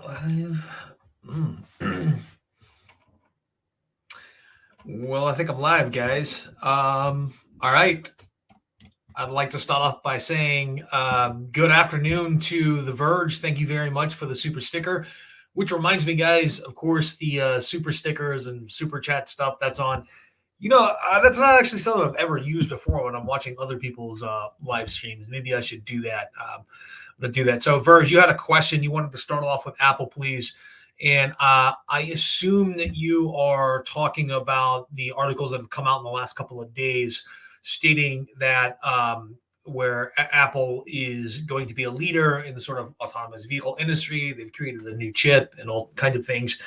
Live. Well, I think I'm live, guys. All right. I'd like to start off by saying good afternoon to The Verge. Thank you very much for the super sticker, which reminds me, guys, of course, the super stickers and super chat stuff that's on. That's not actually something I've ever used before when I'm watching other people's live streams. Maybe I should do that. I'm going to do that. So, Verge, you had a question. You wanted to start off with Apple, please. And I assume that you are talking about the articles that have come out in the last couple of days stating that where Apple is going to be a leader in the sort of autonomous vehicle industry. They've created a new chip and all kinds of things.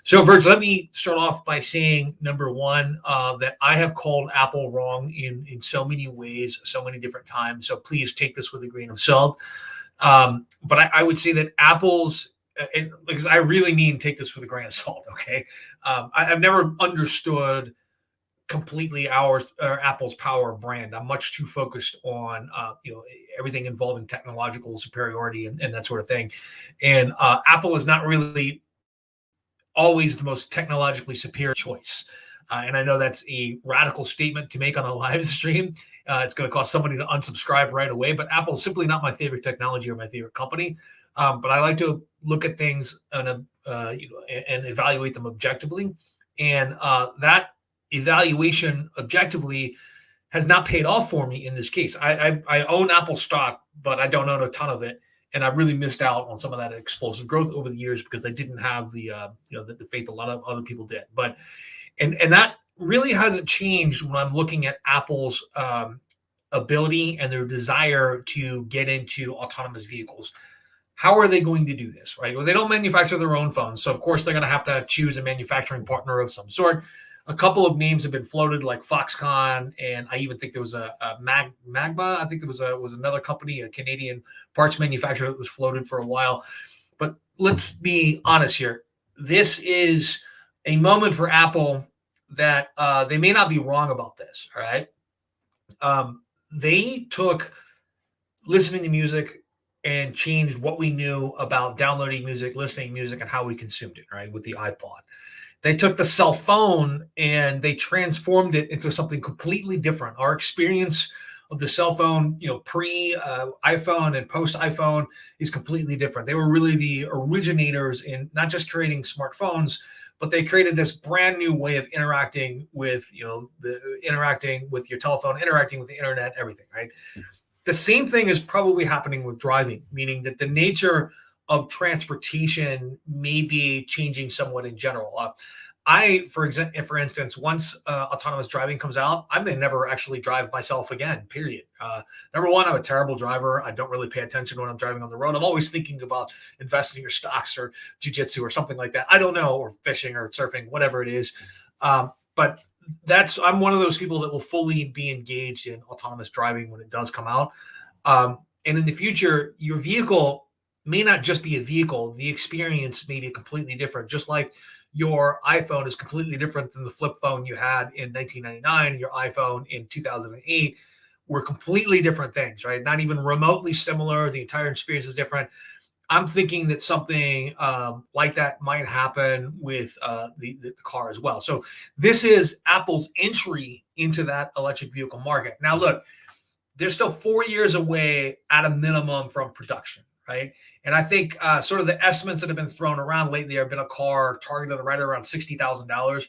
So, Verge, let me start off by saying, number one, that I have called Apple wrong in so many ways, so many different times. So please take this with a grain of salt. But I would say that Apple's, because I really mean take this with a grain of salt, okay? I've never understood completely Apple's power of brand. I'm much too focused on everything involving technological superiority and that sort of thing. And Apple is not really always the most technologically superior choice. And I know that's a radical statement to make on a live stream. It's going to cause somebody to unsubscribe right away, but Apple is simply not my favorite technology or my favorite company. But I like to look at things and evaluate them objectively. And that evaluation objectively has not paid off for me in this case. I own Apple stock, but I don't own a ton of it. And I've really missed out on some of that explosive growth over the years because I didn't have the faith a lot of other people did. But and that really hasn't changed when I'm looking at Apple's ability and their desire to get into autonomous vehicles. How are they going to do this, right? Well, they don't manufacture their own phones, so of course they're going to have to choose a manufacturing partner of some sort. A couple of names have been floated, like Foxconn, and I even think there was a Magma. I think there was another company, a Canadian parts manufacturer that was floated for a while. But let's be honest here. This is a moment for Apple that they may not be wrong about this, all right? They took listening to music and changed what we knew about downloading music, listening to music, and how we consumed it, right, with the iPod. They took the cell phone and they transformed it into something completely different. Our experience of the cell phone, pre-iPhone and post-iPhone is completely different. They were really the originators in not just creating smartphones, but they created this brand new way of interacting with, interacting with your telephone, interacting with the internet, everything, right? The same thing is probably happening with driving, meaning that the nature of transportation may be changing somewhat in general. For instance, once autonomous driving comes out, I may never actually drive myself again, period. Number one, I'm a terrible driver. I don't really pay attention when I'm driving on the road. I'm always thinking about investing your stocks or jujitsu or something like that. I don't know, or fishing or surfing, whatever it is. But I'm one of those people that will fully be engaged in autonomous driving when it does come out. And in the future, your vehicle may not just be a vehicle. The experience may be completely different, just like your iPhone is completely different than the flip phone you had in 1999, your iPhone in 2008 were completely different things, right? Not even remotely similar. The entire experience is different. I'm thinking that something like that might happen with the car as well. So this is Apple's entry into that electric vehicle market. Now, look, they're still 4 years away at a minimum from production, right? And I think sort of the estimates that have been thrown around lately have been a car targeted right around $60,000,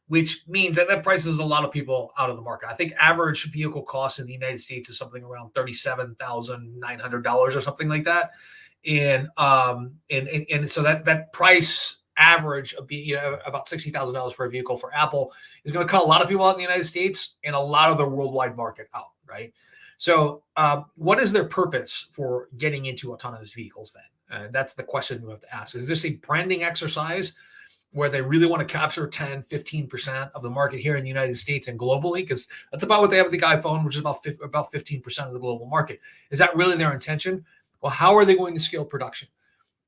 which means that prices a lot of people out of the market. I think average vehicle cost in the United States is something around $37,900 or something like that. And so that price average of about $60,000 per vehicle for Apple is going to cut a lot of people out in the United States and a lot of the worldwide market out, right? So what is their purpose for getting into autonomous vehicles then? That's the question we have to ask. Is this a branding exercise where they really want to capture 10, 15% of the market here in the United States and globally? Because that's about what they have with the iPhone, which is about 15% of the global market. Is that really their intention? Well, how are they going to scale production?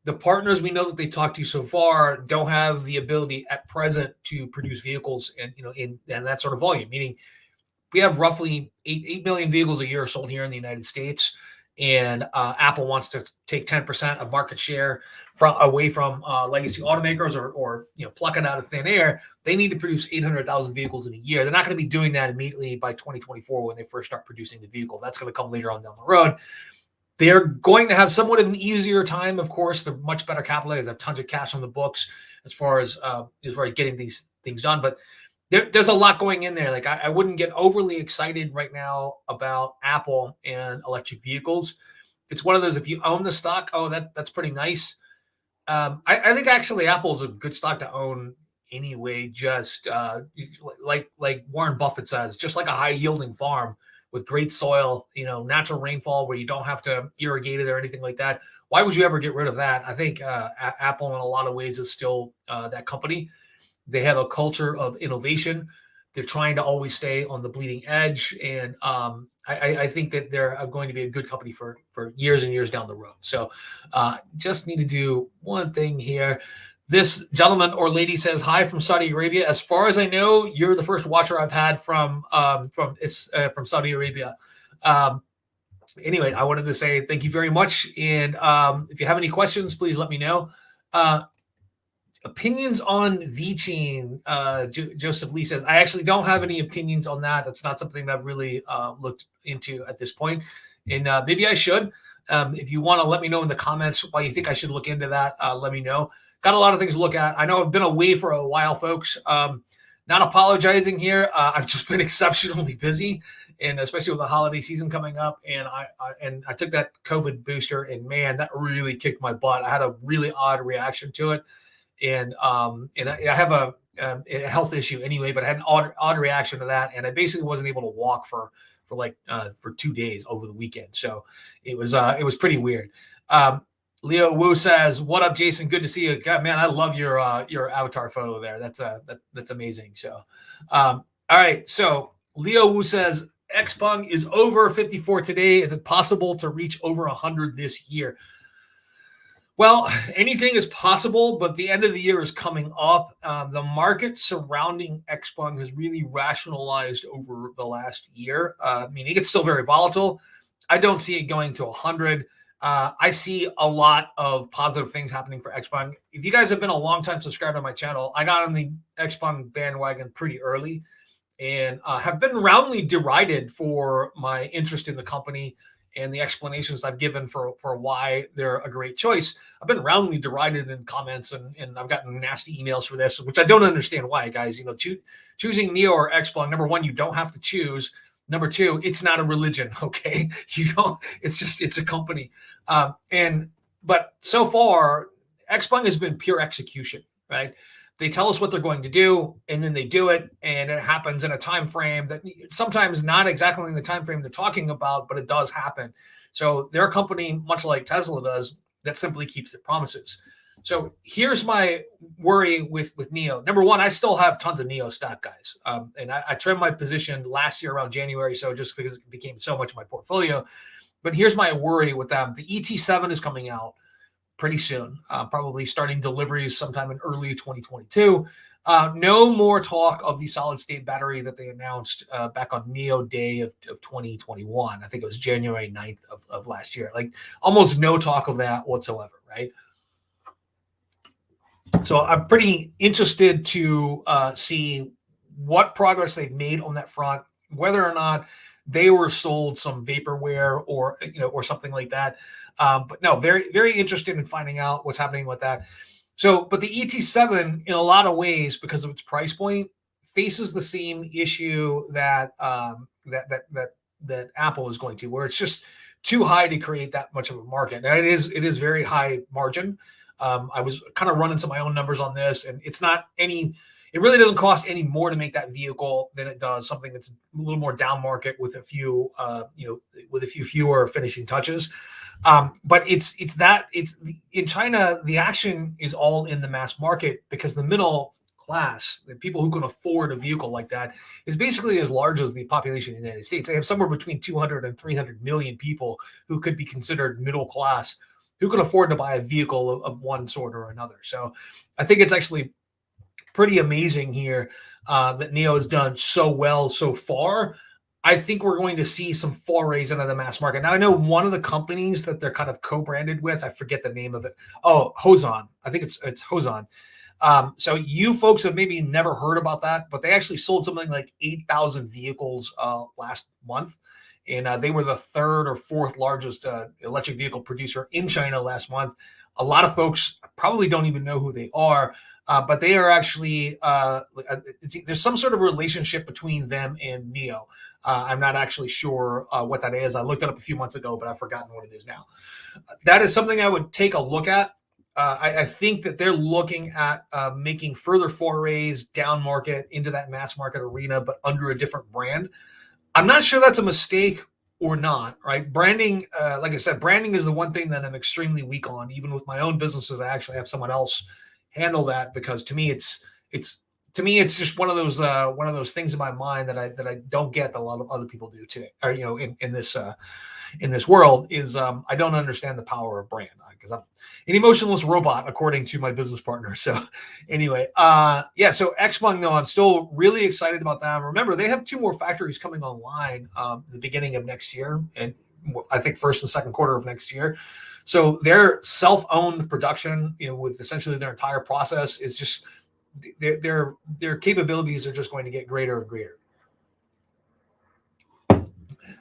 The partners we know that they've talked to so far don't have the ability at present to produce vehicles in that sort of volume, meaning we have roughly 8 million vehicles a year sold here in the United States. and Apple wants to take 10% of market share away from legacy automakers, or pluck it out of thin air. They need to produce 800,000 vehicles in a year. They're not going to be doing that immediately by 2024 when they first start producing the vehicle. That's going to come later on down the road. They're going to have somewhat of an easier time. Of course, they're much better capitalized. They have tons of cash on the books as far as getting these things done. But there's a lot going in there. Like I wouldn't get overly excited right now about Apple and electric vehicles. It's one of those, if you own the stock, that's pretty nice. I think actually Apple's a good stock to own anyway. Just like Warren Buffett says, just like a high yielding farm with great soil, natural rainfall where you don't have to irrigate it or anything like that. Why would you ever get rid of that? I think Apple in a lot of ways is still that company. They have a culture of innovation. They're trying to always stay on the bleeding edge. And I think that they're going to be a good company for years and years down the road. So just need to do one thing here. This gentleman or lady says, hi from Saudi Arabia. As far as I know, you're the first watcher I've had from Saudi Arabia. Anyway, I wanted to say thank you very much. And if you have any questions, please let me know. Opinions on VeChain, Joseph Lee says, I actually don't have any opinions on that. It's not something that I've really looked into at this point. And maybe I should. If you want to let me know in the comments why you think I should look into that, let me know. Got a lot of things to look at. I know I've been away for a while, folks. Not apologizing here. I've just been exceptionally busy, and especially with the holiday season coming up. And I took that COVID booster, and man, that really kicked my butt. I had a really odd reaction to it. And I have a health issue anyway, but I had an odd reaction to that, and I basically wasn't able to walk for 2 days over the weekend. So it was pretty weird. Leo Wu says, "What up, Jason? Good to see you, God, man. I love your avatar photo there. That's amazing." So, all right. So Leo Wu says, "Xpeng is over 54 today. Is it possible to reach over 100 this year?" Well, anything is possible, but the end of the year is coming up. The market surrounding Xpeng has really rationalized over the last year. Meaning it's still very volatile. I don't see it going to 100. I see a lot of positive things happening for Xpeng. If you guys have been a long-time subscriber to my channel, I got on the Xpeng bandwagon pretty early and have been roundly derided for my interest in the company and the explanations I've given for why they're a great choice. I've been roundly derided in comments, and I've gotten nasty emails for this, which I don't understand why, guys. Choosing NIO or Xpeng, number one, you don't have to choose. Number two, it's not a religion, okay? It's a company. But so far, Xpeng has been pure execution, right? They tell us what they're going to do, and then they do it, and it happens in a time frame that sometimes not exactly in the time frame they're talking about, but it does happen. So they're a company, much like Tesla does, that simply keeps their promises. So here's my worry with NIO. Number one, I still have tons of NIO stock, guys. And I trimmed my position last year around January, so just because it became so much of my portfolio. But here's my worry with them. The ET7 is coming out pretty soon, probably starting deliveries sometime in early 2022. No more talk of the solid state battery that they announced back on NIO Day of 2021. I think it was January 9th of last year. Like almost no talk of that whatsoever, right? So I'm pretty interested to see what progress they've made on that front, whether or not they were sold some vaporware or something like that. But no, very, very interested in finding out what's happening with that. So, but the ET7, in a lot of ways, because of its price point, faces the same issue that that Apple is going to, where it's just too high to create that much of a market. And it is very high margin. I was kind of running some of my own numbers on this, and it's not any. It really doesn't cost any more to make that vehicle than it does something that's a little more down market with a few, with a few fewer finishing touches. But it's in China, the action is all in the mass market because the middle class, the people who can afford a vehicle like that, is basically as large as the population in the United States. They have somewhere between 200 and 300 million people who could be considered middle class, who can afford to buy a vehicle of one sort or another. So I think it's actually pretty amazing here that NIO has done so well so far. I think we're going to see some forays into the mass market. Now, I know one of the companies that they're kind of co-branded with, I forget the name of it. Oh, Hozon. I think it's Hozon. So you folks have maybe never heard about that, but they actually sold something like 8,000 vehicles last month. And they were the third or fourth largest electric vehicle producer in China last month. A lot of folks probably don't even know who they are, but they are actually, there's some sort of relationship between them and NIO. I'm not actually sure what that is. I looked it up a few months ago, but I've forgotten what it is now. That is something I would take a look at. I think that they're looking at making further forays down market into that mass market arena, but under a different brand. I'm not sure that's a mistake or not, right? Branding, like I said, branding is the one thing that I'm extremely weak on. Even with my own businesses, I actually have someone else handle that because to me, it's just one of those things in my mind that I don't get that a lot of other people do today, or in this world is I don't understand the power of brand because I'm an emotionless robot, according to my business partner. So anyway, so Xpeng, no, I'm still really excited about that. Remember, they have 2 more factories coming online the beginning of next year, and I think first and second quarter of next year. So their self-owned production, with essentially their entire process is just their capabilities are just going to get greater and greater.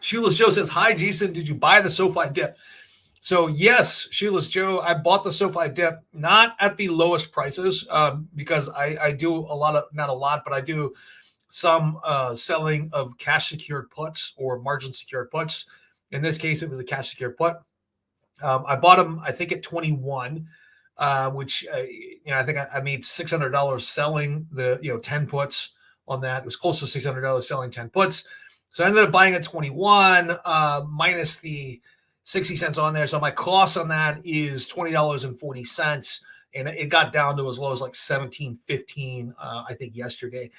Shoeless Joe says, "Hi, Jason. Did you buy the SoFi dip?" So yes, Shoeless Joe, I bought the SoFi dip, not at the lowest prices, because I do not a lot, but I do some selling of cash secured puts or margin secured puts. In this case, it was a cash secured put. I bought them, I think, at 21, which I think I made $600 selling the 10 puts on that. It was close to $600 selling 10 puts. So I ended up buying at 21 minus the 60 cents on there. So my cost on that is $20.40. And it got down to as low as like $17.15, I think, yesterday.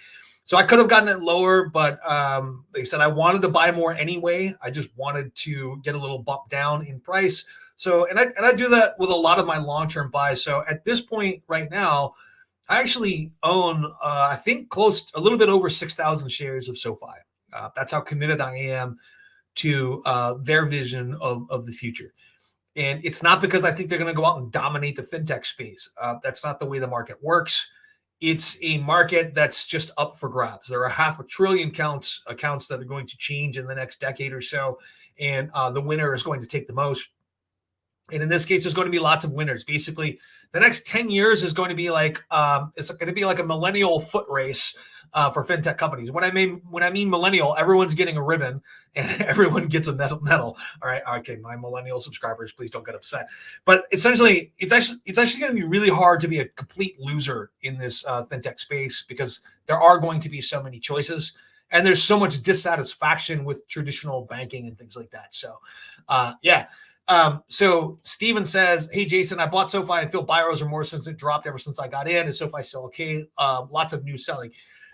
So I could have gotten it lower, but like I said, I wanted to buy more anyway. I just wanted to get a little bump down in price. So, and I do that with a lot of my long-term buys. So at this point right now, I actually own, I think a little bit over 6,000 shares of SoFi. That's how committed I am to their vision of the future. And it's not because I think they're going to go out and dominate the fintech space. That's not the way the market works. It's a market that's just up for grabs. There are 500 billion accounts that are going to change in the next decade or so. And the winner is going to take the most. And in this case, there's going to be lots of winners. Basically, the next 10 years is going to be like it's going to be like a millennial foot race for fintech companies. When I mean millennial, everyone's getting a ribbon and everyone gets a medal. All right, okay, my millennial subscribers, please don't get upset. But essentially, it's actually going to be really hard to be a complete loser in this fintech space because there are going to be so many choices. And there's so much dissatisfaction with traditional banking and things like that. So, so Steven says, "Hey, Jason, I bought SoFi and feel buyers are more since it dropped ever since I got in. Is SoFi still okay? Lots of new selling."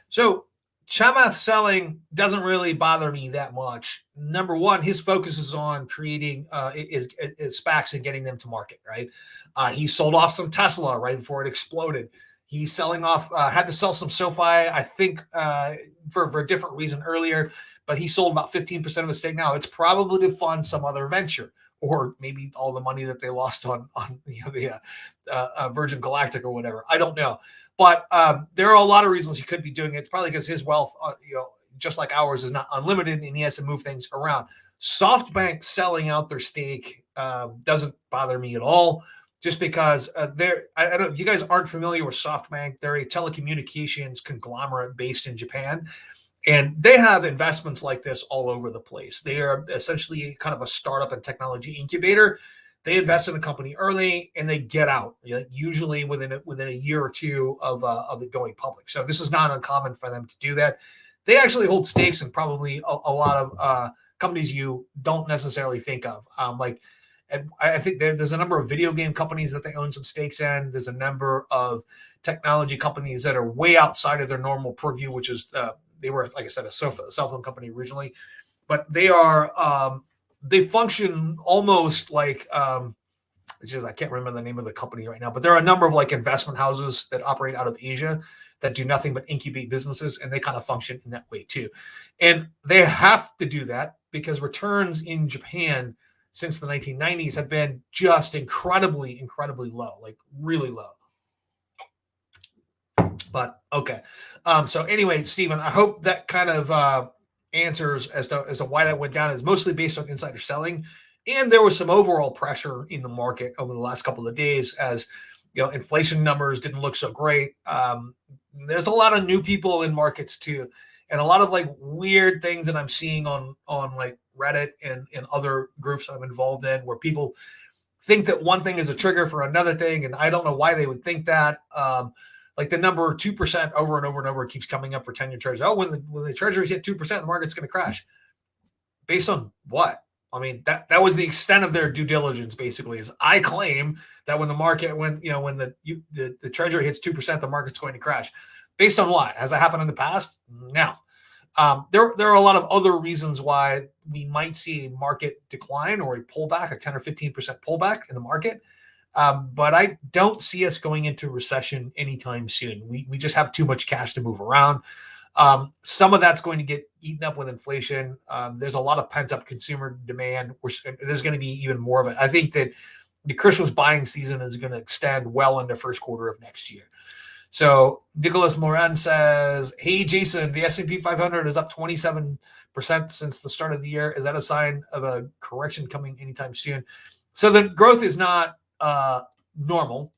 So Chamath selling doesn't really bother me that much. Number one, his focus is on creating is SPACs and getting them to market, right? He sold off some Tesla right before it exploded. He's selling off, had to sell some SoFi, I think, for a different reason earlier, but he sold about 15% of his stake now. It's probably to fund some other venture, or maybe all the money that they lost on the Virgin Galactic or whatever. I don't know. But there are a lot of reasons he could be doing it. It's probably because his wealth, just like ours, is not unlimited, and he has to move things around. SoftBank selling out their stake doesn't bother me at all, just because I don't know if you guys aren't familiar with SoftBank. They're a telecommunications conglomerate based in Japan, and they have investments like this all over the place. They are essentially kind of a startup and technology incubator. They invest in a company early and they get out, usually within a year or two of it going public. So this is not uncommon for them to do that. They actually hold stakes in probably a lot of companies you don't necessarily think of. And I think there's a number of video game companies that they own some stakes in. There's a number of technology companies that are way outside of their normal purview, which is they were, like I said, a cell phone company originally, but they are. They function almost like, I can't remember the name of the company right now, but there are a number of like investment houses that operate out of Asia that do nothing but incubate businesses, and they kind of function in that way too. And they have to do that because returns in Japan since the 1990s have been just incredibly, incredibly low, like really low. But okay. So anyway, Stephen, I hope that kind of answers as to why that went down. Is mostly based on insider selling, and there was some overall pressure in the market over the last couple of days as inflation numbers didn't look so great. There's a lot of new people in markets too, and a lot of like weird things that I'm seeing on like Reddit and other groups I'm involved in, where people think that one thing is a trigger for another thing, and I don't know why they would think that. Like the number 2% over and over and over keeps coming up for 10-year treasuries. Oh, when the treasuries hit 2%, the market's going to crash. Based on what? I mean, that was the extent of their due diligence. Basically, is I claim that when the treasury hits 2%, the market's going to crash. Based on what? Has that happened in the past? No. There are a lot of other reasons why we might see a market decline or a pullback, a 10 or 15% pullback in the market. But I don't see us going into recession anytime soon. We just have too much cash to move around. Some of that's going to get eaten up with inflation. There's a lot of pent-up consumer demand. There's going to be even more of it. I think that the Christmas buying season is going to extend well into first quarter of next year. So Nicholas Moran says, hey, Jason, the S&P 500 is up 27% since the start of the year. Is that a sign of a correction coming anytime soon? So the growth is not normal.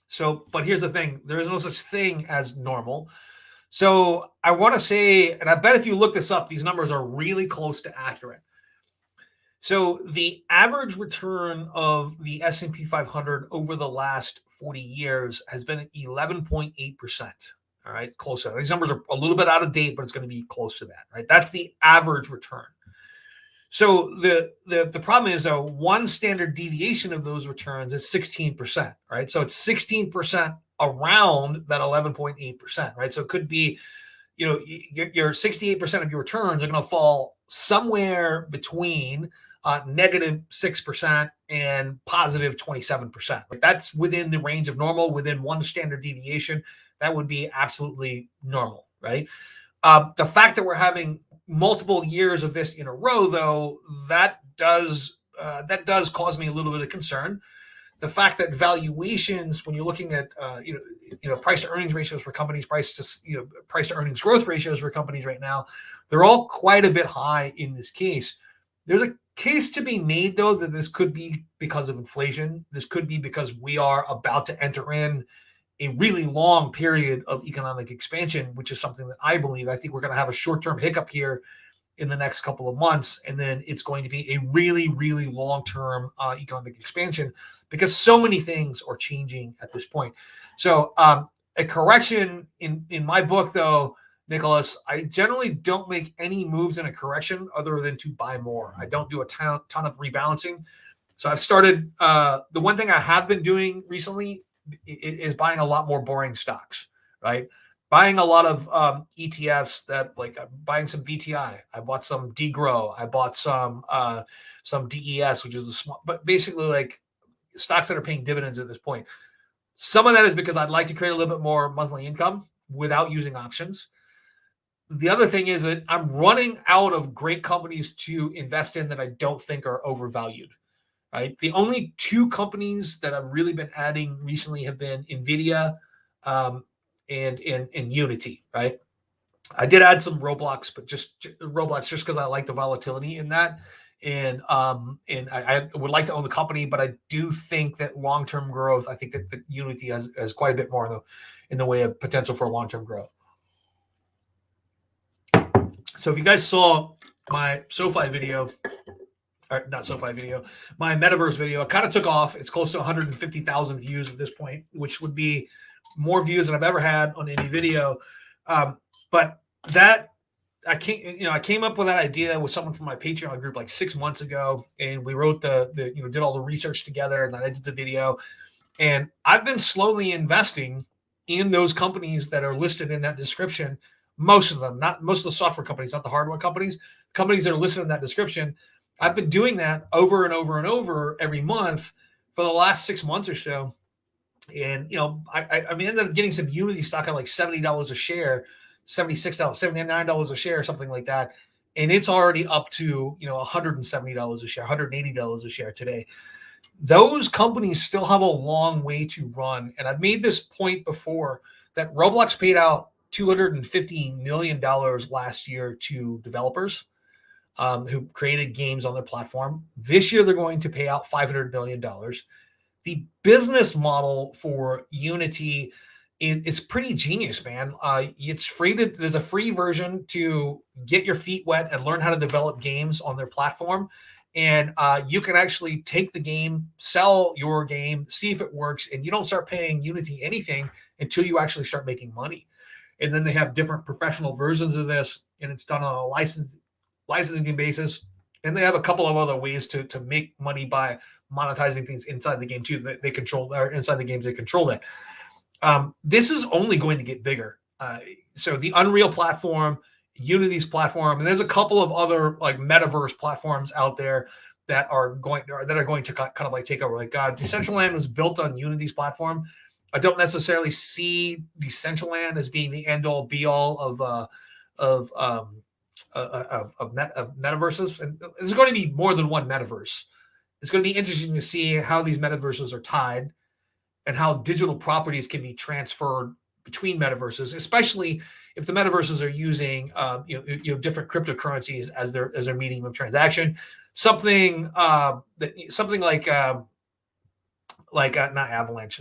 So, but here's the thing. There is no such thing as normal. So I want to say, and I bet if you look this up, these numbers are really close to accurate. So the average return of the S&P 500 over the last 40 years has been 11.8%. All right, close to that. These numbers are a little bit out of date, but it's going to be close to that, right? That's the average return. So the problem is, though, one standard deviation of those returns is 16%, right? So it's 16% around that 11.8%, right? So it could be, your 68% of your returns are going to fall somewhere between negative 6% and positive 27%. Like that's within the range of normal, within one standard deviation. That would be absolutely normal, right? The fact that we're having multiple years of this in a row, though, that does cause me a little bit of concern. The fact that valuations, when you're looking at price to earnings ratios for companies, price to earnings growth ratios for companies right now, they're all quite a bit high in this case. There's a case to be made, though, that this could be because of inflation. This could be because we are about to enter in a really long period of economic expansion, which is something that I think we're going to have a short-term hiccup here in the next couple of months. And then it's going to be a really, really long-term economic expansion because so many things are changing at this point. So a correction in my book, though, Nicholas, I generally don't make any moves in a correction other than to buy more. I don't do a ton of rebalancing. So I've started, the one thing I have been doing recently is buying a lot more boring stocks, right? Buying a lot of ETFs that, like, I'm buying some VTI. I bought some DGROW. I bought some DES, which is a small, but basically like stocks that are paying dividends at this point. Some of that is because I'd like to create a little bit more monthly income without using options. The other thing is that I'm running out of great companies to invest in that I don't think are overvalued. Right. The only two companies that I've really been adding recently have been Nvidia and Unity. Right. I did add some Roblox, but just because I like the volatility in that. And I would like to own the company, but I do think that long-term growth, I think that Unity has quite a bit more in the way of potential for long-term growth. So if you guys saw my Sofi video, or not SoFi video, my metaverse video, it kind of took off. It's close to 150,000 views at this point, which would be more views than I've ever had on any video. But that I came up with that idea with someone from my Patreon group like 6 months ago, and we wrote did all the research together, and then I did the video. And I've been slowly investing in those companies that are listed in that description. Most of them, not most of the software companies, not the hardware companies that are listed in that description. I've been doing that over and over and over every month for the last 6 months or so. And, I mean, ended up getting some Unity stock at like $70 a share, $76, $79 a share, something like that. And it's already up to, $170 a share, $180 a share today. Those companies still have a long way to run. And I've made this point before that Roblox paid out $250 million last year to developers who created games on their platform. This year, they're going to pay out $500 million. The business model for Unity is pretty genius, man. It's free there's a free version to get your feet wet and learn how to develop games on their platform. And you can actually take the game, sell your game, see if it works, and you don't start paying Unity anything until you actually start making money. And then they have different professional versions of this, and it's done on a licensing basis. And they have a couple of other ways to make money by monetizing things inside the game too. That they control, or inside the games they control that. This is only going to get bigger. So the Unreal platform, Unity's platform, and there's a couple of other like metaverse platforms out there that are going to kind of like take over. Like Decentraland was built on Unity's platform. I don't necessarily see Decentraland as being the end all be all of metaverses, and there's going to be more than one metaverse. It's going to be interesting to see how these metaverses are tied and how digital properties can be transferred between metaverses, especially if the metaverses are using different cryptocurrencies as their medium of transaction. Something like not Avalanche.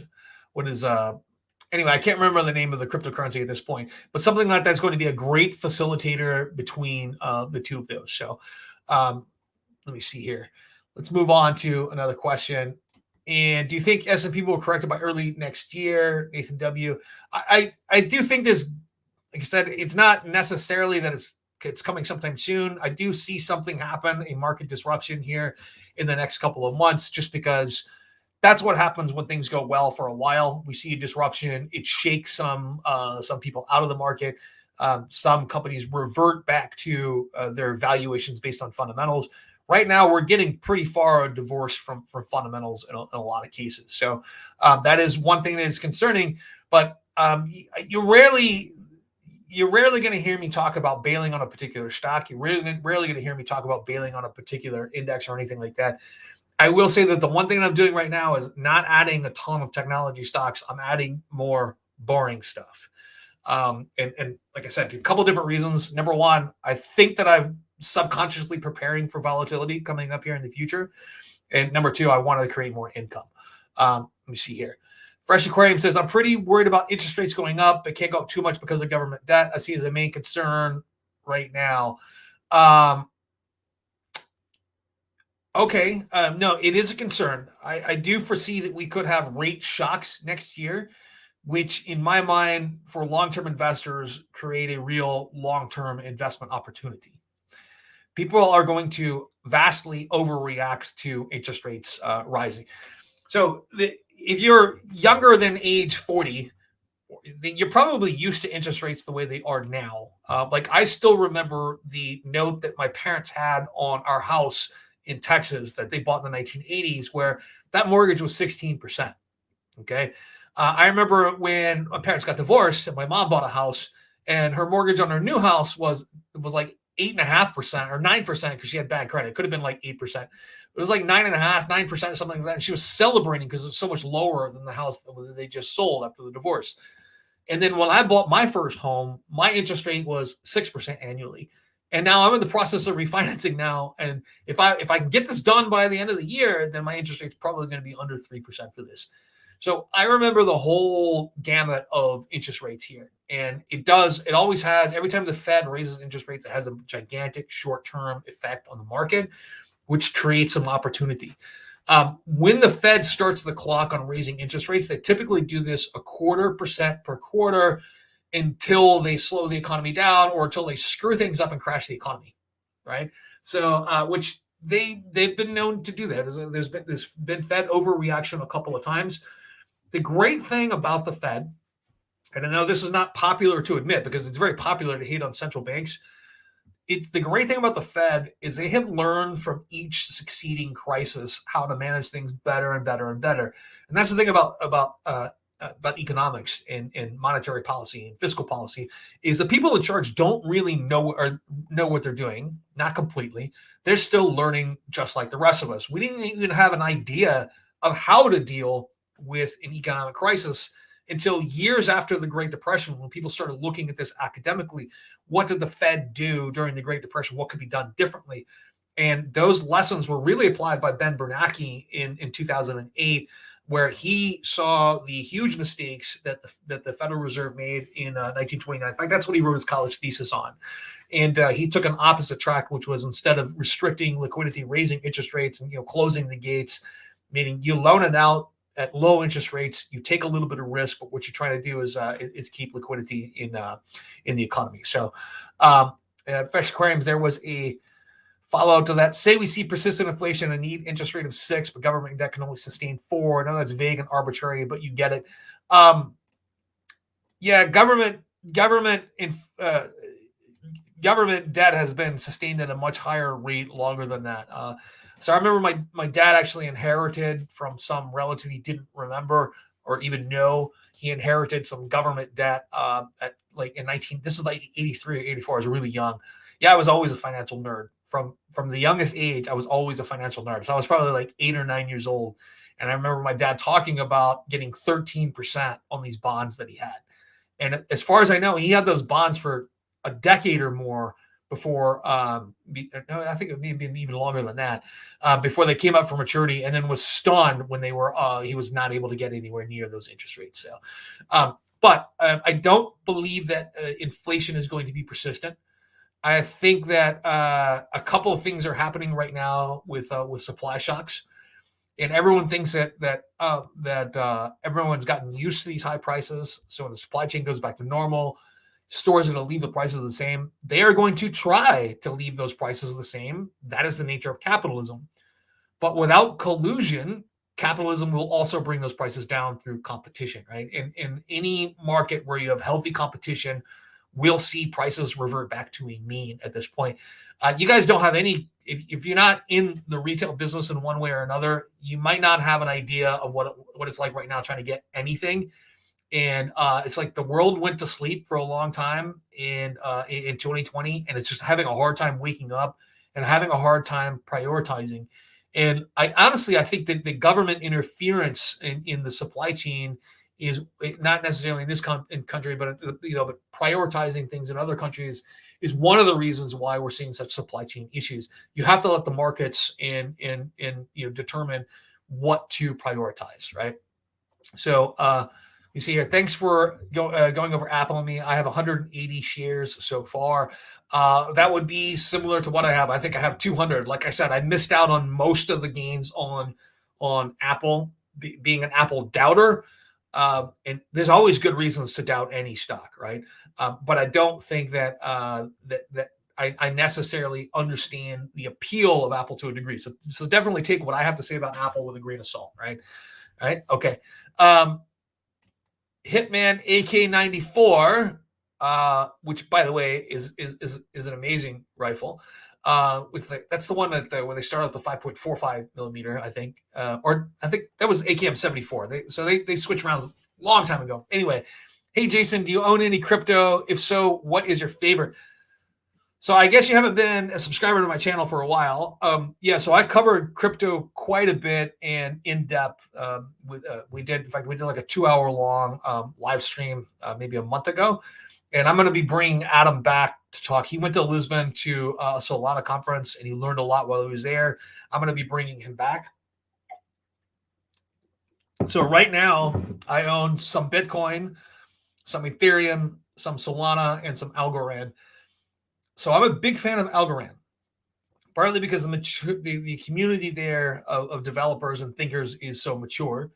What is anyway, I can't remember the name of the cryptocurrency at this point, but something like that's going to be a great facilitator between the two of those. So let me see here. Let's move on to another question. And do you think S&P will correct it by early next year? Nathan W. I do think this, like I said, it's not necessarily that it's coming sometime soon. I do see something happen, a market disruption here in the next couple of months, just because that's what happens when things go well for a while. We see a disruption. It shakes some people out of the market. Some companies revert back to their valuations based on fundamentals. Right now, we're getting pretty far divorced from fundamentals in a lot of cases. So that is one thing that is concerning. But you're rarely going to hear me talk about bailing on a particular stock. You're rarely going to hear me talk about bailing on a particular index or anything like that. I will say that the one thing I'm doing right now is not adding a ton of technology stocks. I'm adding more boring stuff. And like I said, a couple different reasons. Number one, I think that I'm subconsciously preparing for volatility coming up here in the future. And number two, I wanted to create more income. Let me see here. Fresh Aquarium says, I'm pretty worried about interest rates going up. It can't go up too much because of government debt. I see as a main concern right now. Okay. No, it is a concern. I do foresee that we could have rate shocks next year, which in my mind for long-term investors create a real long-term investment opportunity. People are going to vastly overreact to interest rates rising. So if you're younger than age 40, then you're probably used to interest rates the way they are now. Like I still remember the note that my parents had on our house in Texas that they bought in the 1980s, where that mortgage was 16%. Okay. I remember when my parents got divorced and my mom bought a house, and her mortgage on her new house was like 8.5% or 9% because she had bad credit. It could have been like 8%. It was like 9.5%, 9%, something like that. And she was celebrating because it's so much lower than the house that they just sold after the divorce. And then when I bought my first home, my interest rate was 6% annually. And now I'm in the process of refinancing now. And if I can get this done by the end of the year, then my interest rate's probably going to be under 3% for this. So I remember the whole gamut of interest rates here. And it always has, every time the Fed raises interest rates, it has a gigantic short-term effect on the market, which creates some opportunity. When the Fed starts the clock on raising interest rates, they typically do this 0.25% per quarter until they slow the economy down or until they screw things up and crash the economy, right? So, which they've been known to do that. There's been Fed overreaction a couple of times. The great thing about the Fed, and I know this is not popular to admit because it's very popular to hate on central banks, it's the great thing about the Fed is they have learned from each succeeding crisis how to manage things better and better and better. And that's the thing about economics and monetary policy and fiscal policy is the people in charge don't really know what they're doing, not completely. They're still learning just like the rest of us. We didn't even have an idea of how to deal with an economic crisis until years after the Great Depression, when people started looking at this academically. What did the Fed do during the Great Depression? What could be done differently? And those lessons were really applied by Ben Bernanke in 2008, where he saw the huge mistakes that the Federal Reserve made in 1929. In fact, that's what he wrote his college thesis on. And he took an opposite track, which was instead of restricting liquidity, raising interest rates and closing the gates, meaning you loan it out at low interest rates, you take a little bit of risk, but what you're trying to do is keep liquidity in the economy. So, Fresh Aquariums, there was a follow-up to that. Say we see persistent inflation and need interest rate of 6, but government debt can only sustain 4. I know that's vague and arbitrary, but you get it. Government debt has been sustained at a much higher rate longer than that. So I remember my dad actually inherited from some relative he didn't remember or even know. He inherited some government debt at like this is like 83 or 84. I was really young. Yeah, I was always a financial nerd. From the youngest age, I was always a financial nerd. So I was probably like 8 or 9 years old. And I remember my dad talking about getting 13% on these bonds that he had. And as far as I know, he had those bonds for a decade or more before, I think it may have been even longer than that, before they came up for maturity, and then was stunned when he was not able to get anywhere near those interest rates. So, but I don't believe that inflation is going to be persistent. I think that a couple of things are happening right now with supply shocks, and everyone thinks that everyone's gotten used to these high prices. So when the supply chain goes back to normal, stores are going to leave the prices the same. They are going to try to leave those prices the same. That is the nature of capitalism. But without collusion, capitalism will also bring those prices down through competition, right? In any market where you have healthy competition, we'll see prices revert back to a mean at this point. You guys don't have any, if you're not in the retail business in one way or another, you might not have an idea of what it's like right now trying to get anything. And it's like the world went to sleep for a long time in 2020, and it's just having a hard time waking up and having a hard time prioritizing. And I think that the government interference in the supply chain is not necessarily in this country, but but prioritizing things in other countries is one of the reasons why we're seeing such supply chain issues. You have to let the markets determine what to prioritize, right? So you see here, thanks for going over Apple and me. I have 180 shares so far. That would be similar to what I have. I think I have 200. Like I said, I missed out on most of the gains on Apple, being an Apple doubter. And there's always good reasons to doubt any stock, right? But I don't think that I necessarily understand the appeal of Apple to a degree. So definitely take what I have to say about Apple with a grain of salt, right? Right? Okay. Hitman Ak-94, which by the way is an amazing rifle. That's the one where they start out the 5.45 millimeter, I think, or I think that was AKM-74. They switched around a long time ago. Anyway, hey Jason, do you own any crypto? If so, what is your favorite? So I guess you haven't been a subscriber to my channel for a while. So I covered crypto quite a bit and in depth. We did like a 2-hour long live stream maybe a month ago. And I'm going to be bringing Adam back to talk. He went to Lisbon to a Solana conference, and he learned a lot while he was there. I'm going to be bringing him back. So right now, I own some Bitcoin, some Ethereum, some Solana, and some Algorand. So I'm a big fan of Algorand, partly because the community there of developers and thinkers is so mature.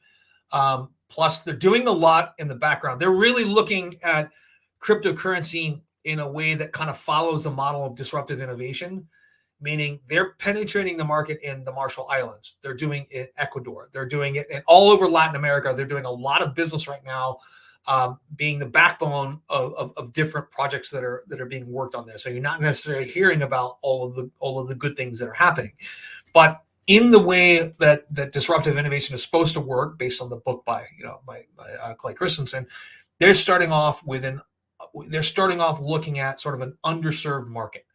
Plus, they're doing a lot in the background. They're really looking at cryptocurrency in a way that kind of follows the model of disruptive innovation, meaning they're penetrating the market in the Marshall Islands. They're doing it in Ecuador. They're doing it all over Latin America. They're doing a lot of business right now being the backbone of different projects that are being worked on there. So you're not necessarily hearing about all of the good things that are happening, but in the way that disruptive innovation is supposed to work, based on the book by Clay Christensen, they're starting off looking at sort of an underserved market.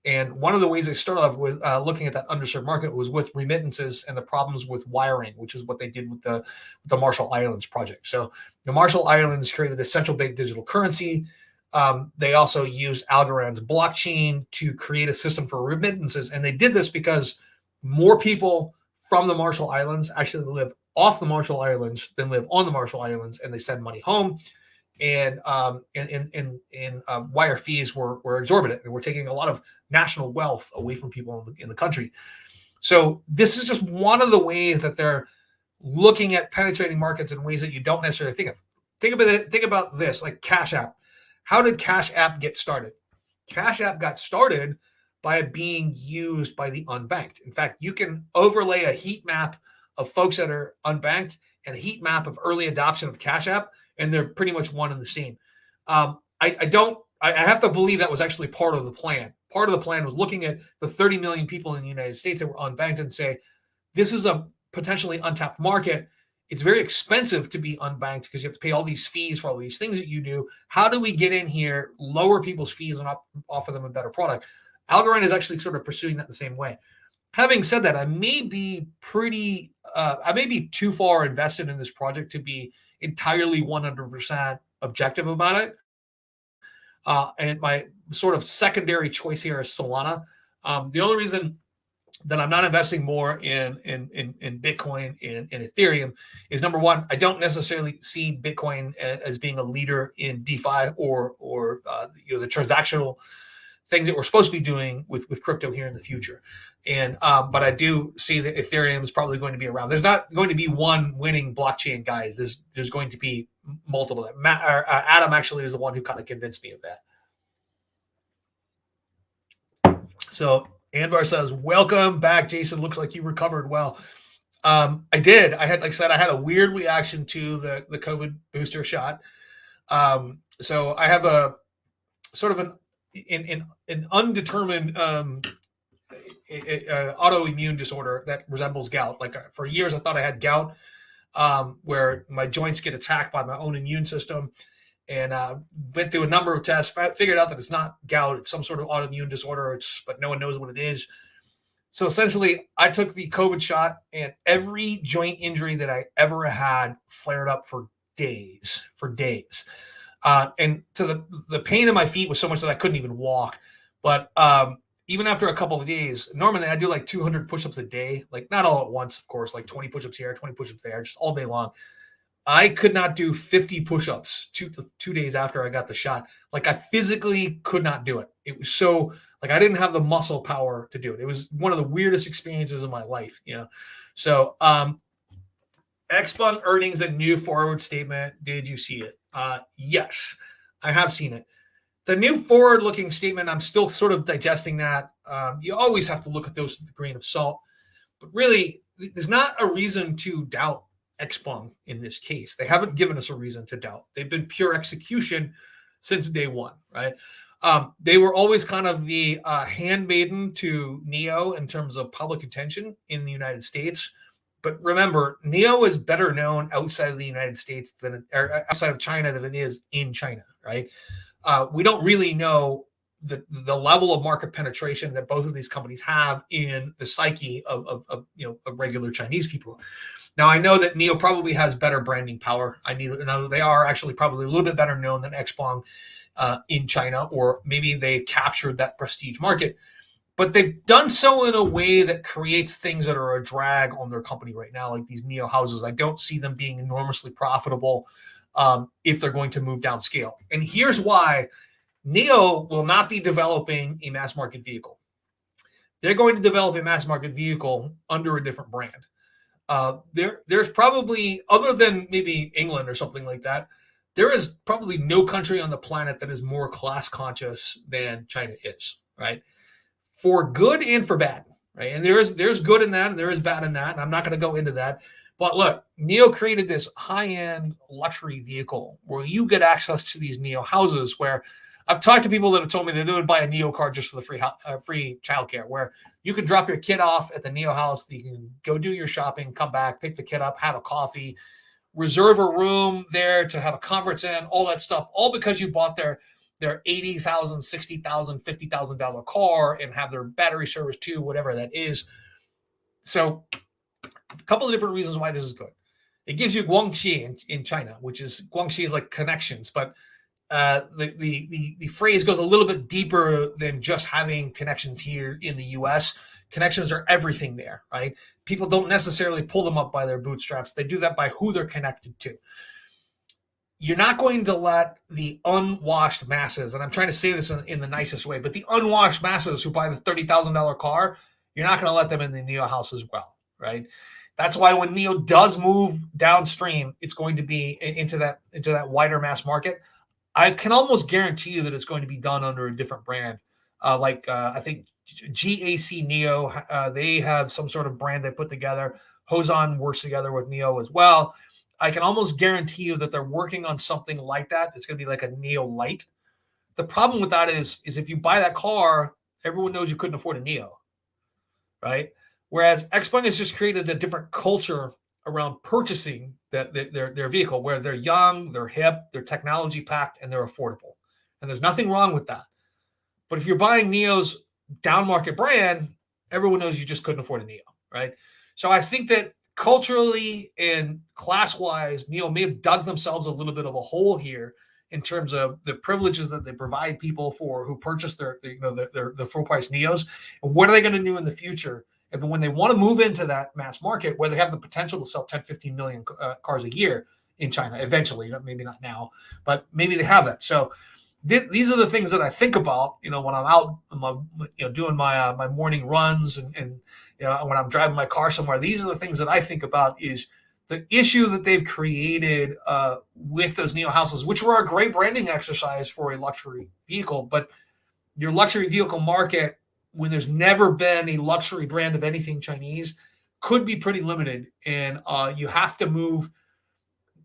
And one of the ways they started off with looking at that underserved market was with remittances and the problems with wiring, which is what they did with the Marshall Islands project. So the Marshall Islands created the central bank digital currency. They also used Algorand's blockchain to create a system for remittances. And they did this because more people from the Marshall Islands actually live off the Marshall Islands than live on the Marshall Islands, and they send money home. And wire fees were exorbitant, and we're taking a lot of national wealth away from people in the country. So this is just one of the ways that they're looking at penetrating markets in ways that you don't necessarily think of. Think about this, like Cash App. How did Cash App get started? Cash App got started by being used by the unbanked. In fact, you can overlay a heat map of folks that are unbanked and a heat map of early adoption of Cash App, and they're pretty much one and the same. I have to believe that was actually part of the plan. Part of the plan was looking at the 30 million people in the United States that were unbanked and say, this is a potentially untapped market. It's very expensive to be unbanked because you have to pay all these fees for all these things that you do. How do we get in here, lower people's fees, and offer them a better product? Algorand is actually sort of pursuing that the same way. Having said that, I may be too far invested in this project to be entirely 100% objective about it. And my sort of secondary choice here is Solana. The only reason that I'm not investing more in Bitcoin and Ethereum is, number one, I don't necessarily see Bitcoin as being a leader in DeFi or the transactional things that we're supposed to be doing with crypto here in the future. And but I do see that Ethereum is probably going to be around. There's not going to be one winning blockchain, guys. There's going to be multiple. Adam actually is the one who kind of convinced me of that. So Anvar says, welcome back, Jason. Looks like you recovered well. I did. I had a weird reaction to the COVID booster shot. So I have a sort of an undetermined autoimmune disorder that resembles gout. Like for years, I thought I had gout, where my joints get attacked by my own immune system, and went through a number of tests, figured out that it's not gout, it's some sort of autoimmune disorder, but no one knows what it is. So essentially, I took the COVID shot, and every joint injury that I ever had flared up for days. And to the pain in my feet was so much that I couldn't even walk. But even after a couple of days, normally I do like 200 push-ups a day, like not all at once, of course, like 20 push-ups here, 20 push-ups there, just all day long. I could not do 50 push-ups 2 days after I got the shot. Like I physically could not do it. It was so, like, I didn't have the muscle power to do it. It was one of the weirdest experiences of my life, So Xpeng earnings a new forward statement. Did you see it? Yes, I have seen it. The new forward-looking statement, I'm still sort of digesting that. You always have to look at those with a grain of salt. But really, there's not a reason to doubt Xpeng in this case. They haven't given us a reason to doubt. They've been pure execution since day one, right? They were always kind of the handmaiden to NEO in terms of public attention in the United States. But remember, NEO is better known outside of the United States or outside of China than it is in China, right? We don't really know the level of market penetration that both of these companies have in the psyche of regular Chinese people. Now, I know that NEO probably has better branding power. I know they are actually probably a little bit better known than Xpeng in China, or maybe they've captured that prestige market. But they've done so in a way that creates things that are a drag on their company right now, like these NEO houses. I don't see them being enormously profitable if they're going to move down scale. And here's why. NEO will not be developing a mass market vehicle. They're going to develop a mass market vehicle under a different brand. There's probably, other than maybe England or something like that, there is probably no country on the planet that is more class conscious than China is, right? For good and for bad, right? And there's good in that and there is bad in that, and I'm not going to go into that. But look, NIO created this high-end luxury vehicle where you get access to these NIO houses where I've talked to people that have told me that they would buy a NIO car just for the free childcare, where you can drop your kid off at the NIO house, you can go do your shopping, come back, pick the kid up, have a coffee, reserve a room there to have a conference in, all that stuff, all because you bought their $80,000, $60,000, $50,000 car and have their battery service too, whatever that is. So a couple of different reasons why this is good. It gives you Guangxi in China, which is Guangxi is like connections, but the phrase goes a little bit deeper than just having connections here in the U.S. Connections are everything there, right? People don't necessarily pull them up by their bootstraps. They do that by who they're connected to. You're not going to let the unwashed masses, and I'm trying to say this in the nicest way, but the unwashed masses who buy the $30,000 car, you're not going to let them in the NIO house as well, right? That's why when NIO does move downstream, it's going to be into that wider mass market. I can almost guarantee you that it's going to be done under a different brand. I think GAC NIO, they have some sort of brand they put together. Hosan works together with NIO as well. I can almost guarantee you that they're working on something like that. It's going to be like a NIO Lite. The problem with that is if you buy that car, everyone knows you couldn't afford a NIO, right? Whereas Xpeng has just created a different culture around purchasing their vehicle, where they're young, they're hip, they're technology packed, and they're affordable. And there's nothing wrong with that. But if you're buying NIO's down market brand, everyone knows you just couldn't afford a NIO, right? So I think that culturally and class-wise, NIO may have dug themselves a little bit of a hole here in terms of the privileges that they provide people for who purchase their full-price NIOs. And what are they going to do in the future? And when they want to move into that mass market where they have the potential to sell 10, 15 million cars a year in China eventually, maybe not now, but maybe they have that. So these are the things that I think about, when I'm out, doing my morning runs and when I'm driving my car somewhere. These are the things that I think about, is the issue that they've created with those NIO houses, which were a great branding exercise for a luxury vehicle. But your luxury vehicle market, when there's never been a luxury brand of anything Chinese, could be pretty limited. And you have to move.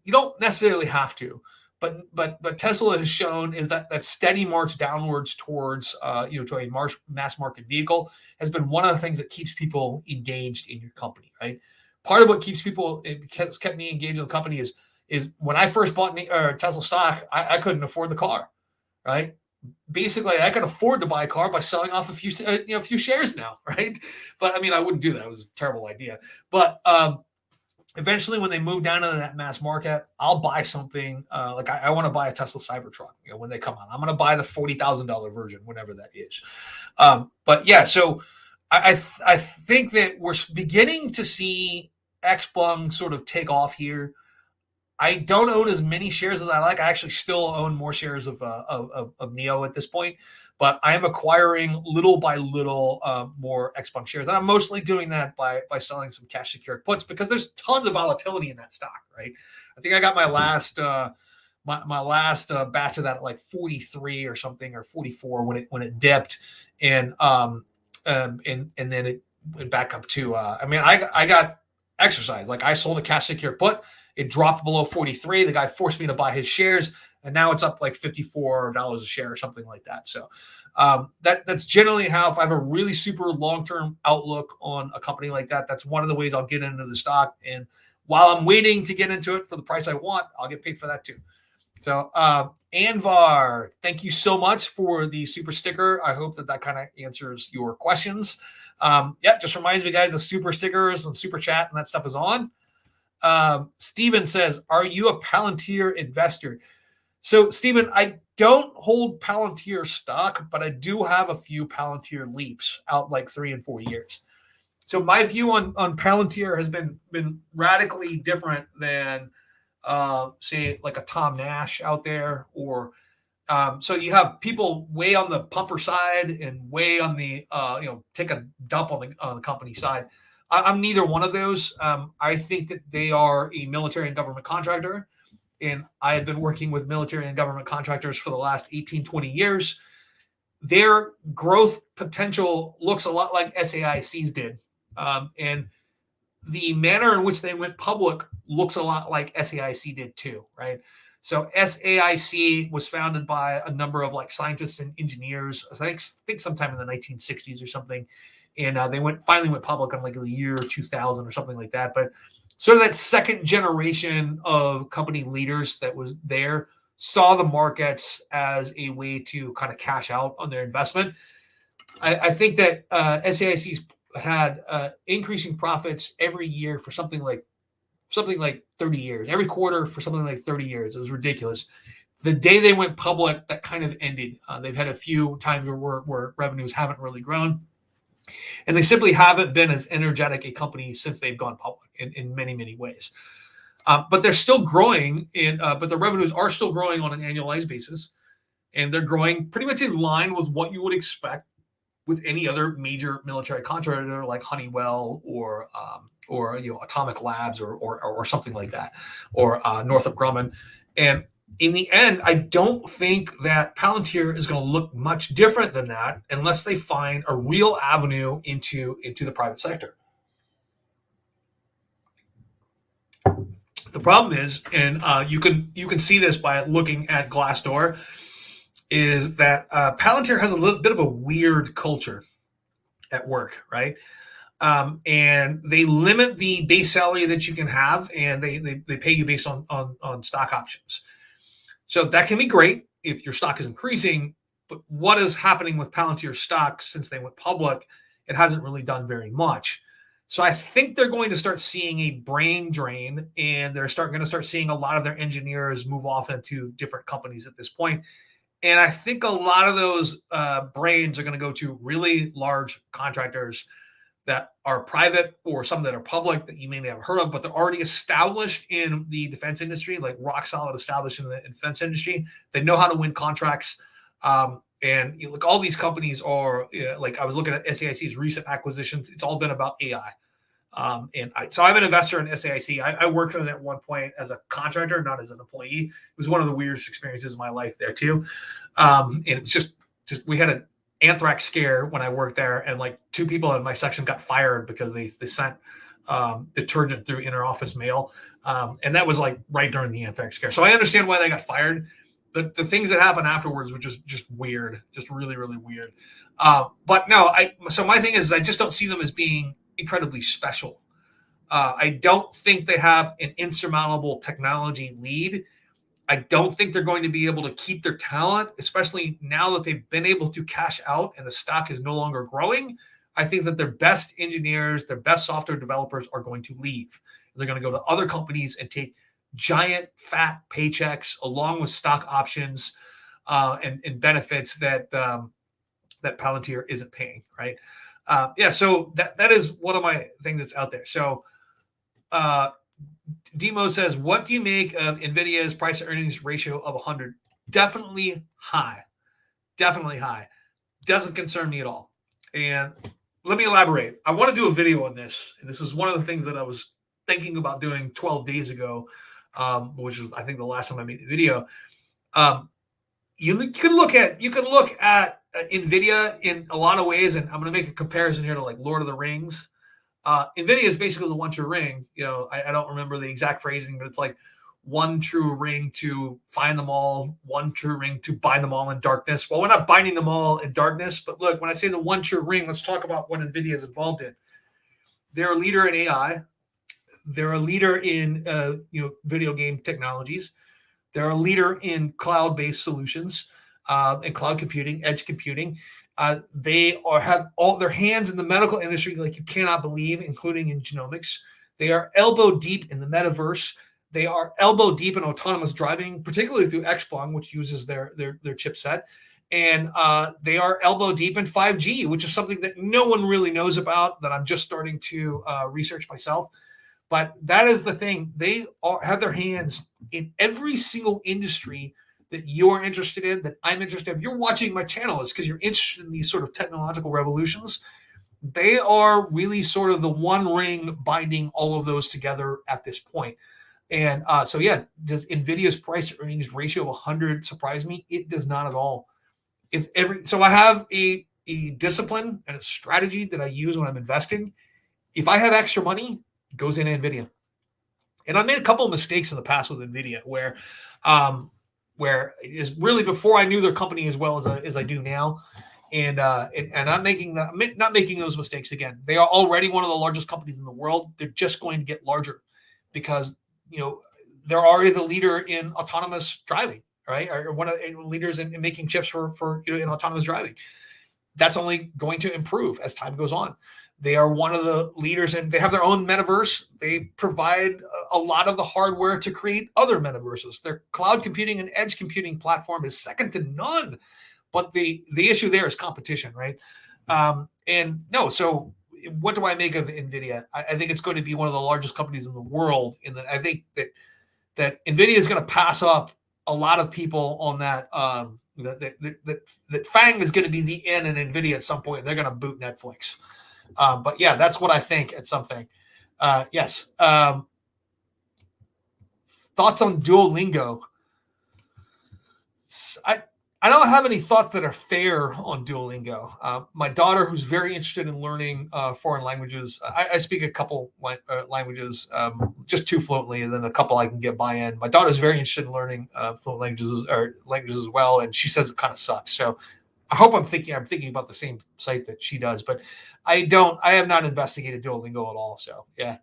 You don't necessarily have to, but Tesla has shown is that steady march downwards towards to a mass market vehicle has been one of the things that keeps people engaged in your company, right? Part of what kept me engaged in the company is when I first bought Tesla stock, I couldn't afford the car, right? Basically, I could afford to buy a car by selling off a few shares now, right? But I mean, I wouldn't do that. It was a terrible idea. But eventually, when they move down into that mass market, I'll buy something like I want to buy a Tesla Cybertruck. When they come out, I'm going to buy the $40,000 version, whatever that is. But yeah, so I think that we're beginning to see Xpeng sort of take off here. I don't own as many shares as I like. I actually still own more shares of NIO at this point, but I am acquiring little by little more Xpeng shares, and I'm mostly doing that by selling some cash secured puts, because there's tons of volatility in that stock, right? I think I got my last my last batch of that at like 43 or something, or 44 when it dipped, and then it went back up to. I got exercise. Like, I sold a cash secured put. It dropped below 43. The guy forced me to buy his shares, and now it's up like $54 a share or something like that. So that's generally how, if I have a really super long-term outlook on a company like that, that's one of the ways I'll get into the stock. And while I'm waiting to get into it for the price I want, I'll get paid for that too. So Anvar, thank you so much for the super sticker. I hope that kind of answers your questions. Just reminds me, guys, the super stickers and super chat and that stuff is on. Steven says, are you a Palantir investor? So, Steven, I don't hold Palantir stock, but I do have a few Palantir leaps out like 3 and 4 years. So my view on Palantir has been radically different than, say, like a Tom Nash out there, or so you have people way on the pumper side and way on the take a dump on the company side. I'm neither one of those. I think that they are a military and government contractor, and I have been working with military and government contractors for the last 18, 20 years. Their growth potential looks a lot like SAIC's did. And the manner in which they went public looks a lot like SAIC did too, right? So SAIC was founded by a number of like scientists and engineers, I think sometime in the 1960s or something. And they finally went public in like the year 2000 or something like that. But sort of that second generation of company leaders that was there saw the markets as a way to kind of cash out on their investment. I think that SAIC's had increasing profits every year for something like 30 years, every quarter for something like 30 years. It was ridiculous. The day they went public, that kind of ended. They've had a few times where revenues haven't really grown. And they simply haven't been as energetic a company since they've gone public in many, many ways. But they're still growing, but the revenues are still growing on an annualized basis. And they're growing pretty much in line with what you would expect with any other major military contractor like Honeywell or Atomic Labs or something like that, or Northrop Grumman. And in the end, I don't think that Palantir is going to look much different than that unless they find a real avenue into the private sector. The problem is, and you can see this by looking at Glassdoor, is that Palantir has a little bit of a weird culture at work, right? And they limit the base salary that you can have, and they pay you based on stock options. So that can be great if your stock is increasing, but what is happening with Palantir stock since they went public? It hasn't really done very much. So I think they're going to start seeing a brain drain, and they're going to start seeing a lot of their engineers move off into different companies at this point. And I think a lot of those brains are going to go to really large contractors that are private or some that are public that you may not have heard of, but they're already established in the defense industry, like rock solid established in the defense industry. They know how to win contracts. And look, all these companies are like, I was looking at SAIC's recent acquisitions. It's all been about AI. So I'm an investor in SAIC. I worked for them at one point as a contractor, not as an employee. It was one of the weirdest experiences of my life there too. And it was just we had an anthrax scare when I worked there, and like 2 people in my section got fired because they sent detergent through interoffice mail. And that was like right during the anthrax scare. So I understand why they got fired. The things that happened afterwards were just weird, just really, really weird. But no, so my thing is I just don't see them as being incredibly special. I don't think they have an insurmountable technology lead. I don't think they're going to be able to keep their talent, especially now that they've been able to cash out and the stock is no longer growing. I think that their best engineers, their best software developers are going to leave. They're going to go to other companies and take giant fat paychecks along with stock options and benefits that Palantir isn't paying, right? So that is one of my things that's out there. So Demo says, what do you make of Nvidia's price to earnings ratio of 100? Definitely high. Definitely high. Doesn't concern me at all. And let me elaborate. I want to do a video on this. And this is one of the things that I was thinking about doing 12 days ago, which was, I think, the last time I made the video. You can look at Nvidia in a lot of ways, and I'm going to make a comparison here to like Lord of the Rings. Nvidia is basically the one true ring. I don't remember the exact phrasing, but it's like one true ring to find them all, one true ring to bind them all in darkness. Well, we're not binding them all in darkness, but look, when I say the one true ring, let's talk about what Nvidia is involved in. They're a leader in AI. They're a leader in video game technologies. They're a leader in cloud-based solutions and cloud computing, edge computing. They have all their hands in the medical industry like you cannot believe, including in genomics. They are elbow deep in the metaverse. They are elbow deep in autonomous driving, particularly through Xpeng, which uses their chipset. And they are elbow deep in 5G, which is something that no one really knows about, that I'm just starting to research myself. But that is the thing. They have their hands in every single industry that you're interested in, that I'm interested in. If you're watching my channel, it's because you're interested in these sort of technological revolutions. They are really sort of the one ring binding all of those together at this point. And does Nvidia's price to earnings ratio of 100 surprise me? It does not at all. So I have a discipline and a strategy that I use when I'm investing. If I have extra money, goes into Nvidia. And I made a couple of mistakes in the past with Nvidia where is really before I knew their company as well as I do now. And I'm not making those mistakes again. They are already one of the largest companies in the world. They're just going to get larger because, they're already the leader in autonomous driving, right? Or one of the leaders in making chips for in autonomous driving. That's only going to improve as time goes on. They are one of the leaders, and they have their own metaverse. They provide a lot of the hardware to create other metaverses. Their cloud computing and edge computing platform is second to none. But the issue there is competition, right? So what do I make of Nvidia? I think it's going to be one of the largest companies in the world. I think that Nvidia is going to pass up a lot of people on that. That FANG is going to be the in Nvidia at some point. They're going to boot Netflix. But yeah, that's what I think at something. Yes. Thoughts on Duolingo? I don't have any thoughts that are fair on Duolingo. My daughter, who's very interested in learning foreign languages, I speak a couple languages, just 2 fluently, and then a couple I can get by in. My daughter's very interested in learning fluent languages as well, and she says it kind of sucks. So I hope I'm thinking about the same site that she does, but I have not investigated Duolingo at all. So yeah.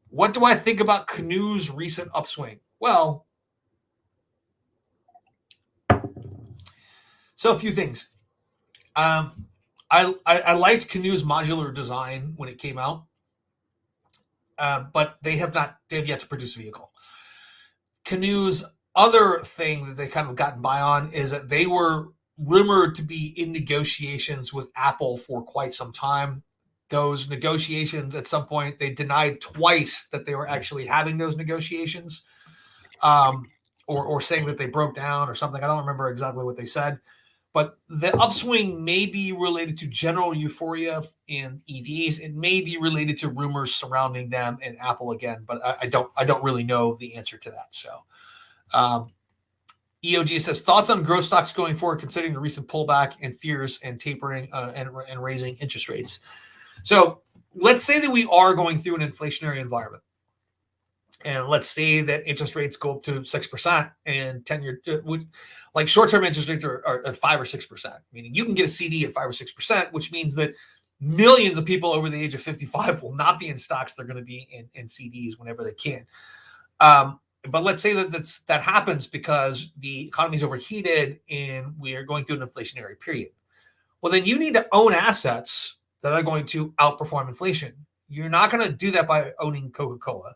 What do I think about Canoe's recent upswing? Well, so a few things. I liked Canoe's modular design when it came out, but they have yet to produce a vehicle. Canoe's other thing that they kind of gotten by on is that they were rumored to be in negotiations with Apple for quite some time. Those negotiations, at some point, they denied twice that they were actually having those negotiations, or saying that they broke down or something. I don't remember exactly what they said. But the upswing may be related to general euphoria in EVs. It may be related to rumors surrounding them and Apple again, but I don't really know the answer to that. So, EOG says thoughts on growth stocks going forward, considering the recent pullback and fears and tapering and raising interest rates. So let's say that we are going through an inflationary environment. And let's say that interest rates go up to 6% and 10-year, like short-term interest rates are at 5 or 6%, meaning you can get a CD at 5 or 6%, which means that millions of people over the age of 55 will not be in stocks. They're going to be in CDs whenever they can. But let's say that happens because the economy is overheated and we are going through an inflationary period. Well, then you need to own assets that are going to outperform inflation. You're not going to do that by owning Coca-Cola.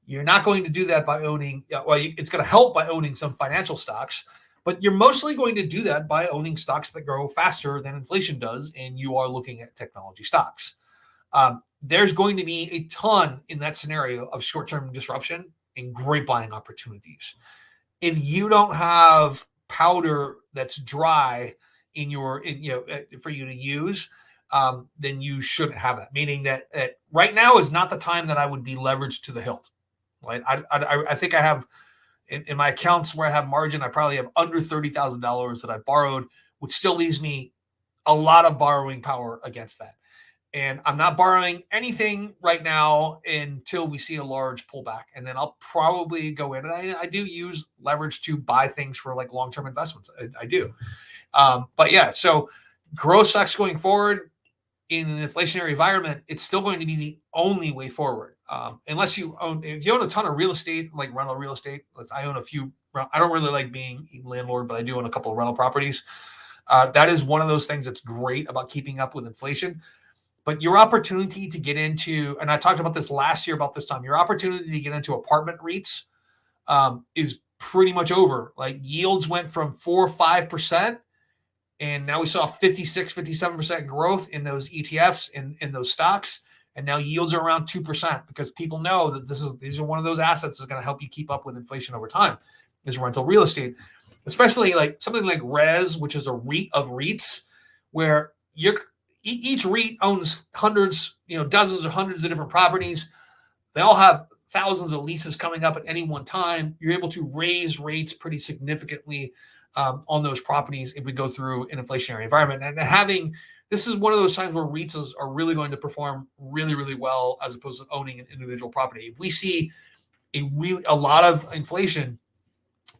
You're not going to do that by owning, it's going to help by owning some financial stocks, but you're mostly going to do that by owning stocks that grow faster than inflation does, and you are looking at technology stocks. There's going to be a ton in that scenario of short-term disruption and great buying opportunities. If you don't have powder that's dry for you to use, then you shouldn't have that. Meaning that right now is not the time that I would be leveraged to the hilt. Right? I think I have in my accounts where I have margin, I probably have under $30,000 that I borrowed, which still leaves me a lot of borrowing power against that. And I'm not borrowing anything right now until we see a large pullback. And then I'll probably go in. And I do use leverage to buy things for like long-term investments. I do. But yeah, so growth stocks going forward in an inflationary environment, it's still going to be the only way forward. Unless if you own a ton of real estate, like rental real estate. I own a few. I don't really like being a landlord, but I do own a couple of rental properties. That is one of those things that's great about keeping up with inflation. But your opportunity to get into, and I talked about this last year about this time, your opportunity to get into apartment REITs is pretty much over. Like yields went from 4 or 5%, and now we saw 56, 57% growth in those ETFs in those stocks. And now yields are around 2% because people know that these are one of those assets that's going to help you keep up with inflation over time, is rental real estate, especially like something like Res, which is a REIT of REITs, where each REIT owns hundreds, dozens or hundreds of different properties. They all have thousands of leases coming up at any one time. You're able to raise rates pretty significantly on those properties if we go through an inflationary environment. And having this is one of those times where REITs are really going to perform really, really well as opposed to owning an individual property. If we see a lot of inflation,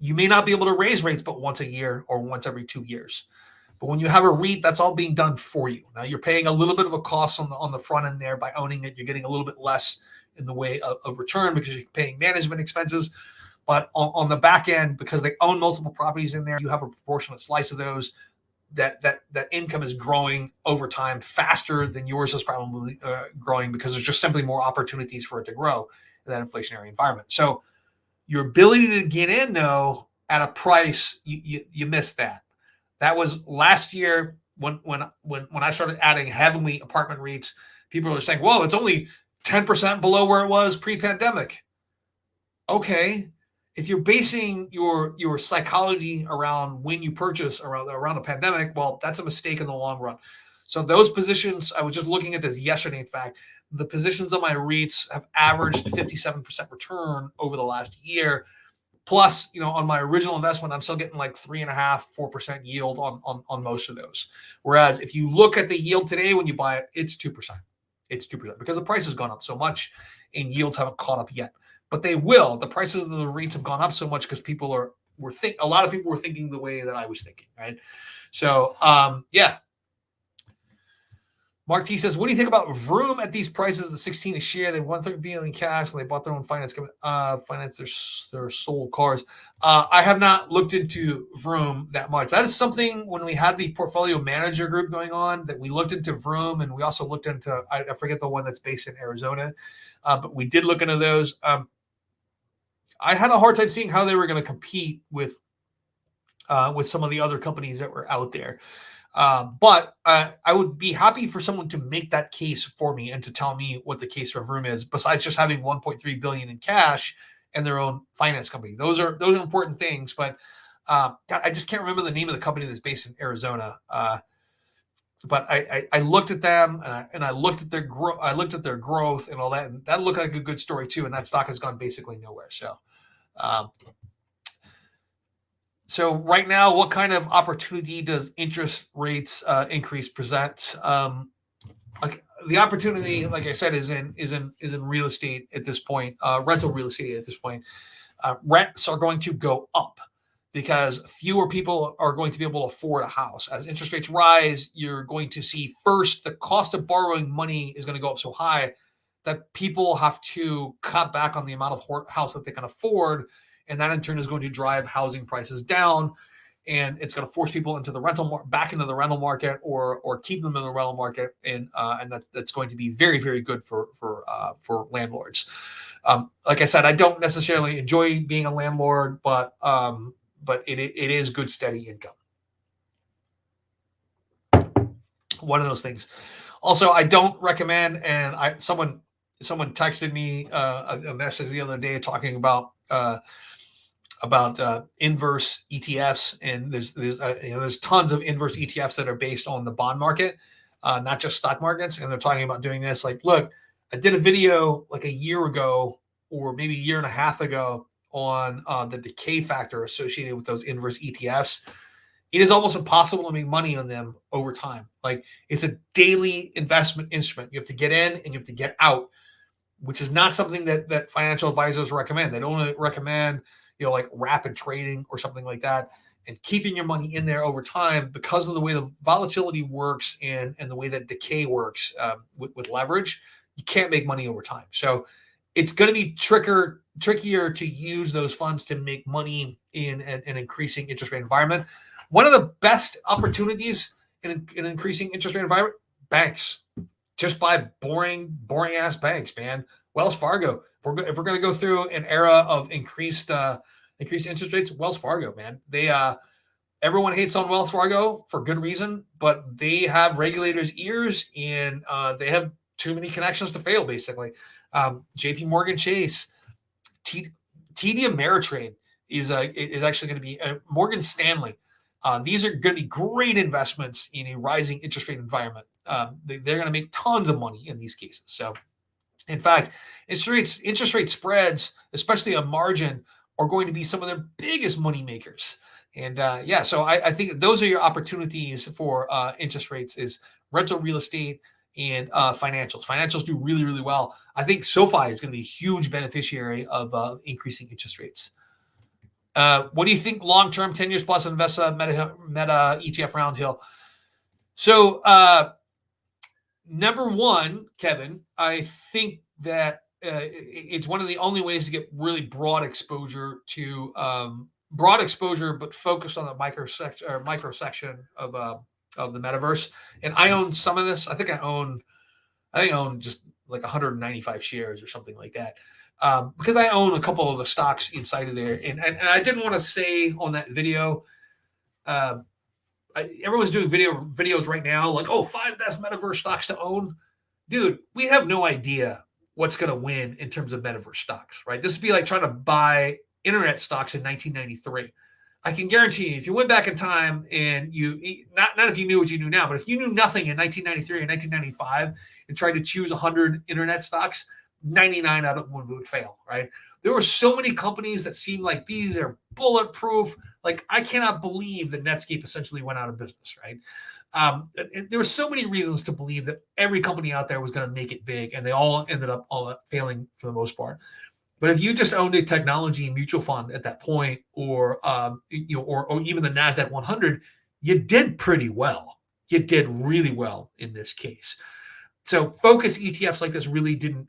you may not be able to raise rates but once a year or once every 2 years. But when you have a REIT, that's all being done for you. Now you're paying a little bit of a cost on the front end there by owning it. You're getting a little bit less in the way of return because you're paying management expenses. But on the back end, because they own multiple properties in there, you have a proportionate slice of those. That income is growing over time faster than yours is probably growing because there's just simply more opportunities for it to grow in that inflationary environment. So your ability to get in, though, at a price, you missed that. That was last year when I started adding heavily apartment REITs. People are saying, "Whoa, it's only 10% below where it was pre-pandemic." Okay, if you're basing your psychology around when you purchase around a pandemic, well, that's a mistake in the long run. So those positions, I was just looking at this yesterday. In fact, the positions on my REITs have averaged 57% return over the last year. Plus, on my original investment, I'm still getting like 3.5%, 4% yield on most of those. Whereas if you look at the yield today when you buy it, it's 2%. It's 2% because the price has gone up so much and yields haven't caught up yet. But they will. The prices of the REITs have gone up so much because a lot of people were thinking the way that I was thinking, right? So, yeah. Mark T says, what do you think about Vroom at these prices of 16 a share? They won $30 billion in cash and they bought their own finance their sold cars. I have not looked into Vroom that much. That is something when we had the portfolio manager group going on that we looked into Vroom, and we also looked into, I forget the one that's based in Arizona, but we did look into those. I had a hard time seeing how they were going to compete with some of the other companies that were out there. But I would be happy for someone to make that case for me and to tell me what the case for Vroom is, besides just having $1.3 billion in cash and their own finance company. Those are important things. But God, I just can't remember the name of the company that's based in Arizona. But I looked at them and I looked at their growth. I looked at their growth and all that, and that looked like a good story too. And that stock has gone basically nowhere. So right now, what kind of opportunity does interest rates increase present? The opportunity, like I said, is in real estate at this point, rental real estate at this point. Rents are going to go up because fewer people are going to be able to afford a house. As interest rates rise, you're going to see first the cost of borrowing money is going to go up so high that people have to cut back on the amount of house that they can afford. And that in turn is going to drive housing prices down, and it's going to force people into the back into the rental market, or keep them in the rental market, and that's going to be very, very good for landlords. Like I said, I don't necessarily enjoy being a landlord, but it is good steady income. One of those things. Also, I don't recommend, and someone texted me a message the other day talking about inverse ETFs, and there's tons of inverse ETFs that are based on the bond market, not just stock markets. And they're talking about doing this. Like, look, I did a video like a year ago or maybe a year and a half ago on the decay factor associated with those inverse ETFs. It is almost impossible to make money on them over time. Like, it's a daily investment instrument. You have to get in and you have to get out, which is not something that financial advisors recommend. They don't recommend like rapid trading or something like that, and keeping your money in there over time because of the way the volatility works and the way that decay works with leverage. You can't make money over time. So it's going to be trickier to use those funds to make money in an increasing interest rate environment. One of the best opportunities in an increasing interest rate environment, banks. Just buy boring ass banks, man. Wells Fargo. If we're going to go through an era of increased interest rates, Wells Fargo, man. They everyone hates on Wells Fargo for good reason, but they have regulators' ears, and they have too many connections to fail. Basically, J.P. Morgan Chase, TD Ameritrade is actually going to be Morgan Stanley. These are going to be great investments in a rising interest rate environment. They're going to make tons of money in these cases. So, in fact, interest rate spreads, especially on margin, are going to be some of their biggest money makers. And so I think those are your opportunities for interest rates is rental real estate and financials. Financials do really, really well. I think SoFi is going to be a huge beneficiary of increasing interest rates. What do you think long-term 10 years plus invest meta ETF Roundhill? So number one, Kevin, I think that it's one of the only ways to get really broad exposure to but focused on the micro section of the metaverse. And I own some of this. I think I own just like 195 shares or something like that. Because I own a couple of the stocks inside of there. And I didn't want to say on that video, everyone's doing videos right now, like, 5 best metaverse stocks to own. Dude, we have no idea what's going to win in terms of metaverse stocks, right? This would be like trying to buy internet stocks in 1993. I can guarantee you, if you went back in time and not if you knew what you knew now, but if you knew nothing in 1993 or 1995 and tried to choose 100 internet stocks, 99 out of 1 would fail, right? There were so many companies that seemed like these are bulletproof. Like, I cannot believe that Netscape essentially went out of business, right? There were so many reasons to believe that every company out there was going to make it big, and they all ended up failing for the most part. But if you just owned a technology mutual fund at that point, or even the NASDAQ 100, you did pretty well. You did really well in this case. So focus ETFs like this really didn't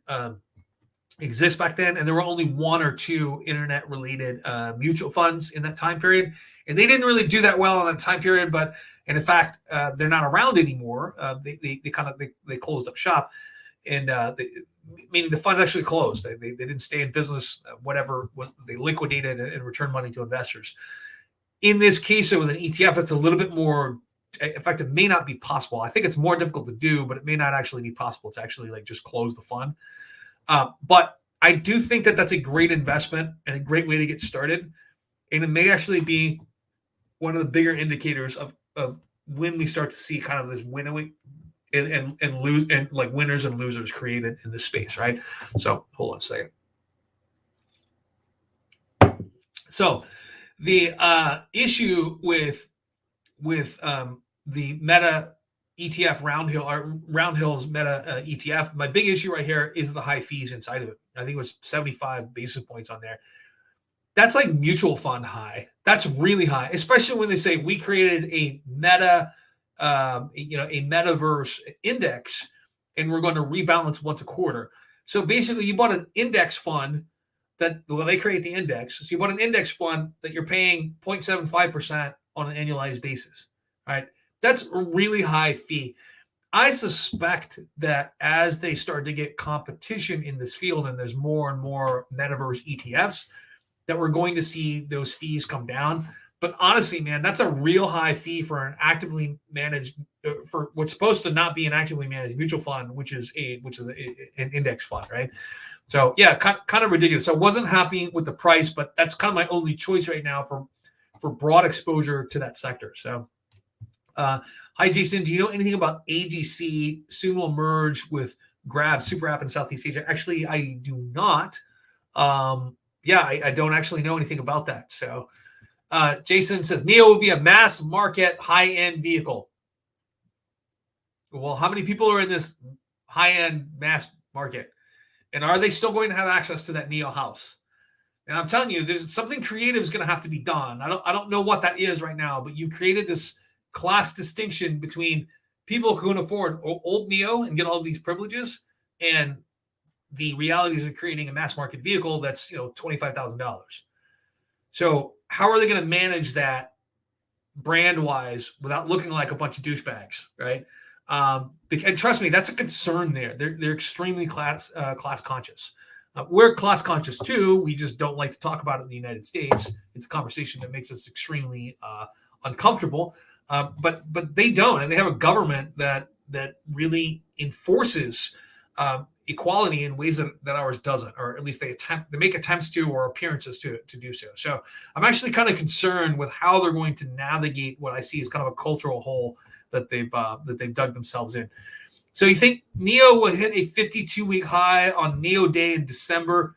exist back then, and there were only 1 or 2 internet-related mutual funds in that time period, and they didn't really do that well in that time period. And in fact, they're not around anymore. They closed up shop, and meaning the funds actually closed. They didn't stay in business. They liquidated and returned money to investors. In this case, with an ETF, it's a little bit more. In fact, it may not be possible. I think it's more difficult to do, but it may not actually be possible to actually just close the fund. But I do think that that's a great investment and a great way to get started. And it may actually be one of the bigger indicators of when we start to see kind of this winnowing and lose, and like winners and losers created in this space, right? So hold on a second. So the issue with the Meta ETF Roundhill's Meta ETF, my big issue right here is the high fees inside of it. I think it was 75 basis points on there. That's like mutual fund high. That's really high, especially when they say we created a meta, a metaverse index, and we're going to rebalance once a quarter. So basically, you bought an index fund they create the index. So you bought an index fund that you're paying 0.75% on an annualized basis, right? That's a really high fee. I suspect that as they start to get competition in this field and there's more and more metaverse ETFs, that we're going to see those fees come down. But honestly, man, that's a real high fee for an actively managed, for what's supposed to not be an actively managed mutual fund, which is an index fund, right? So yeah, kind of ridiculous. So I wasn't happy with the price, but that's kind of my only choice right now for broad exposure to that sector. So, hi Jason, do you know anything about AGC? Soon will merge with Grab Super App in Southeast Asia. Actually, I do not. I don't actually know anything about that. So, Jason says NIO will be a mass market high-end vehicle. Well, how many people are in this high-end mass market? And are they still going to have access to that NIO house? And I'm telling you, there's something creative is going to have to be done. I don't know what that is right now, but you created this class distinction between people who can afford old NIO and get all of these privileges, and the realities of creating a mass market vehicle that's $25,000. So how are they going to manage that brand wise without looking like a bunch of douchebags, right? And trust me, that's a concern there. They're extremely class conscious. We're class conscious too. We just don't like to talk about it in the United States. It's a conversation that makes us extremely uncomfortable. But they don't, and they have a government that really enforces equality in ways that ours doesn't, or at least they make attempts to, or appearances to do so. So I'm actually kind of concerned with how they're going to navigate what I see as kind of a cultural hole that they've dug themselves in. So you think NIO will hit a 52-week high on NIO Day in December?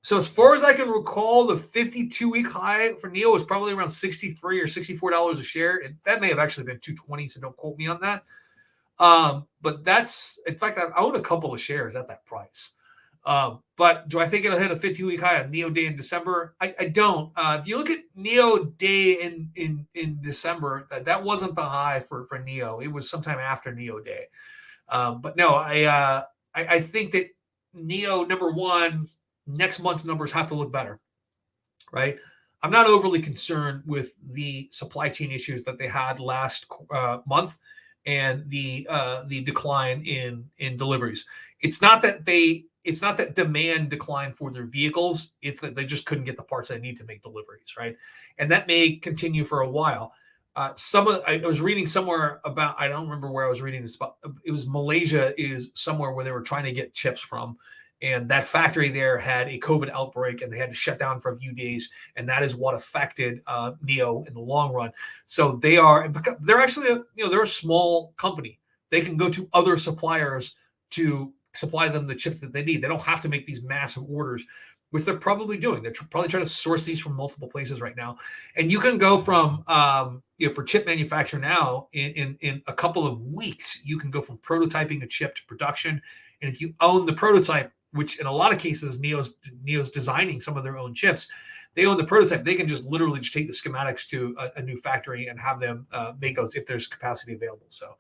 So as far as I can recall, the 52-week high for NEO was probably around $63 or $64 a share. And that may have actually been 220, so don't quote me on that. But that's, in fact, I own a couple of shares at that price. But do I think it'll hit a 50-week high on NEO Day in December? I don't. If you look at NEO Day in December, that wasn't the high for NEO. It was sometime after NEO Day. But no, I think that NEO, number one, next month's numbers have to look better, right? I'm not overly concerned with the supply chain issues that they had last month and the decline in deliveries. It's not that demand declined for their vehicles. It's that they just couldn't get the parts they need to make deliveries, right? And that may continue for a while. I was reading somewhere about, I don't remember where I was reading this about. It was Malaysia is somewhere where they were trying to get chips from. And that factory there had a COVID outbreak and they had to shut down for a few days. And that is what affected NEO in the long run. So they're actually, they're a small company. They can go to other suppliers to supply them the chips that they need. They don't have to make these massive orders, which they're probably doing. They're probably trying to source these from multiple places right now. And you can go from, for chip manufacture now, in a couple of weeks, you can go from prototyping a chip to production. And if you own the prototype, which in a lot of cases, NEO's designing some of their own chips, they own the prototype. They can just literally just take the schematics to a new factory and have them make those if there's capacity available. So,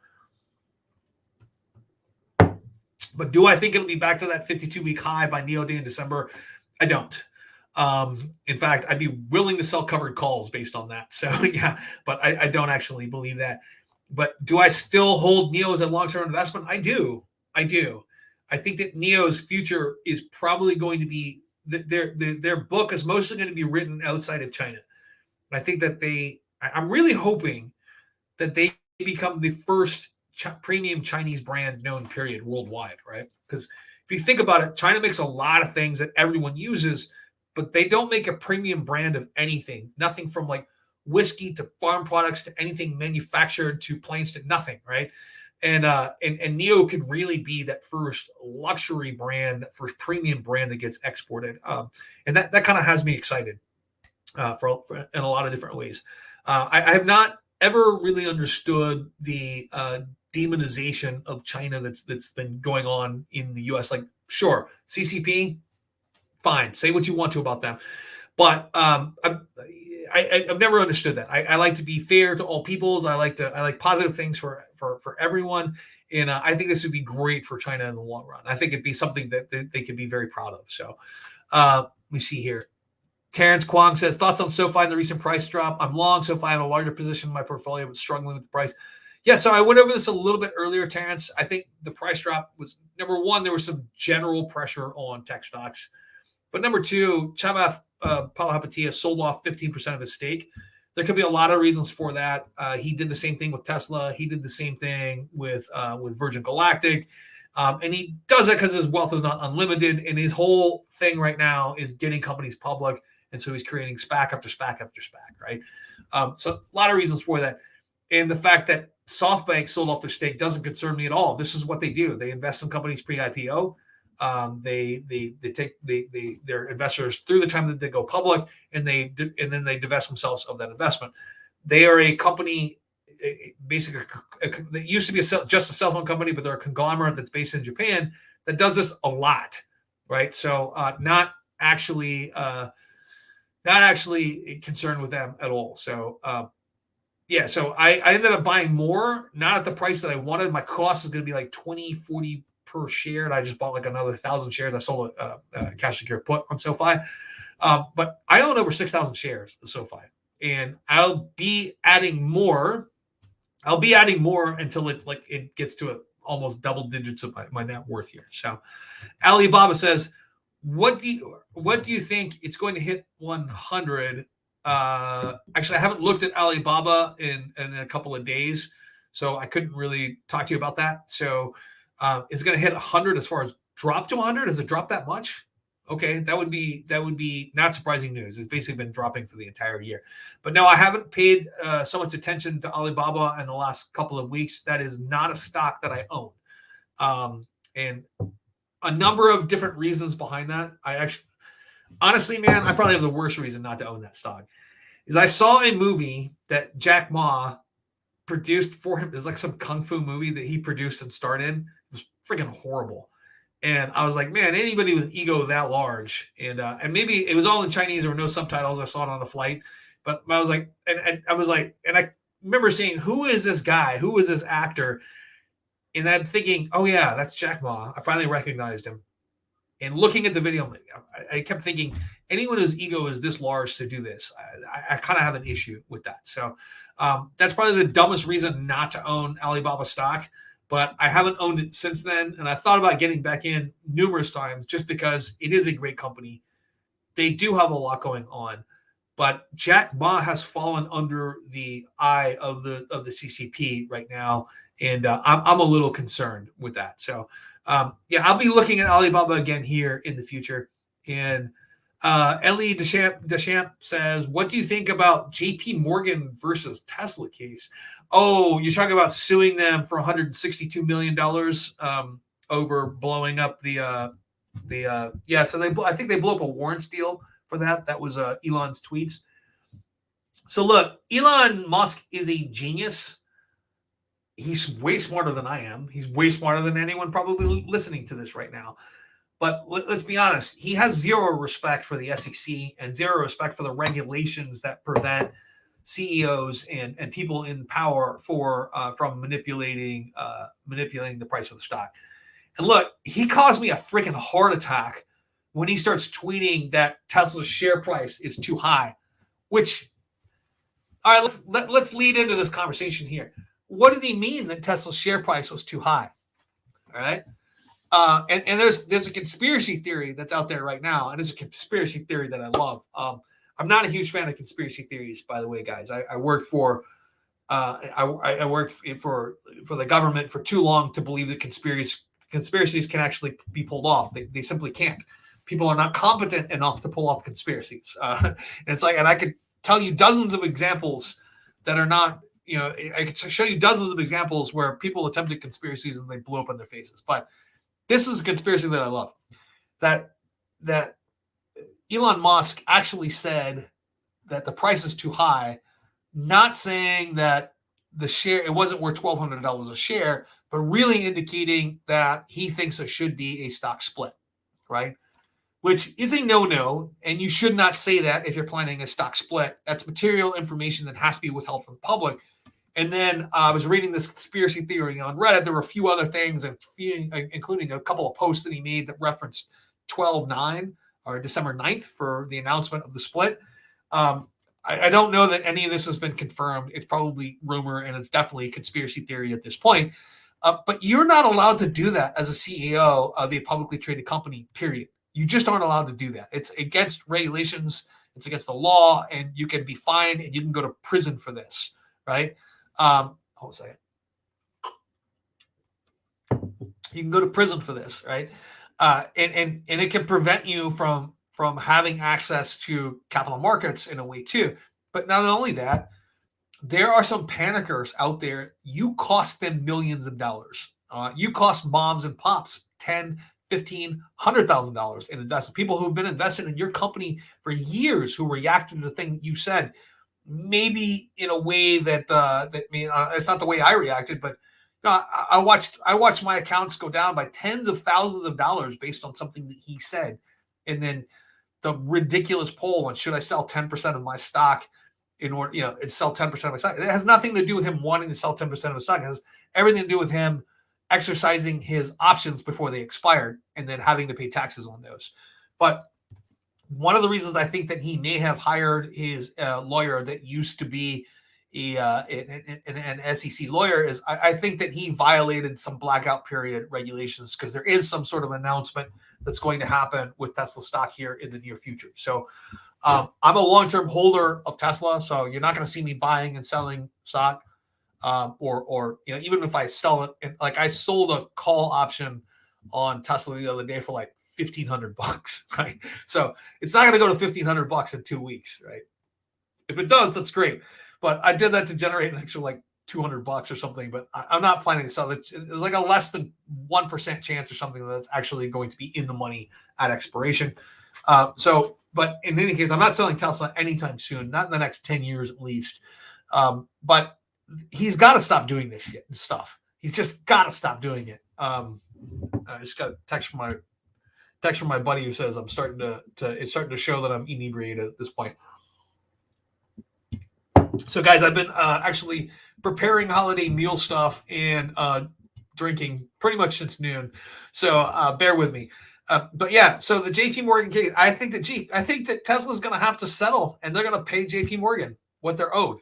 but do I think it'll be back to that 52-week high by NEO Day in December? I don't. In fact, I'd be willing to sell covered calls based on that. So yeah, but I don't actually believe that. But do I still hold NEO as a long-term investment? I do. I think that NEO's future is probably going to be their book is mostly going to be written outside of China. I think that I'm really hoping that they become the first premium Chinese brand known period worldwide, right? Because if you think about it, China makes a lot of things that everyone uses, but they don't make a premium brand of anything. Nothing from like whiskey to farm products to anything manufactured to planes to nothing, right? And NEO could really be that first luxury brand, that first premium brand that gets exported. And that kind of has me excited in a lot of different ways. I have not ever really understood the demonization of China that's been going on in the U.S. Like, sure, CCP, fine, say what you want to about them, but I've never understood that. I like to be fair to all peoples. I like positive things for everyone, and I think this would be great for China in the long run. I think it'd be something that they could be very proud of. So let me see here. Terrence Kwong says, thoughts on Sofi in the recent price drop? I'm long Sofi. I have a larger position in my portfolio, but struggling with the price. Yeah, so I went over this a little bit earlier, Terrence. I think the price drop was, number one, there was some general pressure on tech stocks. But number two, Chamath Palihapitiya sold off 15% of his stake. There could be a lot of reasons for that. He did the same thing with Tesla. He did the same thing with Virgin Galactic. And he does it because his wealth is not unlimited. And his whole thing right now is getting companies public. And so he's creating SPAC after SPAC after SPAC, right? So a lot of reasons for that. And the fact that SoftBank sold off their stake doesn't concern me at all. This is what they do. They invest in companies pre-IPO. They take their investors through the time that they go public, and then they divest themselves of that investment. They are a company, basically, that used to be just a cell phone company, but they're a conglomerate that's based in Japan that does this a lot, right? So not actually concerned with them at all. So yeah, so I ended up buying more, not at the price that I wanted. My cost is going to be like $20-$40 per share, and I just bought like another 1,000 shares. I sold a cash secure put on Sofi, but I own over 6,000 shares of Sofi, and I'll be adding more. Until it gets to almost double digits of my net worth here. So, Alibaba says, "What do you think it's going to hit 100?" Actually, I haven't looked at Alibaba in a couple of days, so I couldn't really talk to you about that. So, is it going to hit 100 as far as drop to 100? Has it dropped that much? Okay, that would be not surprising news. It's basically been dropping for the entire year. But no, I haven't paid so much attention to Alibaba in the last couple of weeks. That is not a stock that I own, and a number of different reasons behind that. Honestly, man, I probably have the worst reason not to own that stock. Is I saw a movie that Jack Ma produced for him. It was like some kung fu movie that he produced and starred in. It was freaking horrible. And I was like, man, anybody with an ego that large, and maybe it was all in Chinese. There were no subtitles. I saw it on the flight, but I was like, and I was like, and I remember saying, who is this guy? Who is this actor? And then thinking, oh yeah, that's Jack Ma. I finally recognized him. And looking at the video, I kept thinking, anyone whose ego is this large to do this, I kind of have an issue with that. So that's probably the dumbest reason not to own Alibaba stock. But I haven't owned it since then. And I thought about getting back in numerous times just because it is a great company. They do have a lot going on. But Jack Ma has fallen under the eye of the CCP right now. And I'm a little concerned with that. So, yeah, I'll be looking at Alibaba again here in the future. And Ellie Deschamps says, what do you think about JP Morgan versus Tesla case? Oh, you're talking about suing them for $162 million over blowing up the yeah. So I think they blew up a warrants deal for that. That was Elon's tweets. So look, Elon Musk is a genius. He's way smarter than I am. He's way smarter than anyone probably listening to this right now. But let's be honest, he has zero respect for the SEC and zero respect for the regulations that prevent CEOs and people in power from manipulating the price of the stock. And look, he caused me a freaking heart attack when he starts tweeting that Tesla's share price is too high. Which, all right, let's lead into this conversation here. What did he mean that Tesla's share price was too high? All right. And there's a conspiracy theory that's out there right now, and it's a conspiracy theory that I love. I'm not a huge fan of conspiracy theories, by the way, guys. I worked for I worked for the government for too long to believe that conspiracies can actually be pulled off. They simply can't. People are not competent enough to pull off conspiracies. And it's like, and I could tell you dozens of examples that are not. I could show you dozens of examples where people attempted conspiracies and they blew up in their faces. But this is a conspiracy that I love. That Elon Musk actually said that the price is too high, not saying that the share, it wasn't worth $1,200 a share, but really indicating that he thinks there should be a stock split, right? Which is a no-no, and you should not say that if you're planning a stock split. That's material information that has to be withheld from the public. And then I was reading this conspiracy theory on Reddit. There were a few other things, including a couple of posts that he made that referenced 12/9 or December 9th for the announcement of the split. I don't know that any of this has been confirmed. It's probably rumor, and it's definitely a conspiracy theory at this point. But you're not allowed to do that as a CEO of a publicly traded company, period. You just aren't allowed to do that. It's against regulations. It's against the law, and you can be fined, and you can go to prison for this, right? Hold a second. You can go to prison for this, right? And it can prevent you from having access to capital markets in a way too. But not only that, there are some panickers out there. You cost them millions of dollars. You cost moms and pops $10,000, $15,000, $100,000 in investment. People who've been invested in your company for years who reacted to the thing that you said. Maybe in a way that it's not the way I reacted, but I watched my accounts go down by tens of thousands of dollars based on something that he said, and then the ridiculous poll on should I sell 10% of my stock in order, sell 10% of my stock. It has nothing to do with him wanting to sell 10% of his stock. It has everything to do with him exercising his options before they expired and then having to pay taxes on those. But one of the reasons I think that he may have hired his lawyer that used to be an SEC lawyer is I think that he violated some blackout period regulations because there is some sort of announcement that's going to happen with Tesla stock here in the near future. So I'm a long-term holder of Tesla, so you're not going to see me buying and selling stock or even if I sell it. And like I sold a call option on Tesla the other day for like $1,500, right? So it's not going to go to $1,500 in 2 weeks, right? If it does, that's great. But I did that to generate an extra like $200 or something. But I'm not planning to sell it. There's like a less than 1% chance or something that's actually going to be in the money at expiration. But in any case, I'm not selling Tesla anytime soon, not in the next 10 years at least. But he's got to stop doing this shit and stuff. He's just got to stop doing it. I just got a text from my buddy who says I'm starting it's starting to show that I'm inebriated at this point. So guys, I've been actually preparing holiday meal stuff and drinking pretty much since noon. So bear with me. But yeah, so the JP Morgan case, I think that Tesla's going to have to settle, and they're going to pay JP Morgan what they're owed,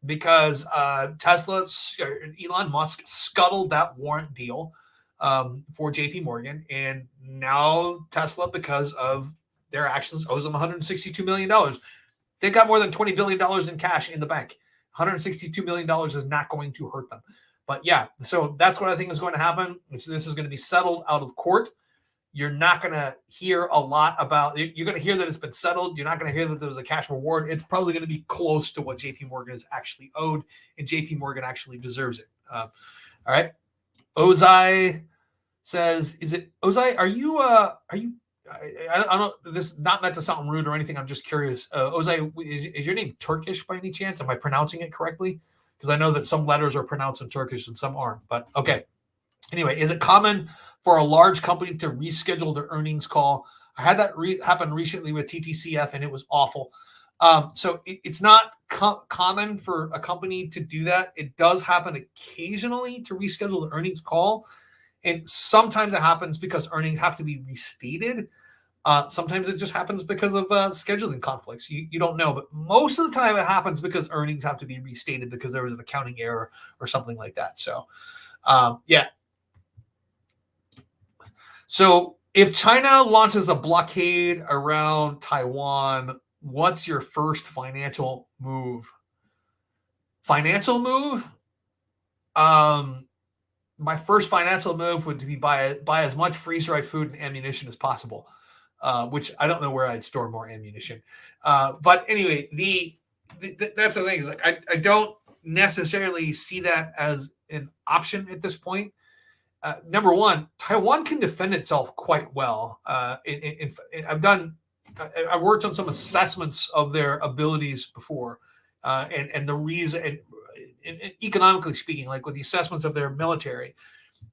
because Elon Musk scuttled that warrant deal for JP Morgan, and now Tesla, because of their actions, owes them $162 million. They've got more than $20 billion in cash in the bank. $162 million is not going to hurt them. But yeah, so that's what I think is going to happen. This is going to be settled out of court. You're not going to hear a lot about it. You're going to hear that it's been settled. You're not going to hear that there was a cash reward. It's probably going to be close to what JP Morgan is actually owed, and JP Morgan actually deserves it. All right. Ozai says, is it Ozai? Are you I don't, this is not meant to sound rude or anything. I'm just curious. Ozai, is your name Turkish by any chance? Am I pronouncing it correctly? Because I know that some letters are pronounced in Turkish and some aren't. But okay. Anyway, is it common for a large company to reschedule their earnings call? I had that happen recently with TTCF, and it was awful. So it's not common for a company to do that. It does happen occasionally to reschedule the earnings call. And sometimes it happens because earnings have to be restated. Sometimes it just happens because of scheduling conflicts. You don't know, but most of the time it happens because earnings have to be restated because there was an accounting error or something like that. So, yeah. So if China launches a blockade around Taiwan, what's your first financial move? Financial move? My first financial move would be buy as much freeze-dried food and ammunition as possible, which I don't know where I'd store more ammunition. But anyway, that's the thing, is like I don't necessarily see that as an option at this point. Number one, Taiwan can defend itself quite well. I've worked on some assessments of their abilities before, and the reason, and economically speaking, like with the assessments of their military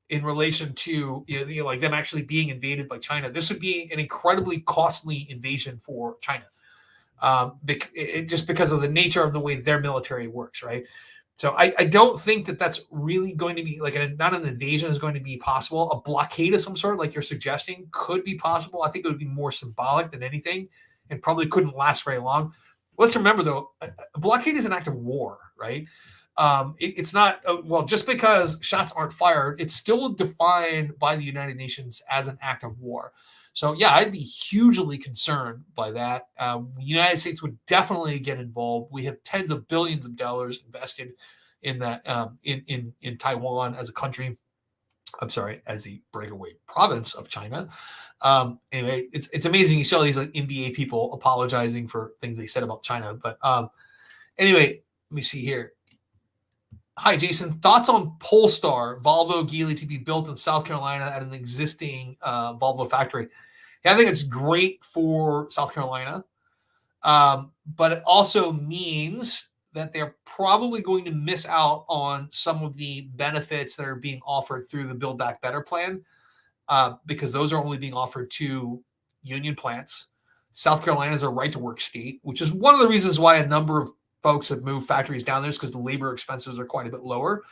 in relation to like them actually being invaded by China, this would be an incredibly costly invasion for China, just because of the nature of the way their military works, right? So I don't think that that's really going to be not an invasion is going to be possible. A blockade of some sort, like you're suggesting, could be possible. I think it would be more symbolic than anything, and probably couldn't last very long. Let's remember, though, a blockade is an act of war, right? It's not, just because shots aren't fired, it's still defined by the United Nations as an act of war. So, yeah, I'd be hugely concerned by that. The United States would definitely get involved. We have tens of billions of dollars invested in that, in Taiwan as a country. I'm sorry, as the breakaway province of China. Anyway, it's amazing. You see all these NBA people apologizing for things they said about China. But anyway, let me see here. Hi, Jason. Thoughts on Polestar Volvo Geely to be built in South Carolina at an existing Volvo factory? Yeah, I think it's great for South Carolina, but it also means that they're probably going to miss out on some of the benefits that are being offered through the Build Back Better plan, because those are only being offered to union plants. South Carolina is a right-to-work state, which is one of the reasons why a number of folks have moved factories down there, because the labor expenses are quite a bit lower.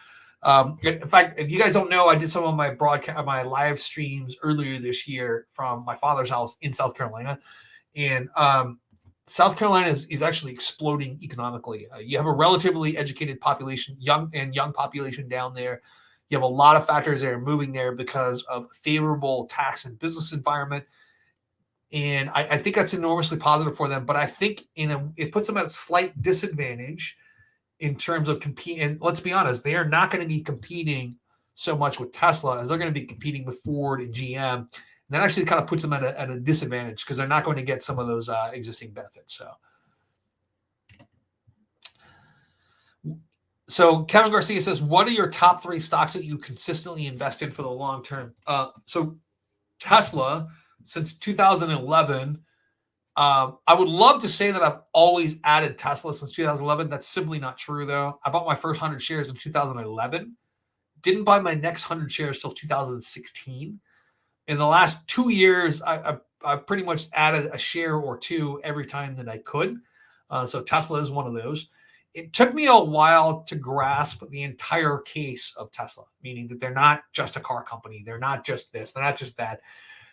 In fact, if you guys don't know, I did some of my live streams earlier this year from my father's house in South Carolina, and South Carolina is actually exploding economically. You have a relatively educated population, young population down there. You have a lot of factors that are moving there because of favorable tax and business environment. And I think that's enormously positive for them. But I think it puts them at a slight disadvantage in terms of competing. And let's be honest, they are not going to be competing so much with Tesla as they're going to be competing with Ford and GM. And that actually kind of puts them at a disadvantage because they're not going to get some of those existing benefits. So Kevin Garcia says, what are your top 3 stocks that you consistently invest in for the long term? So Tesla, since 2011, I would love to say that I've always added Tesla since 2011. That's simply not true, though. I bought my first 100 shares in 2011. Didn't buy my next 100 shares till 2016. In the last 2 years, I pretty much added a share or two every time that I could. So Tesla is one of those. It took me a while to grasp the entire case of Tesla, meaning that they're not just a car company. They're not just this. They're not just that.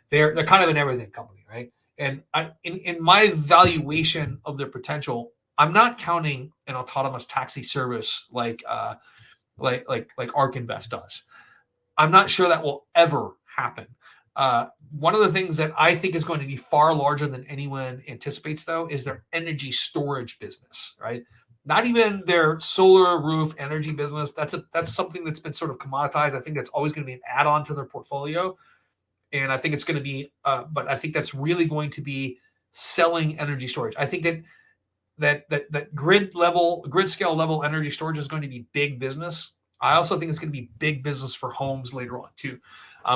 They're kind of an everything company, right? And in my valuation of their potential, I'm not counting an autonomous taxi service like ARK Invest does. I'm not sure that will ever happen. One of the things that I think is going to be far larger than anyone anticipates, though, is their energy storage business, right? Not even their solar roof energy business. That's something that's been sort of commoditized. I think that's always going to be an add-on to their portfolio. And I think it's going to be, but I think that's really going to be selling energy storage. I think that grid scale level energy storage is going to be big business. I also think it's going to be big business for homes later on too,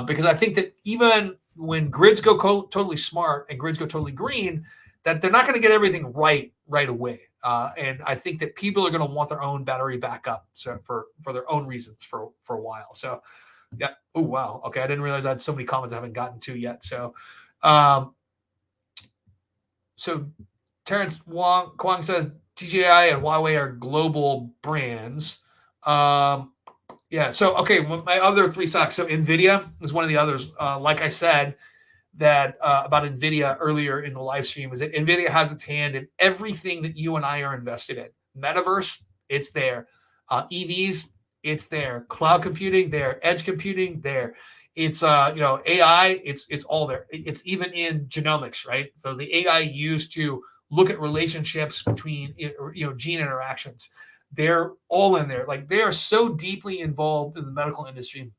because I think that even when grids go totally smart and grids go totally green, that they're not going to get everything right away. And I think that people are going to want their own battery backup, so for their own reasons for a while. So, yeah. Oh, wow. Okay, I didn't realize I had so many comments I haven't gotten to yet. So, Terrence Kwong says TGI and Huawei are global brands. Yeah. So, okay, my other three stocks. So, Nvidia is one of the others. Like I said, that about Nvidia earlier in the live stream is that Nvidia has its hand in everything that you and I are invested in. Metaverse, it's there. EVs, it's there. Cloud computing, there. Edge computing, there. It's AI, it's all there. It's even in genomics, right? So the AI used to look at relationships between gene interactions. They're all in there. Like, they are so deeply involved in the medical industry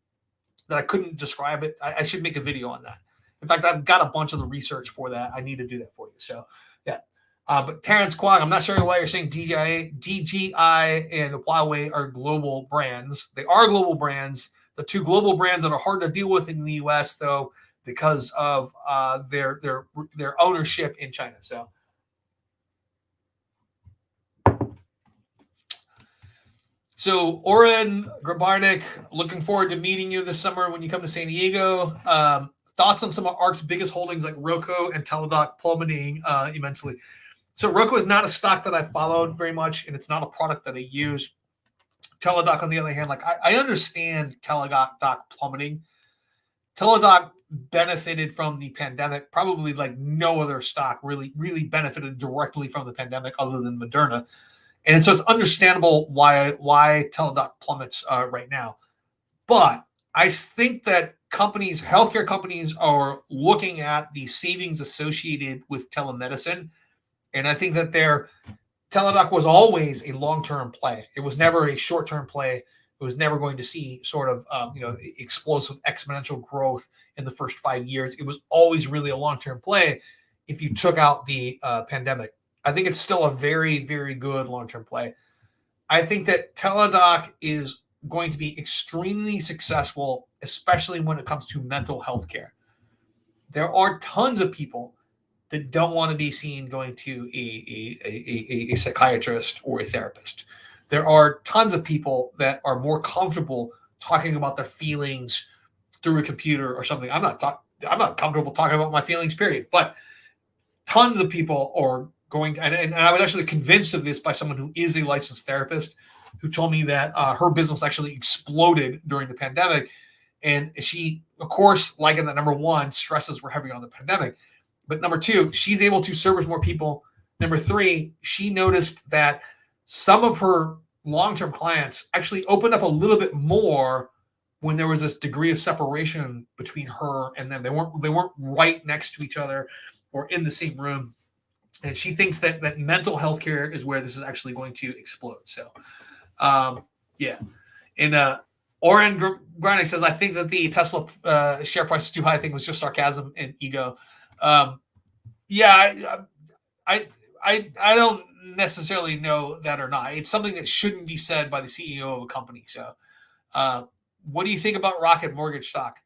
that I couldn't describe it. I should make a video on that. In fact, I've got a bunch of the research for that. I need to do that for you. So, yeah. But Terrence Kwong, I'm not sure why you're saying DJI and Huawei are global brands. They are global brands. The two global brands that are hard to deal with in the U.S., though, because of their ownership in China. So Oren Grabarnik, looking forward to meeting you this summer when you come to San Diego. Thoughts on some of ARK's biggest holdings like Roku and Teladoc plummeting immensely. So Roku is not a stock that I followed very much, and it's not a product that I use. Teladoc, on the other hand, like I understand Teladoc plummeting. Teladoc benefited from the pandemic, probably like no other stock really benefited directly from the pandemic other than Moderna. And so it's understandable why Teladoc plummets right now. But I think that healthcare companies are looking at the savings associated with telemedicine. And I think that Teladoc was always a long-term play. It was never a short-term play. It was never going to see sort of, explosive exponential growth in the first 5 years. It was always really a long-term play if you took out the pandemic. I think it's still a very, very good long-term play. I think that Teladoc is going to be extremely successful, especially when it comes to mental health care. There are tons of people that don't want to be seen going to a psychiatrist or a therapist. There are tons of people that are more comfortable talking about their feelings through a computer or something. I'm not comfortable talking about my feelings, period. But tons of people are going, and I was actually convinced of this by someone who is a licensed therapist, who told me that her business actually exploded during the pandemic. And she, of course, like in that, number one, stresses were heavy on the pandemic. But number two, she's able to service more people. Number three, she noticed that some of her long-term clients actually opened up a little bit more when there was this degree of separation between her and them. They weren't right next to each other or in the same room. And she thinks that mental health care is where this is actually going to explode. So, yeah. And Oren Granick says, I think that the Tesla share price is too high. I think it was just sarcasm and ego. Yeah, I don't necessarily know that or not. It's something that shouldn't be said by the CEO of a company. So, what do you think about Rocket Mortgage stock?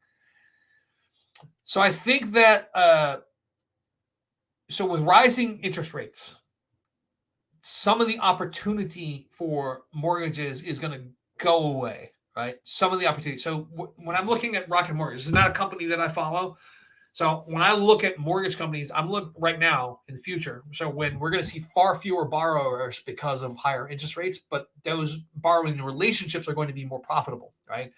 So I think that So with rising interest rates, some of the opportunity for mortgages is going to go away, right? Some of the opportunity. So when I'm looking at Rocket Mortgage, this is not a company that I follow. So when I look at mortgage companies, I'm looking right now in the future. So when we're going to see far fewer borrowers because of higher interest rates, but those borrowing relationships are going to be more profitable, right?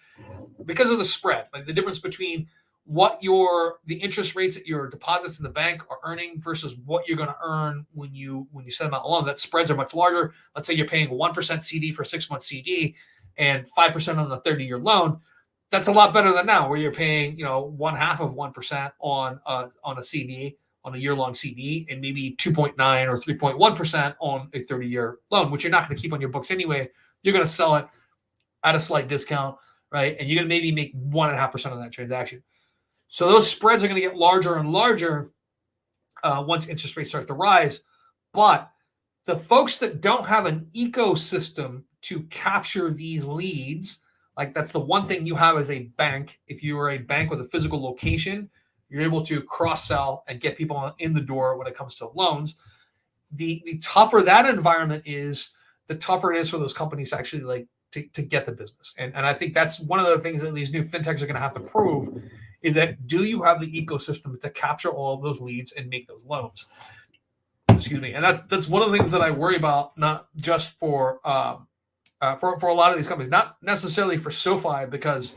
Because of the spread, like the difference between what the interest rates that your deposits in the bank are earning versus what you're going to earn when you send them out a loan. That spreads are much larger. Let's say you're paying 1% CD for a 6-month CD and 5% on a 30-year loan. That's a lot better than now, where you're paying 1/2 of 1% on a CD, on a year-long CD, and maybe 2.9 or 3.1% on a 30-year loan, which you're not going to keep on your books anyway. You're going to sell it at a slight discount, right? And you're going to maybe make 1.5% on that transaction. So those spreads are going to get larger and larger once interest rates start to rise. But the folks that don't have an ecosystem to capture these leads, like that's the one thing you have as a bank. If you are a bank with a physical location, you're able to cross-sell and get people in the door when it comes to loans. The tougher that environment is, the tougher it is for those companies to actually to get the business. And I think that's one of the things that these new fintechs are going to have to prove is that, do you have the ecosystem to capture all of those leads and make those loans? Excuse me. And that's one of the things that I worry about, not just for a lot of these companies, not necessarily for Sofi, because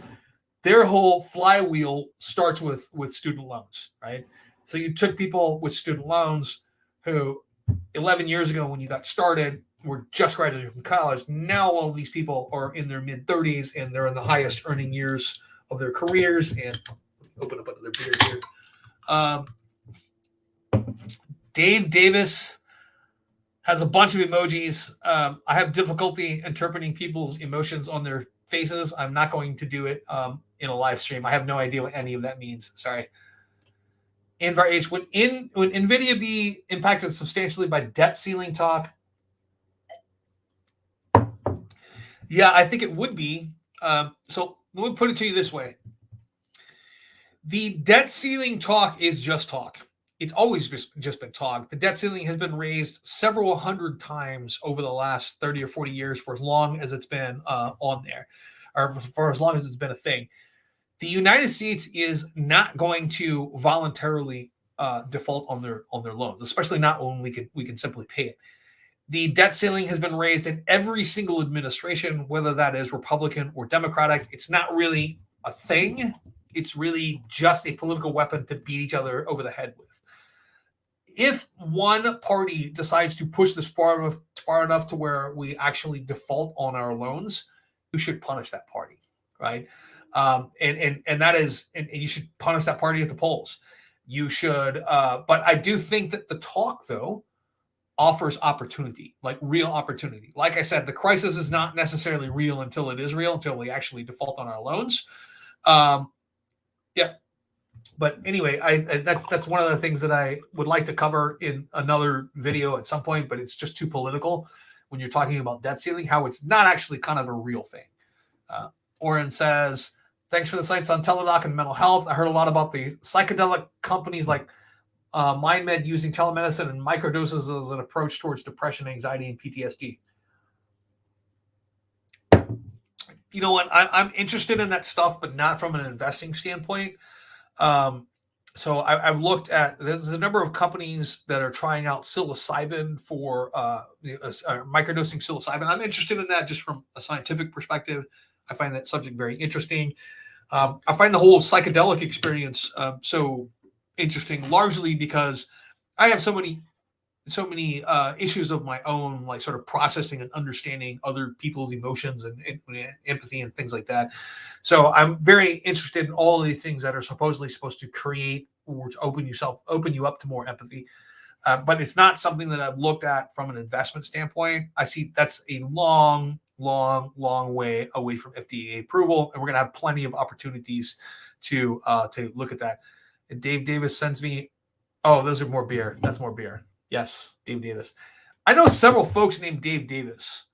their whole flywheel starts with student loans, right? So you took people with student loans who 11 years ago when you got started were just graduating from college. Now all of these people are in their mid-30s and they're in the highest earning years of their careers. And open up another beer here. Dave Davis has a bunch of emojis. I have difficulty interpreting people's emotions on their faces. I'm not going to do it in a live stream. I have no idea what any of that means. Sorry. Anvar H, would Nvidia be impacted substantially by debt ceiling talk? Yeah, I think it would be. So let me put it to you this way. The debt ceiling talk is just talk. It's always just been talk. The debt ceiling has been raised several hundred times over the last 30 or 40 years for as long as it's been on there, or for as long as it's been a thing. The United States is not going to voluntarily default on their loans, especially not when we can simply pay it. The debt ceiling has been raised in every single administration, whether that is Republican or Democratic. It's not really a thing. It's really just a political weapon to beat each other over the head with. If one party decides to push this far enough to where we actually default on our loans, you should punish that party, right? And that is, and you should punish that party at the polls. You should, but I do think that the talk, though, offers opportunity, like real opportunity. Like I said, the crisis is not necessarily real until it is real, until we actually default on our loans. Yeah. But anyway, that's one of the things that I would like to cover in another video at some point, but it's just too political when you're talking about debt ceiling, how it's not actually kind of a real thing. Oren says, thanks for the sites on Teladoc and mental health. I heard a lot about the psychedelic companies like MindMed using telemedicine and microdoses as an approach towards depression, anxiety, and PTSD. You know what? I'm interested in that stuff, but not from an investing standpoint. So I've looked at, there's a number of companies that are trying out psilocybin for microdosing psilocybin. I'm interested in that just from a scientific perspective. I find that subject very interesting. I find the whole psychedelic experience so interesting, largely because I have so many issues of my own, like sort of processing and understanding other people's emotions and empathy and things like that. So I'm very interested in all of these things that are supposedly supposed to create or to open you up to more empathy. But it's not something that I've looked at from an investment standpoint. I see that's a long way away from FDA approval, and we're gonna have plenty of opportunities to look at that. And Dave Davis sends me, oh, those are more beer. That's more beer. Yes, Dave Davis. I know several folks named Dave Davis,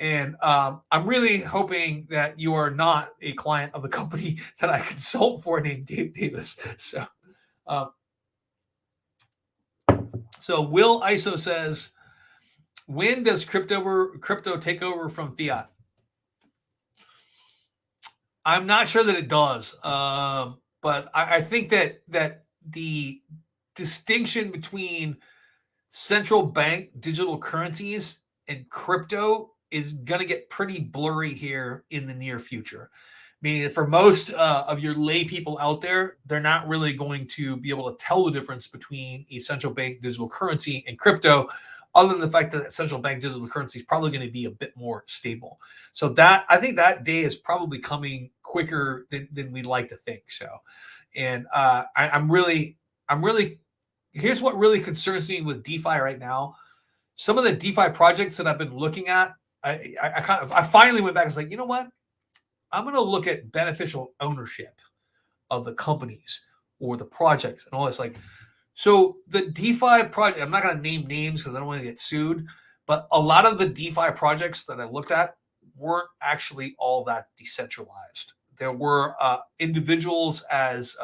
and I'm really hoping that you are not a client of the company that I consult for named Dave Davis. So, So Will ISO says, when does crypto take over from fiat? I'm not sure that it does, but I think that the distinction between central bank digital currencies and crypto is going to get pretty blurry here in the near future. Meaning that for most of your lay people out there, they're not really going to be able to tell the difference between a central bank digital currency and crypto, other than the fact that central bank digital currency is probably going to be a bit more stable. So that I think that day is probably coming quicker than we'd like to think. So, and I'm really here's what really concerns me with DeFi right now. Some of the DeFi projects that I've been looking at, I finally went back and was like, you know what? I'm going to look at beneficial ownership of the companies or the projects and all this. Like, so the DeFi project, I'm not going to name names because I don't want to get sued, but a lot of the DeFi projects that I looked at weren't actually all that decentralized. There were individuals as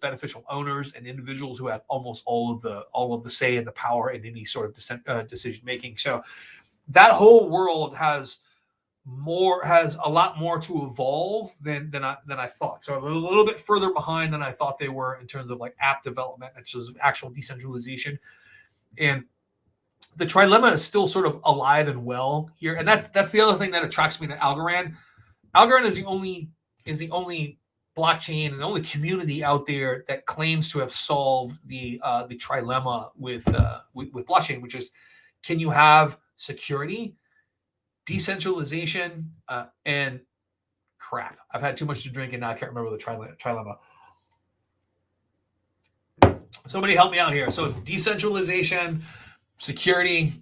beneficial owners and individuals who had almost all of the say and the power in any sort of decision making. So that whole world has a lot more to evolve than I thought. So a little bit further behind than I thought they were in terms of like app development, which is actual decentralization. And the trilemma is still sort of alive and well here. And that's the other thing that attracts me to Algorand. Algorand is the only blockchain and the only community out there that claims to have solved the trilemma with blockchain, which is, can you have security, decentralization, and crap. I've had too much to drink and now I can't remember the trilemma. Somebody help me out here. So it's decentralization, security,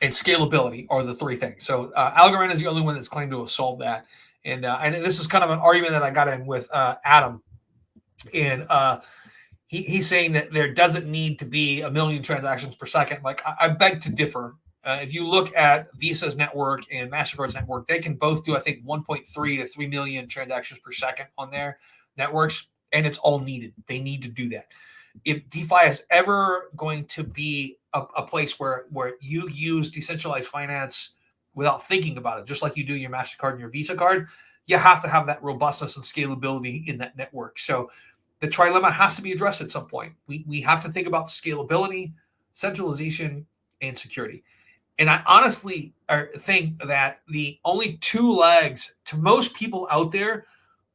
and scalability are the three things. So Algorand is the only one that's claimed to have solved that. And this is kind of an argument that I got in with Adam. And he's saying that there doesn't need to be 1 million transactions per second. Like, I beg to differ. If you look at Visa's network and MasterCard's network, they can both do, I think, 1.3 to 3 million transactions per second on their networks, and it's all needed. They need to do that. If DeFi is ever going to be a place where you use decentralized finance without thinking about it, just like you do your MasterCard and your Visa card, you have to have that robustness and scalability in that network. So the trilemma has to be addressed at some point. We have to think about scalability, centralization, and security. And I honestly think that the only two legs, to most people out there,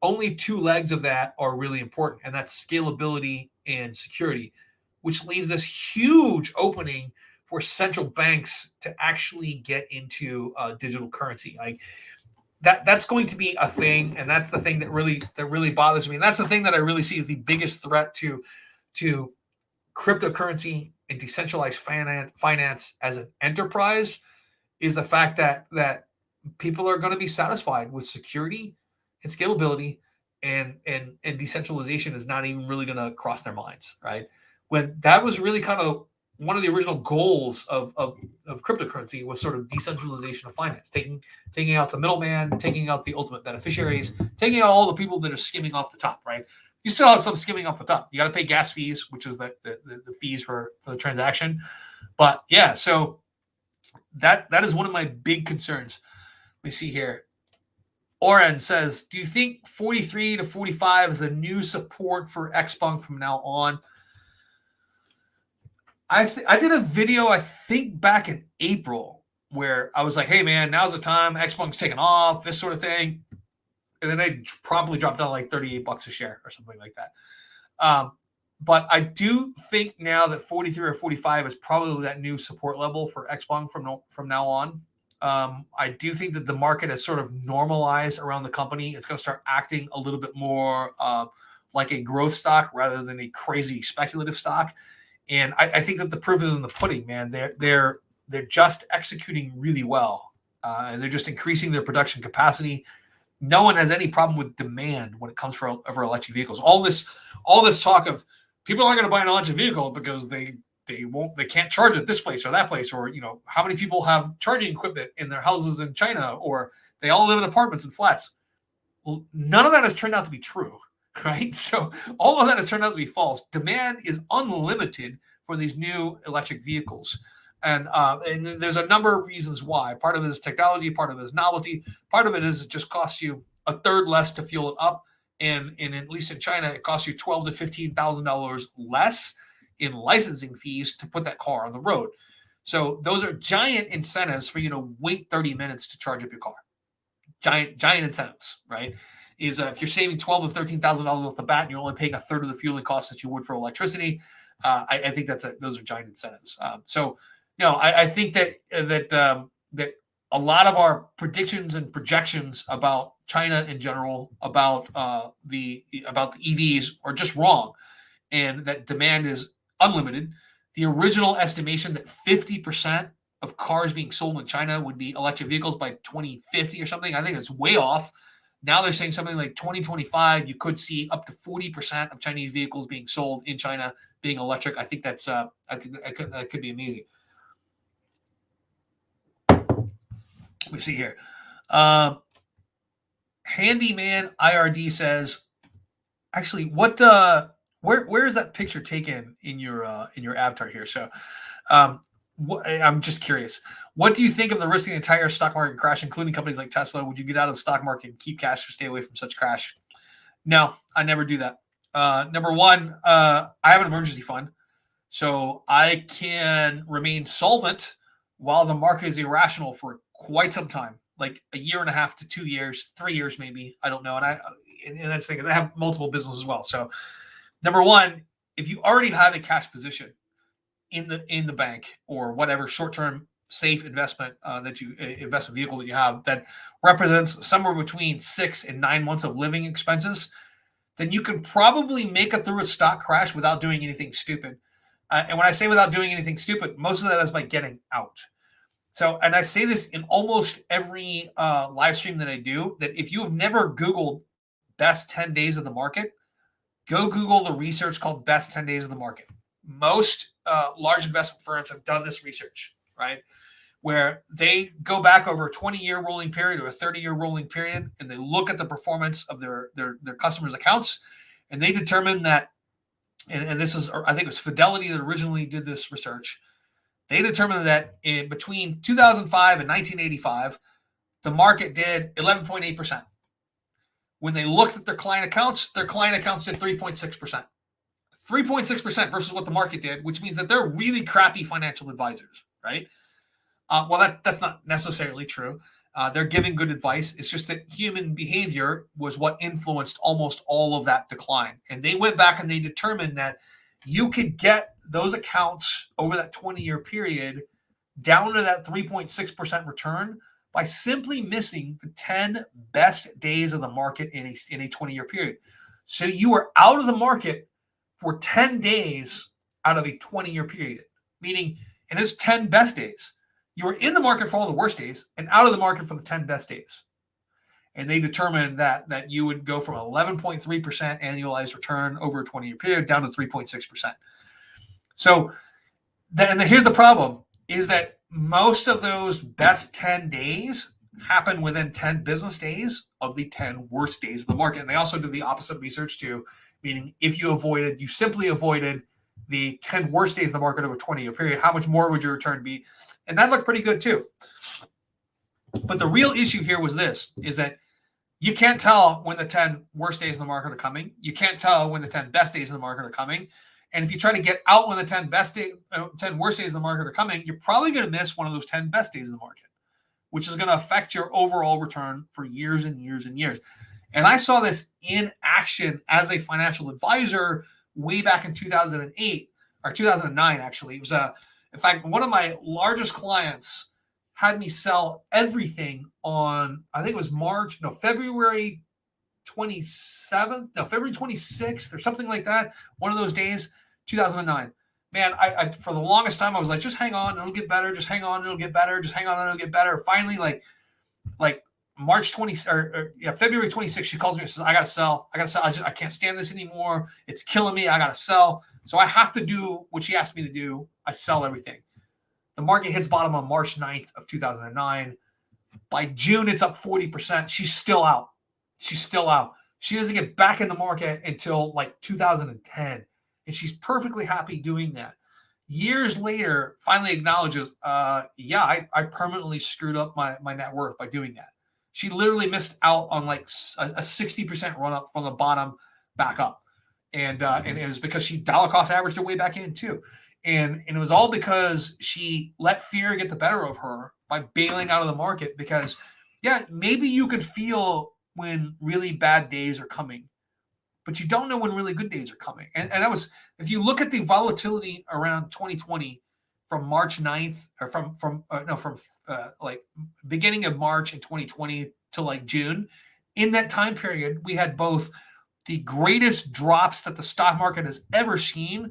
only two legs of that are really important, and that's scalability and security, which leaves this huge opening for central banks to actually get into digital currency. Like that's going to be a thing, and that's the thing that really bothers me. And that's the thing that I really see as the biggest threat to cryptocurrency and decentralized finance as an enterprise, is the fact that people are going to be satisfied with security and scalability, and decentralization is not even really going to cross their minds, right? When that was really kind of one of the original goals of cryptocurrency, was sort of decentralization of finance, taking out the middleman, taking out the ultimate beneficiaries, taking out all the people that are skimming off the top, right? You still have some skimming off the top. You got to pay gas fees, which is the fees for the transaction. But yeah, so that is one of my big concerns. Let me see here. Oren says, do you think 43 to 45 is a new support for Xpeng from now on? I did a video, I think back in April, where I was like, hey man, now's the time. Xpeng's taking off, this sort of thing. And then they probably dropped down like $38 a share or something like that. But I do think now that 43 or 45 is probably that new support level for Xpeng from now on. I do think that the market has sort of normalized around the company. It's going to start acting a little bit more like a growth stock rather than a crazy speculative stock. And I think that the proof is in the pudding, man. They're just executing really well. And they're just increasing their production capacity. No one has any problem with demand when it comes for electric vehicles. All this talk of people aren't going to buy an electric vehicle because they can't charge at this place or that place, or how many people have charging equipment in their houses in China, or they all live in apartments and flats. Well, none of that has turned out to be true, right? So all of that has turned out to be false. Demand is unlimited for these new electric vehicles. And there's a number of reasons why. Part of it is technology, part of it is novelty, part of it is it just costs you a third less to fuel it up. And at least in China, it costs you $12,000 to $15,000 less in licensing fees to put that car on the road. So those are giant incentives for you to wait 30 minutes to charge up your car. Giant incentives, right? Is if you're saving $12,000 to $13,000 off the bat, and you're only paying a third of the fueling costs that you would for electricity. I think those are giant incentives. So I think that a lot of our predictions and projections about China in general, about the EVs are just wrong, and that demand is unlimited. The original estimation that 50% of cars being sold in China would be electric vehicles by 2050 or something, I think it's way off. Now they're saying something like 2025, you could see up to 40% of Chinese vehicles being sold in China being electric. I think that could be amazing. Let me see here. Handyman IRD says, actually, what where is that picture taken in your avatar here? So I'm just curious. What do you think of the risk of the entire stock market crash, including companies like Tesla? Would you get out of the stock market and keep cash or stay away from such crash? No, I never do that. Number one, I have an emergency fund, so I can remain solvent while the market is irrational for quite some time, like a year and a half to 2 years, 3 years maybe. I don't know. And that's the thing, is I have multiple businesses as well. So number one, if you already have a cash position in the bank or whatever short-term safe investment investment vehicle that you have that represents somewhere between 6 and 9 months of living expenses, then you can probably make it through a stock crash without doing anything stupid. And when I say without doing anything stupid, most of that is by getting out. So, and I say this in almost every live stream that I do, that if you have never Googled best 10 days of the market, go Google the research called best 10 days of the market. Most large investment firms have done this research, right? Where they go back over a 20-year rolling period or a 30-year rolling period, and they look at the performance of their customers' accounts, and they determine that, and this is, I think it was Fidelity that originally did this research. They determined that in between 2005 and 1985, the market did 11.8%. When they looked at their client accounts did 3.6%. 3.6% versus what the market did, which means that they're really crappy financial advisors, right? Well, that's not necessarily true. They're giving good advice. It's just that human behavior was what influenced almost all of that decline. And they went back and they determined that you could get those accounts over that 20-year period down to that 3.6% return by simply missing the 10 best days of the market in a 20-year period. So you are out of the market for 10 days out of a 20-year period, meaning, and it's 10 best days. You were in the market for all the worst days and out of the market for the 10 best days. And they determined that you would go from 11.3% annualized return over a 20-year period down to 3.6%. So here's the problem, is that most of those best 10 days happen within 10 business days of the 10 worst days of the market. And they also did the opposite research too, meaning if you simply avoided the 10 worst days of the market over a 20-year period, how much more would your return be? And that looked pretty good too. But the real issue here was this, is that you can't tell when the 10 worst days of the market are coming. You can't tell when the 10 best days of the market are coming. And if you try to get out when the 10 worst days of the market are coming, you're probably going to miss one of those 10 best days of the market, which is going to affect your overall return for years and years and years. And I saw this in action as a financial advisor way back in 2008 or 2009, actually. It was in fact, one of my largest clients had me sell everything on, I think it was February 26th or something like that. One of those days, 2009. Man, I for the longest time, I was like, just hang on, it'll get better. Just hang on, it'll get better. Just hang on, it'll get better. Finally, like February 26th, she calls me and says, I got to sell. I can't stand this anymore. It's killing me. I got to sell. So I have to do what she asked me to do. I sell everything. The market hits bottom on March 9th of 2009. By June, it's up 40%. She's still out. She doesn't get back in the market until like 2010. And she's perfectly happy doing that. years later finally acknowledges, yeah, I permanently screwed up my net worth by doing that. She literally missed out on like a 60% run up from the bottom back up. And it was because she dollar cost averaged her way back in too. And it was all because she let fear get the better of her by bailing out of the market. Because, yeah, maybe you could feel when really bad days are coming, but you don't know when really good days are coming. And that was, if you look at the volatility around 2020 from March 9th, or from like beginning of March in 2020 to like June, in that time period, we had both the greatest drops that the stock market has ever seen,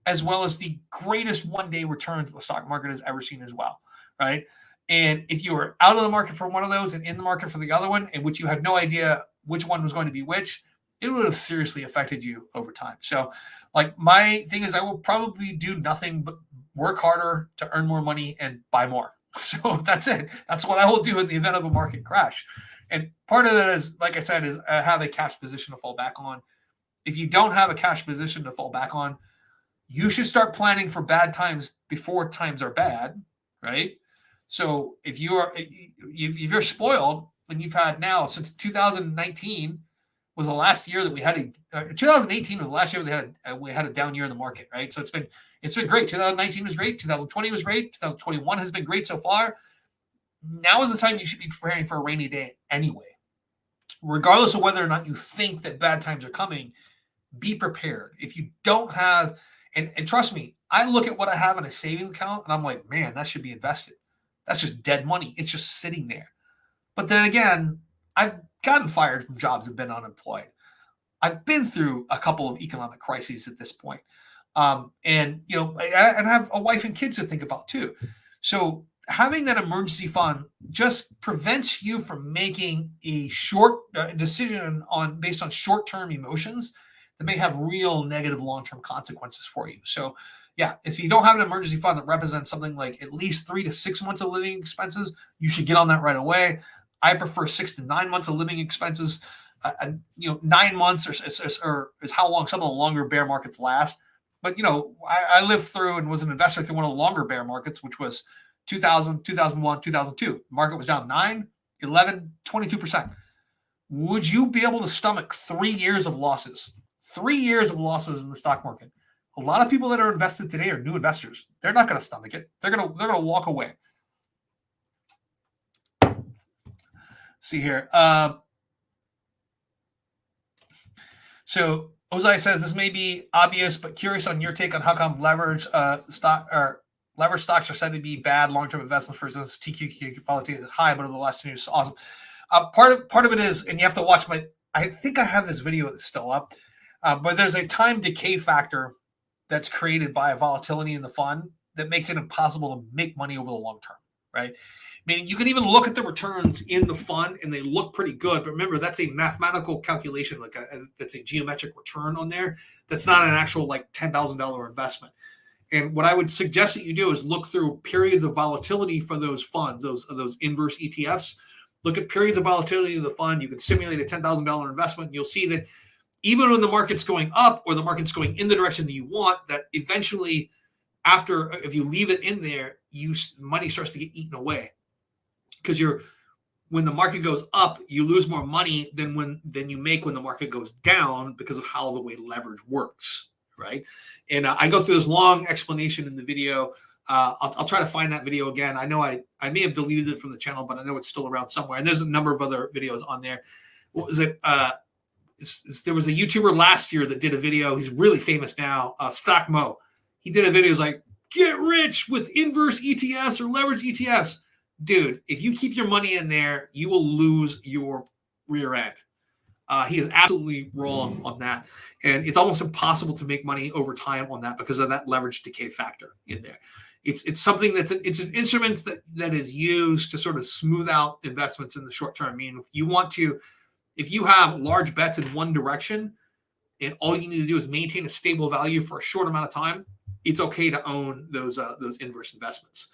as well as the greatest one-day returns the stock market has ever seen as well, right? And if you were out of the market for one of those and in the market for the other one, in which you had no idea which one was going to be which, it would have seriously affected you over time. So, like, my thing is I will probably do nothing but work harder to earn more money and buy more. So that's it. That's what I will do in the event of a market crash. And part of that is, like I said, is have a cash position to fall back on. If you don't have a cash position to fall back on, you should start planning for bad times before times are bad, right? So if you're spoiled, and you've had now since 2019 was the last year that we had 2018 was the last year we had a down year in the market, right? So it's been great. 2019 was great. 2020 was great. 2021 has been great so far. Now is the time you should be preparing for a rainy day anyway. Regardless of whether or not you think that bad times are coming, be prepared. If you don't have, and trust me, I look at what I have in a savings account and I'm like, man, that should be invested. That's just dead money. It's just sitting there. But then again, I've gotten fired from jobs and been unemployed. I've been through a couple of economic crises at this point. And I have a wife and kids to think about too. So having that emergency fund just prevents you from making a short decision based on short-term emotions that may have real negative long-term consequences for you. So yeah, if you don't have an emergency fund that represents something like at least 3 to 6 months of living expenses, you should get on that right away. I prefer 6 to 9 months of living expenses. 9 months or is how long some of the longer bear markets last. But I lived through and was an investor through one of the longer bear markets, which was 2000, 2001, 2002. The market was down 9, 11, 22%. Would you be able to stomach 3 years of losses? 3 years of losses in the stock market. A lot of people that are invested today are new investors. They're not going to stomach it. They're going to walk away. See here. So Ozai says this may be obvious, but curious on your take on how come leverage stocks are said to be bad long-term investments. For instance, TQQQ volatility is high, but over the last 2 years, it's awesome. Part of it is, and you have to watch I think I have this video that's still up, but there's a time decay factor that's created by a volatility in the fund that makes it impossible to make money over the long term, right? Meaning you can even look at the returns in the fund and they look pretty good. But remember, that's a mathematical calculation, that's a geometric return on there. That's not an actual like $10,000 investment. And what I would suggest that you do is look through periods of volatility for those funds, those inverse ETFs. Look at periods of volatility of the fund. You can simulate a $10,000 investment. And you'll see that even when the market's going up or the market's going in the direction that you want, that eventually if you leave it in there, money starts to get eaten away. Because when the market goes up, you lose more money than you make when the market goes down because of how the way leverage works, right? And I go through this long explanation in the video. I'll try to find that video again. I know I may have deleted it from the channel, but I know it's still around somewhere. And there's a number of other videos on there. What was it? There was a YouTuber last year that did a video. He's really famous now, Stock Mo. He did a video. It's like, get rich with inverse ETFs or leverage ETFs. Dude, if you keep your money in there, you will lose your rear end. He is absolutely wrong on that. And it's almost impossible to make money over time on that because of that leverage decay factor in there. It's something it's an instrument that is used to sort of smooth out investments in the short term. I mean, if you have large bets in one direction and all you need to do is maintain a stable value for a short amount of time, it's okay to own those inverse investments.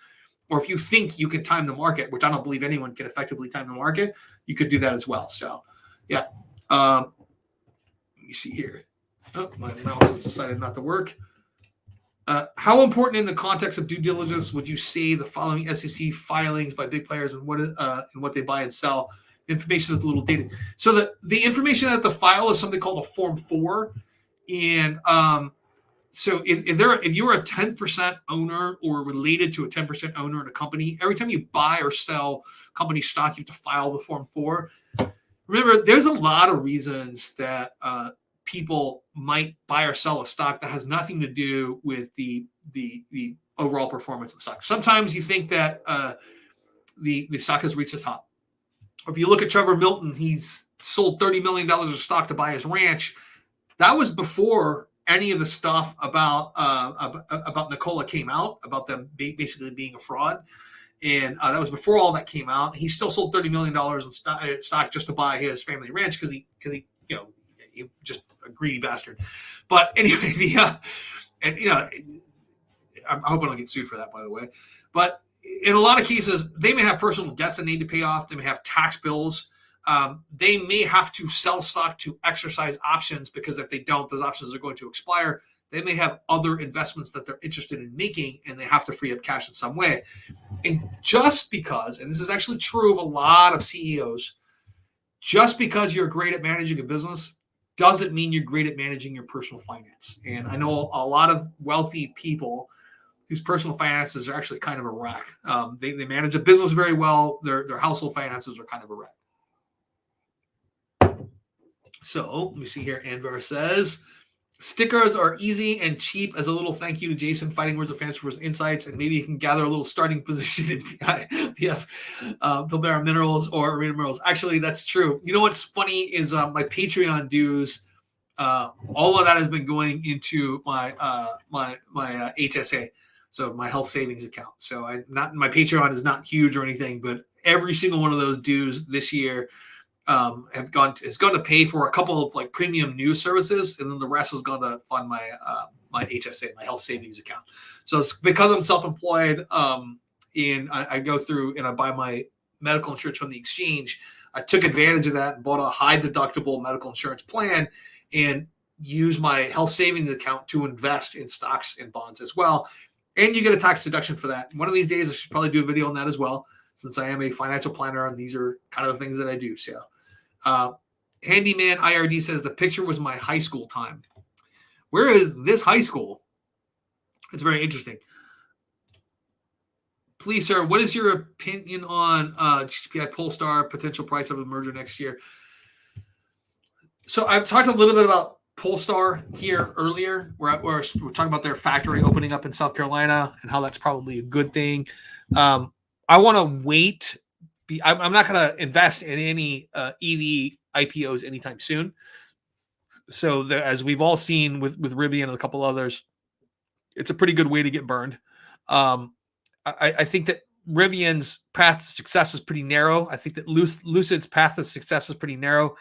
Or if you think you can time the market, which I don't believe anyone can effectively time the market, you could do that as well. So, yeah. Let me see here. Oh, my mouse has decided not to work. How important in the context of due diligence would you say the following SEC filings by big players and what they buy and sell? Information is a little dated. So the information at the file is something called a Form 4. And so if you're a 10% owner or related to a 10% owner in a company, every time you buy or sell company stock, you have to file the Form 4. Remember, there's a lot of reasons that people might buy or sell a stock that has nothing to do with the overall performance of the stock. Sometimes you think that the stock has reached the top. If you look at Trevor Milton, he's sold $30 million of stock to buy his ranch. That was before any of the stuff about Nikola came out, about them basically being a fraud. And that was before all that came out. He still sold $30 million in stock just to buy his family ranch because he just a greedy bastard. But anyway, I hope I don't get sued for that, by the way. But in a lot of cases, they may have personal debts they need to pay off. They may have tax bills. They may have to sell stock to exercise options because if they don't, those options are going to expire. They may have other investments that they're interested in making, and they have to free up cash in some way. And just because, and this is actually true of a lot of CEOs, just because you're great at managing a business doesn't mean you're great at managing your personal finance. And I know a lot of wealthy people whose personal finances are actually kind of a wreck. They manage a business very well. Their household finances are kind of a wreck. So let me see here. Anvar says, stickers are easy and cheap as a little thank you to Jason, Fighting Words of Fans for his insights, and maybe you can gather a little starting position in PF, Pilbara Minerals or Arena Minerals. Actually, that's true. You know what's funny is my Patreon dues, all of that has been going into my HSA, so my health savings account. So my Patreon is not huge or anything, but every single one of those dues this year it's going to pay for a couple of like premium news services, and then the rest is going to fund my HSA, my health savings account. So it's because I'm self-employed, and I go through and I buy my medical insurance from the exchange. I took advantage of that and bought a high deductible medical insurance plan and use my health savings account to invest in stocks and bonds as well. And you get a tax deduction for that. One of these days, I should probably do a video on that as well, since I am a financial planner and these are kind of the things that I do. So Handyman IRD says the picture was my high school time. Where is this high school? It's very interesting. Please, sir, what is your opinion on GPI Polestar potential price of a merger next year? So I've talked a little bit about Polestar here earlier, where we're talking about their factory opening up in South Carolina and how that's probably a good thing. I want to wait. I'm not going to invest in any EV IPOs anytime soon. So as we've all seen with Rivian and a couple others, it's a pretty good way to get burned. I think that Rivian's path to success is pretty narrow. I think that Lucid's path to success is pretty narrow.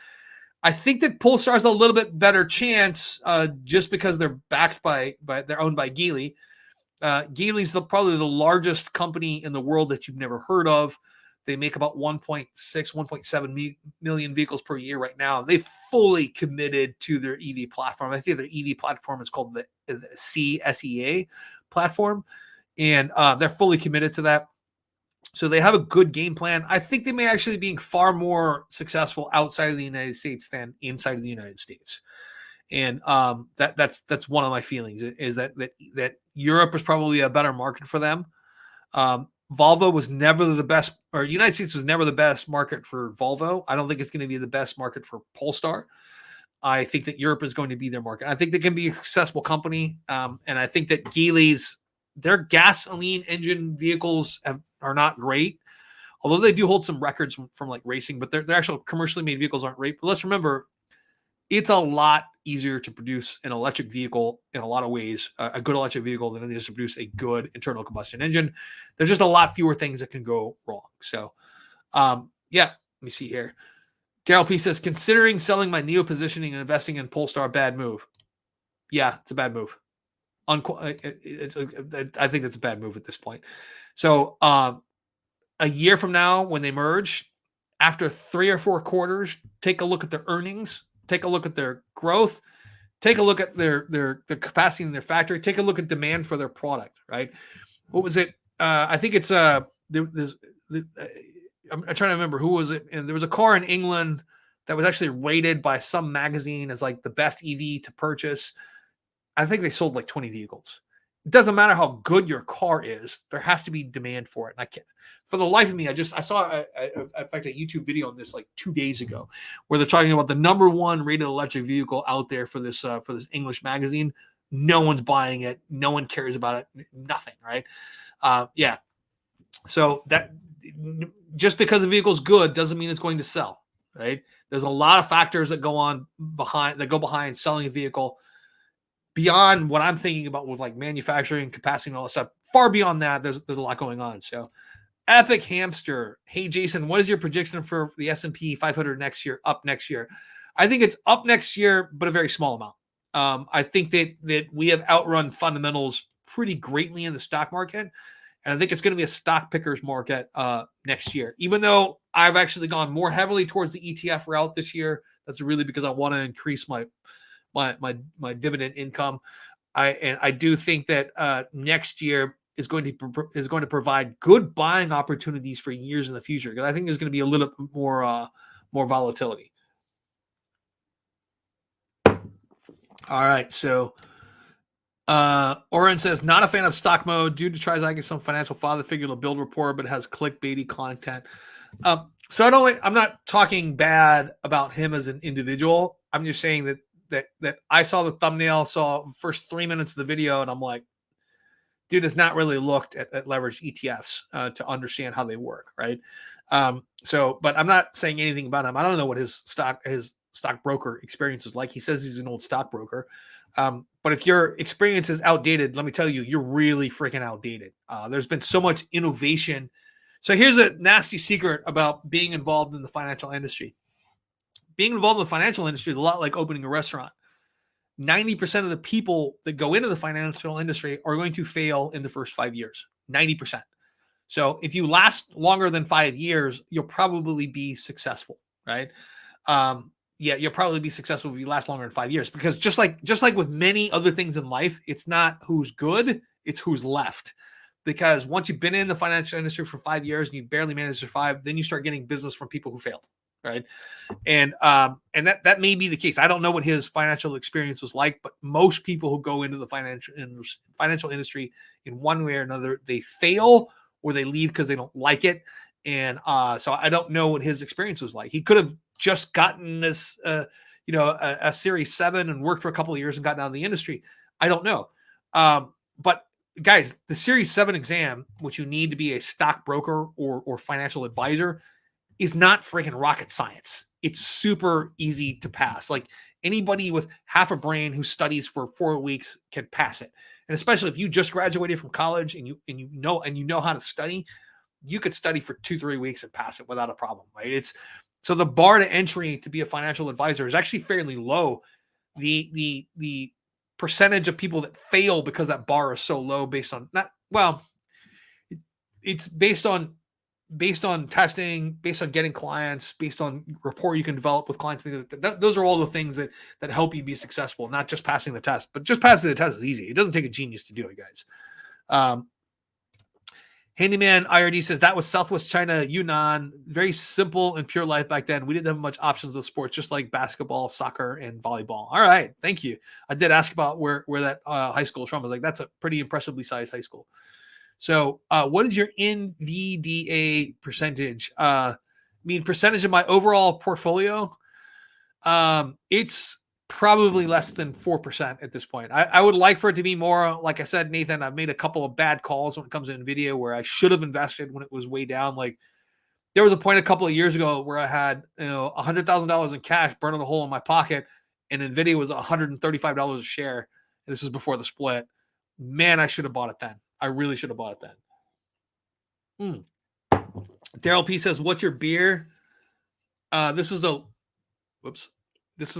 I think that Polestar's a little bit better chance just because they're backed by they're owned by Geely. Geely's probably the largest company in the world that you've never heard of. They make about 1.6, 1.7 million vehicles per year right now. They've fully committed to their EV platform. I think their EV platform is called the CSEA platform, and they're fully committed to that. So they have a good game plan. I think they may actually be far more successful outside of the United States than inside of the United States. And that's one of my feelings is that Europe is probably a better market for them. Volvo was never the best, or United States was never the best market for Volvo. I don't think it's going to be the best market for Polestar. I think that Europe is going to be their market. I think they can be a successful company. And I think that Geely's, their gasoline engine vehicles are not great, although they do hold some records from like racing, but their actual commercially made vehicles aren't great. But let's remember, it's a lot easier to produce an electric vehicle in a lot of ways, a good electric vehicle, than it is to produce a good internal combustion engine. There's just a lot fewer things that can go wrong. So, let me see here. Daryl P says, considering selling my Neo positioning and investing in Polestar, bad move. Yeah, it's a bad move. I think it's a bad move at this point. So, a year from now, when they merge, after 3 or 4 quarters, take a look at their earnings, take a look at their growth, take a look at their capacity in their factory. Take a look at demand for their product, right? What was it? I think it's I'm trying to remember who was it. And there was a car in England that was actually rated by some magazine as like the best EV to purchase. I think they sold like 20 vehicles. It doesn't matter how good your car is. There has to be demand for it. And I can't, for the life of me, I saw, in fact, a YouTube video on this like 2 days ago where they're talking about the number one rated electric vehicle out there for this English magazine. No one's buying it. No one cares about it. Nothing. Right. Yeah. So that just because the vehicle's good doesn't mean it's going to sell. Right. There's a lot of factors that go behind selling a vehicle. Beyond what I'm thinking about with like manufacturing capacity and all that stuff, far beyond that, there's a lot going on. So, Epic Hamster, hey Jason, what is your prediction for the S&P 500 next year? Up next year, I think it's up next year, but a very small amount. I think that we have outrun fundamentals pretty greatly in the stock market, and I think it's going to be a stock pickers market next year. Even though I've actually gone more heavily towards the ETF route this year, that's really because I want to increase my dividend income. I do think that next year is going to provide good buying opportunities for years in the future, because I think there's going to be a little bit more volatility. All right, so Oren says, not a fan of stock mode due to tries like some financial father figure to build rapport, but it has clickbaity content. So I'm not talking bad about him as an individual. I'm just saying that I saw the thumbnail, saw the first 3 minutes of the video, and I'm like, dude has not really looked at leveraged ETFs to understand how they work, right? But I'm not saying anything about him. I don't know what his stockbroker experience is like. He says he's an old stockbroker. But if your experience is outdated, let me tell you, you're really freaking outdated. There's been so much innovation. So here's a nasty secret about being involved in the financial industry. Being involved in the financial industry is a lot like opening a restaurant. 90% of the people that go into the financial industry are going to fail in the first 5 years. 90%. So if you last longer than 5 years, you'll probably be successful, right? You'll probably be successful if you last longer than 5 years, because just like with many other things in life, it's not who's good, it's who's left. Because once you've been in the financial industry for 5 years and you barely manage to survive, then you start getting business from people who failed. Right. And that may be the case. I don't know what his financial experience was like, but most people who go into the financial industry in one way or another, they fail or they leave because they don't like it. And so I don't know what his experience was like. He could have just gotten this, a Series 7 and worked for a couple of years and gotten out of the industry. I don't know. But guys, the Series 7 exam, which you need to be a stockbroker or financial advisor, is not freaking rocket science. It's super easy to pass. Like anybody with half a brain who studies for 4 weeks can pass it. And especially if you just graduated from college and you know how to study, you could study for 2-3 weeks and pass it without a problem, right? So the bar to entry to be a financial advisor is actually fairly low. The percentage of people that fail because that bar is so low it's based on testing, based on getting clients, based on rapport you can develop with clients. Those are all the things that help you be successful, not just passing the test. But just passing the test is easy. It doesn't take a genius to do it, guys. Handyman IRD says that was Southwest China, Yunnan. Very simple and pure life back then. We didn't have much options of sports, just like basketball, soccer, and volleyball. All right, thank you. I did ask about where that high school is from. I was like, that's a pretty impressively sized high school. So what is your NVDA percentage? Percentage of my overall portfolio? It's probably less than 4% at this point. I would like for it to be more. Like I said, Nathan, I've made a couple of bad calls when it comes to Nvidia where I should have invested when it was way down. Like there was a point a couple of years ago where I had $100,000 in cash burning a hole in my pocket, and Nvidia was $135 a share. And this is before the split. Man, I should have bought it then. I really should have bought it then. Daryl P says, "What's your beer?" This is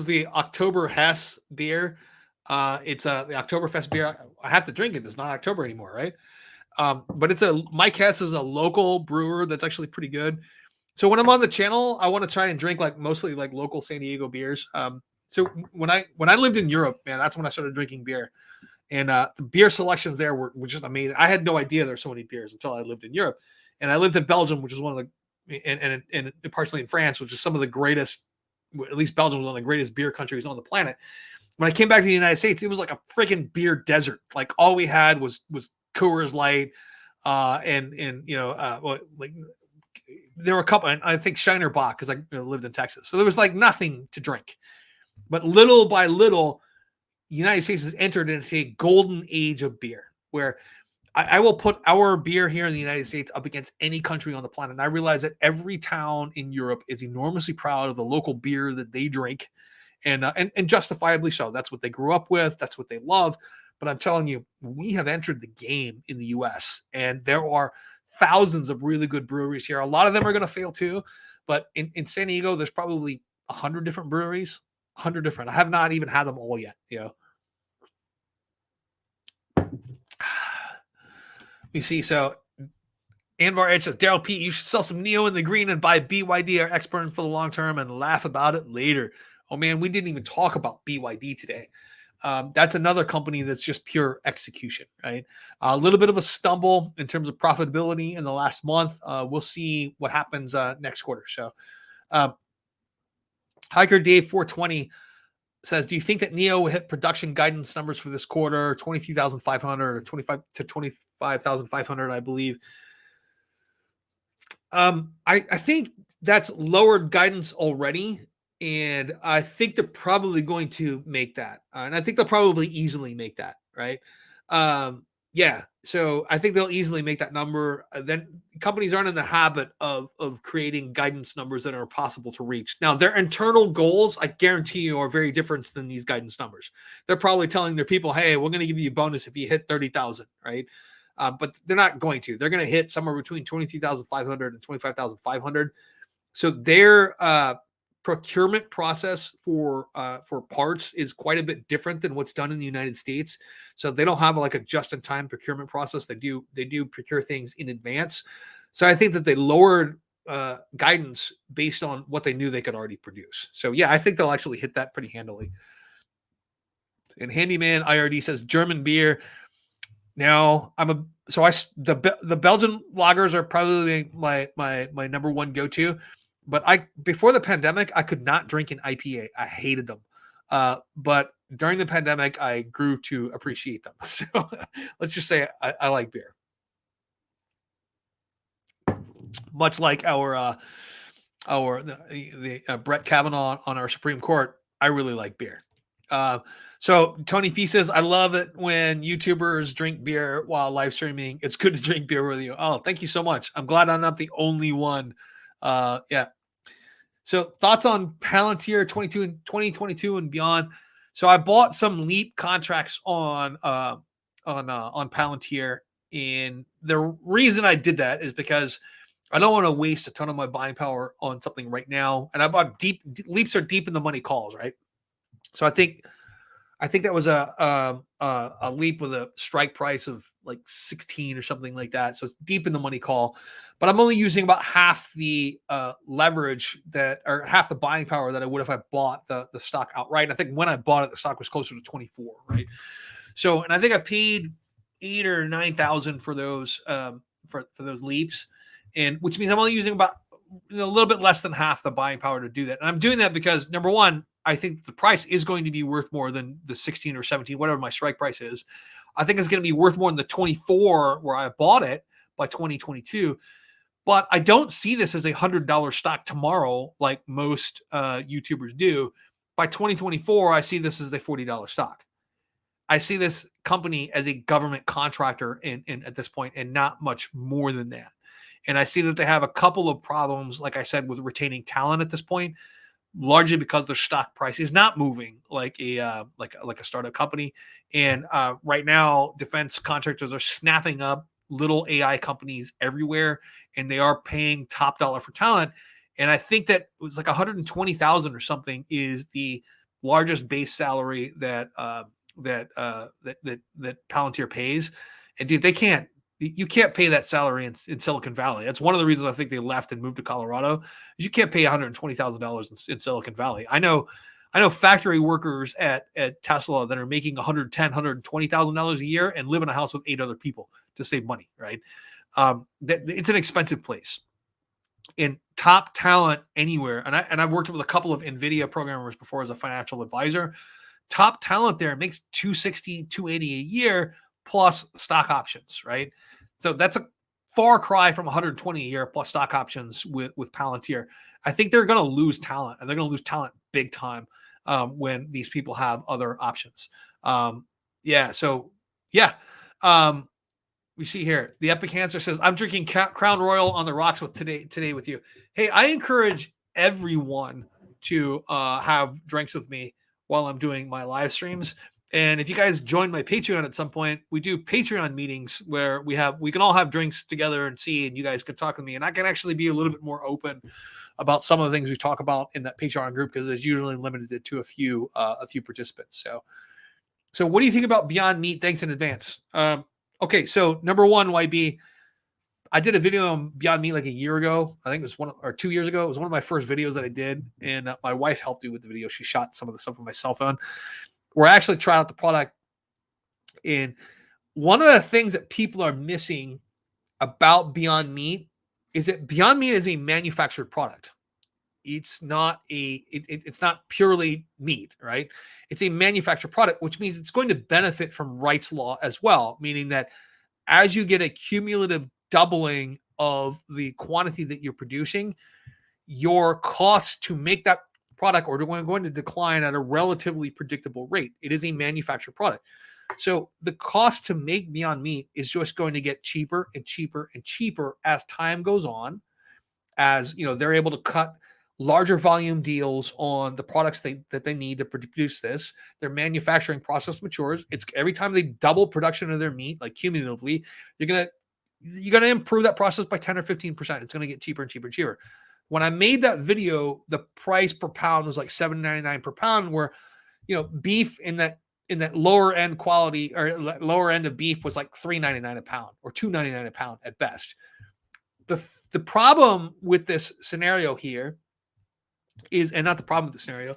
the October Hess beer. It's the Oktoberfest beer. I have to drink it. It's not October anymore, right? But Mike Hess is a local brewer that's actually pretty good. So when I'm on the channel, I want to try and drink mostly local San Diego beers. So when I lived in Europe, man, that's when I started drinking beer. And the beer selections there were just amazing. I had no idea there were so many beers until I lived in Europe. And I lived in Belgium, which is one of the, and partially in France, which is some of the greatest, at least Belgium was one of the greatest beer countries on the planet. When I came back to the United States, it was like a freaking beer desert. Like all we had was Coors Light, and like there were a couple, and I think Shiner Bock, because I lived in Texas. So there was like nothing to drink. But little by little, the United States has entered into a golden age of beer, where I will put our beer here in the United States up against any country on the planet. And I realize that every town in Europe is enormously proud of the local beer that they drink, and justifiably so. That's what they grew up with. That's what they love. But I'm telling you, we have entered the game in the U.S., and there are thousands of really good breweries here. A lot of them are going to fail too. But in San Diego, there's probably 100 different breweries. 100 different. I have not even had them all yet. We see. So Anvar Edge says, Daryl Pete, you should sell some Neo in the green and buy BYD or Xpeng for the long term and laugh about it later. Oh man, we didn't even talk about BYD today. That's another company that's just pure execution, right? A little bit of a stumble in terms of profitability in the last month. We'll see what happens next quarter. So Hiker Dave 420 says, do you think that NIO will hit production guidance numbers for this quarter, 23,500 or 25 to 25,500, I believe? I think that's lowered guidance already, and I think they're probably going to make that. And I think they'll probably easily make that, right? Yeah, so I think they'll easily make that number. Then companies aren't in the habit of creating guidance numbers that are possible to reach. Now, their internal goals, I guarantee you, are very different than these guidance numbers. They're probably telling their people, hey, we're going to give you a bonus if you hit 30,000, right? But they're not going to. They're going to hit somewhere between 23,500 and 25,500. So their procurement process for parts is quite a bit different than what's done in the United States. So they don't have like a just-in-time procurement process. They do procure things in advance. So I think that they lowered guidance based on what they knew they could already produce. So yeah, I think they'll actually hit that pretty handily. And Handyman IRD says German beer. Now the Belgian lagers are probably my number one go-to. But before the pandemic, I could not drink an IPA. I hated them. But during the pandemic, I grew to appreciate them. So let's just say I like beer. Much like our Brett Kavanaugh on our Supreme Court, I really like beer. So Tony P says, I love it when YouTubers drink beer while live streaming. It's good to drink beer with you. Oh, thank you so much. I'm glad I'm not the only one. Yeah. So thoughts on Palantir 2022 and beyond. So I bought some Leap contracts on Palantir, and the reason I did that is because I don't want to waste a ton of my buying power on something right now. And I bought Leaps are deep in the money calls, right? So I think that was a Leap with a strike price of like 16 or something like that. So it's deep in the money call, but I'm only using about half the leverage or half the buying power that I would if I bought the stock outright. And I think when I bought it, the stock was closer to 24, right? So, and I think I paid 8 or 9,000 for those for those Leaps, and which means I'm only using about a little bit less than half the buying power to do that. And I'm doing that because number one, I think the price is going to be worth more than the 16 or 17, whatever my strike price is. I think it's going to be worth more than the 24 where I bought it by 2022. But I don't see this as a $100 stock tomorrow like most YouTubers do. By 2024, I see this as a $40 stock. I see this company as a government contractor in at this point and not much more than that. And I see that they have a couple of problems, like I said, with retaining talent at this point, largely because their stock price is not moving like a startup company. And right now, defense contractors are snapping up little AI companies everywhere, and they are paying top dollar for talent. And I think that it was like 120,000 or something is the largest base salary that Palantir pays. And dude, you can't pay that salary in Silicon Valley. That's one of the reasons I think they left and moved to Colorado. You can't pay $120,000 in Silicon Valley. I know I know factory workers at Tesla that are making $110,000, $120,000 a year and live in a house with 8 other people to save money, right? It's an expensive place. And top talent anywhere, and I've worked with a couple of Nvidia programmers before as a financial advisor. Top talent there makes 260, 280 a year plus stock options, right? So that's a far cry from 120 a year plus stock options with Palantir. I think they're going to lose talent, and they're going to lose talent big time when these people have other options. Yeah. So yeah. We see here the Epic Answer says, "I'm drinking Crown Royal on the rocks with today with you." Hey, I encourage everyone to have drinks with me while I'm doing my live streams. And if you guys join my Patreon at some point, we do Patreon meetings where we can all have drinks together and see, and you guys can talk with me, and I can actually be a little bit more open about some of the things we talk about in that Patreon group because it's usually limited to a few participants. So what do you think about Beyond Meat? Thanks in advance. Okay, so number one, YB, I did a video on Beyond Meat like a year ago. I think it was 2 years ago. It was one of my first videos that I did, and my wife helped me with the video. She shot some of the stuff on my cell phone. Where I actually tried out the product, and one of the things that people are missing about Beyond Meat is that Beyond Meat is a manufactured product. It's not it's not purely meat, right? It's a manufactured product, which means it's going to benefit from rights law as well, meaning that as you get a cumulative doubling of the quantity that you're producing, your costs to make that product are going to decline at a relatively predictable rate. It is a manufactured product. So the cost to make Beyond Meat is just going to get cheaper and cheaper and cheaper as time goes on, as they're able to cut larger volume deals on the products that they need to produce this. Their manufacturing process matures. It's every time they double production of their meat, like cumulatively, you're gonna improve that process by 10 or 15%. It's gonna get cheaper and cheaper and cheaper. When I made that video, the price per pound was like $7.99 per pound, where beef in that lower end quality or lower end of beef was like $3.99 a pound or $2.99 a pound at best. The problem with this scenario here is, and not the problem with the scenario,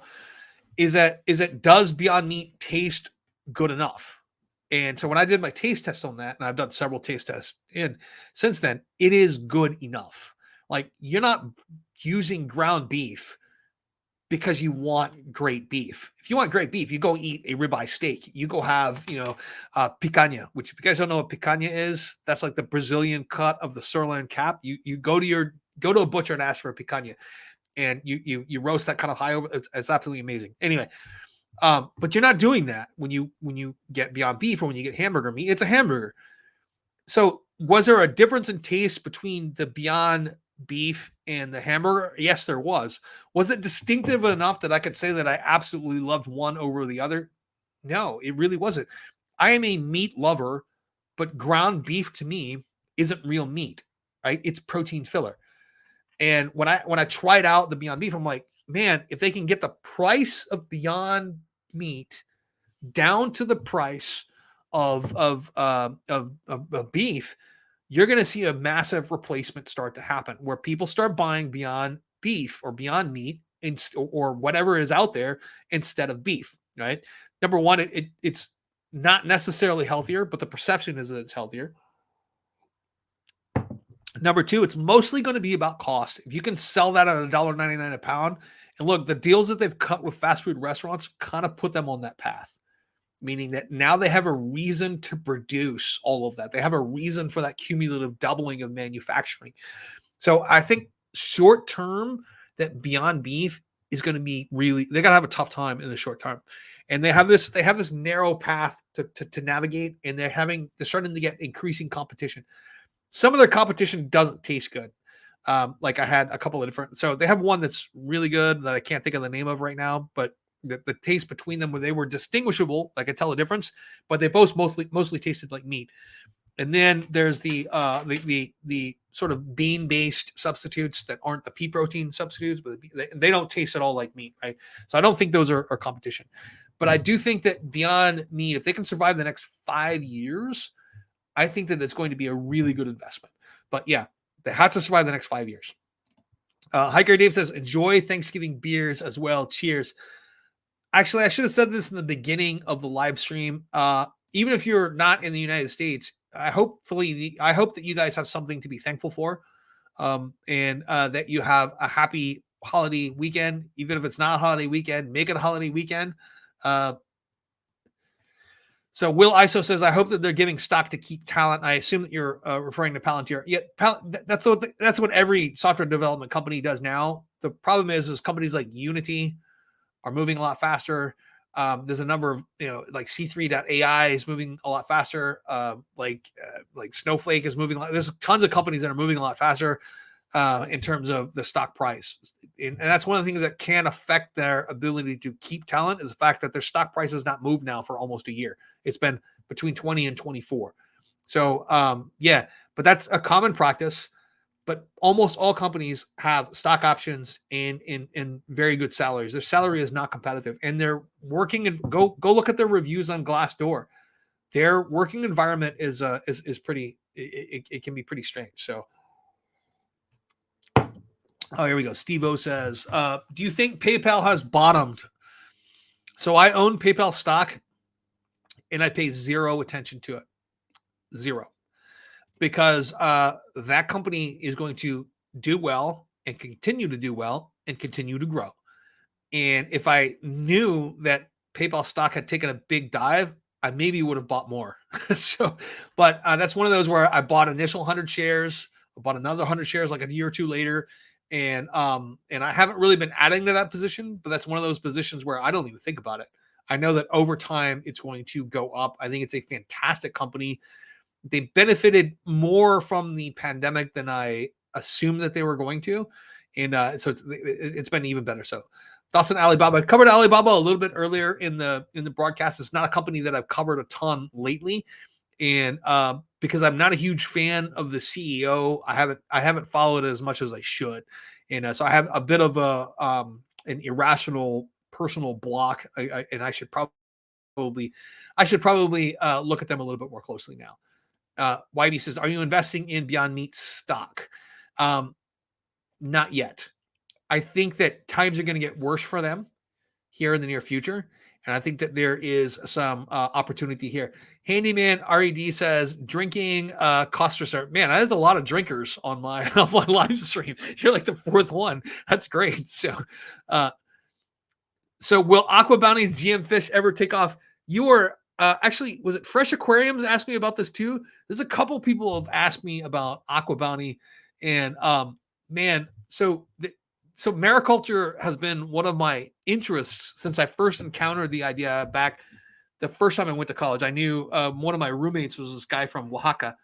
is that does Beyond Meat taste good enough? And so when I did my taste test on that, and I've done several taste tests since then, it is good enough. Like, you're not using ground beef because you want great beef. If you want great beef, you go eat a ribeye steak. You go have, picanha, which if you guys don't know what picanha is, that's like the Brazilian cut of the sirloin cap. You go to a butcher and ask for a picanha, and you roast that kind of high over. It's absolutely amazing. Anyway, but you're not doing that when you get Beyond Beef or when you get hamburger meat. It's a hamburger. So was there a difference in taste between the Beyond Beef and the hamburger? Yes, there was. Was it distinctive enough that I could say that I absolutely loved one over the other? No, it really wasn't. I am a meat lover, but ground beef to me isn't real meat, right? It's protein filler. And when I tried out the Beyond Beef, I'm like, man, if they can get the price of Beyond Meat down to the price of beef, you're going to see a massive replacement start to happen, where people start buying Beyond Beef or Beyond Meat or whatever is out there instead of beef, right? Number one, it's not necessarily healthier, but the perception is that it's healthier. Number two, it's mostly going to be about cost. If you can sell that at $1.99 a pound, and look, the deals that they've cut with fast food restaurants kind of put them on that path, meaning that now they have a reason to produce all of that. They have a reason for that cumulative doubling of manufacturing. So I think short term, that Beyond Beef is going to be they're going to have a tough time in the short term. And they have this narrow path to navigate, and they're starting to get increasing competition. Some of their competition doesn't taste good. Like I had a couple of different, so they have one that's really good that I can't think of the name of right now, but the taste between them, where they were distinguishable, I could tell the difference, but they both mostly tasted like meat. And then there's the sort of bean-based substitutes that aren't the pea protein substitutes, but they don't taste at all like meat, right? So I don't think those are competition. But I do think that Beyond Meat, if they can survive the next 5 years, I think that it's going to be a really good investment. But yeah, they have to survive the next 5 years. Hiker Dave says, enjoy Thanksgiving beers as well. Cheers. Actually, I should have said this in the beginning of the live stream. Even if you're not in the United States, I hope that you guys have something to be thankful for, and that you have a happy holiday weekend. Even if it's not a holiday weekend, make it a holiday weekend. Uh, so Will ISO says, I hope that they're giving stock to keep talent. I assume that you're referring to Palantir. Yeah, that's what every software development company does now. The problem is companies like Unity are moving a lot faster. There's a number of, like C3.ai is moving a lot faster. Like Snowflake is moving. There's tons of companies that are moving a lot faster in terms of the stock price. And that's one of the things that can affect their ability to keep talent is the fact that their stock price has not moved now for almost a year. It's been between 20 and 24. So, yeah, but that's a common practice. But almost all companies have stock options and very good salaries. Their salary is not competitive, and they're working. And go look at their reviews on Glassdoor. Their working environment is pretty. It can be pretty strange. So, oh, here we go. Steve O says, "Do you think PayPal has bottomed?" So I own PayPal stock, and I pay zero attention to it. Zero. Because that company is going to do well and continue to do well and continue to grow. And if I knew that PayPal stock had taken a big dive, I maybe would have bought more. But that's one of those where I bought initial 100 shares, I bought another 100 shares like a year or two later, and I haven't really been adding to that position. But that's one of those positions where I don't even think about it. I know that over time it's going to go up. I think it's a fantastic company. They benefited more from the pandemic than I assumed that they were going to. And so it's been even better. So thoughts on Alibaba. I covered Alibaba a little bit earlier in the broadcast. It's not a company that I've covered a ton lately. And because I'm not a huge fan of the CEO, I haven't followed as much as I should. And so I have a bit of an irrational personal block. And I should probably look at them a little bit more closely now. Whitey says, are you investing in Beyond Meat stock? Not yet. I think that times are going to get worse for them here in the near future. And I think that there is some opportunity here. Handyman RED says, drinking cost to start. Man, that is a lot of drinkers on my live stream. You're like the fourth one. That's great. So will Aqua Bounty's GM fish ever take off? You were actually, was it Fresh Aquariums asked me about this too? There's a couple people have asked me about Aqua Bounty, and man, so mariculture has been one of my interests since I first encountered the idea back the first time I went to college. I knew one of my roommates was this guy from Oaxaca,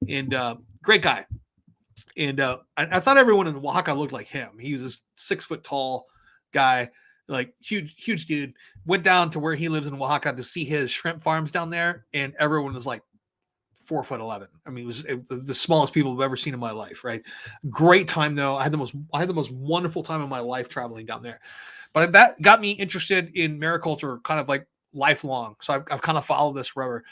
and great guy, and I thought everyone in Oaxaca looked like him. He was this 6 foot tall guy, like huge dude. Went down to where he lives in Oaxaca to see his shrimp farms down there, and everyone was like 4'11". I mean, it was the smallest people I've ever seen in my life. Right, great time though. I had the most wonderful time of my life traveling down there. But that got me interested in mariculture, kind of like lifelong. So I've kind of followed this forever.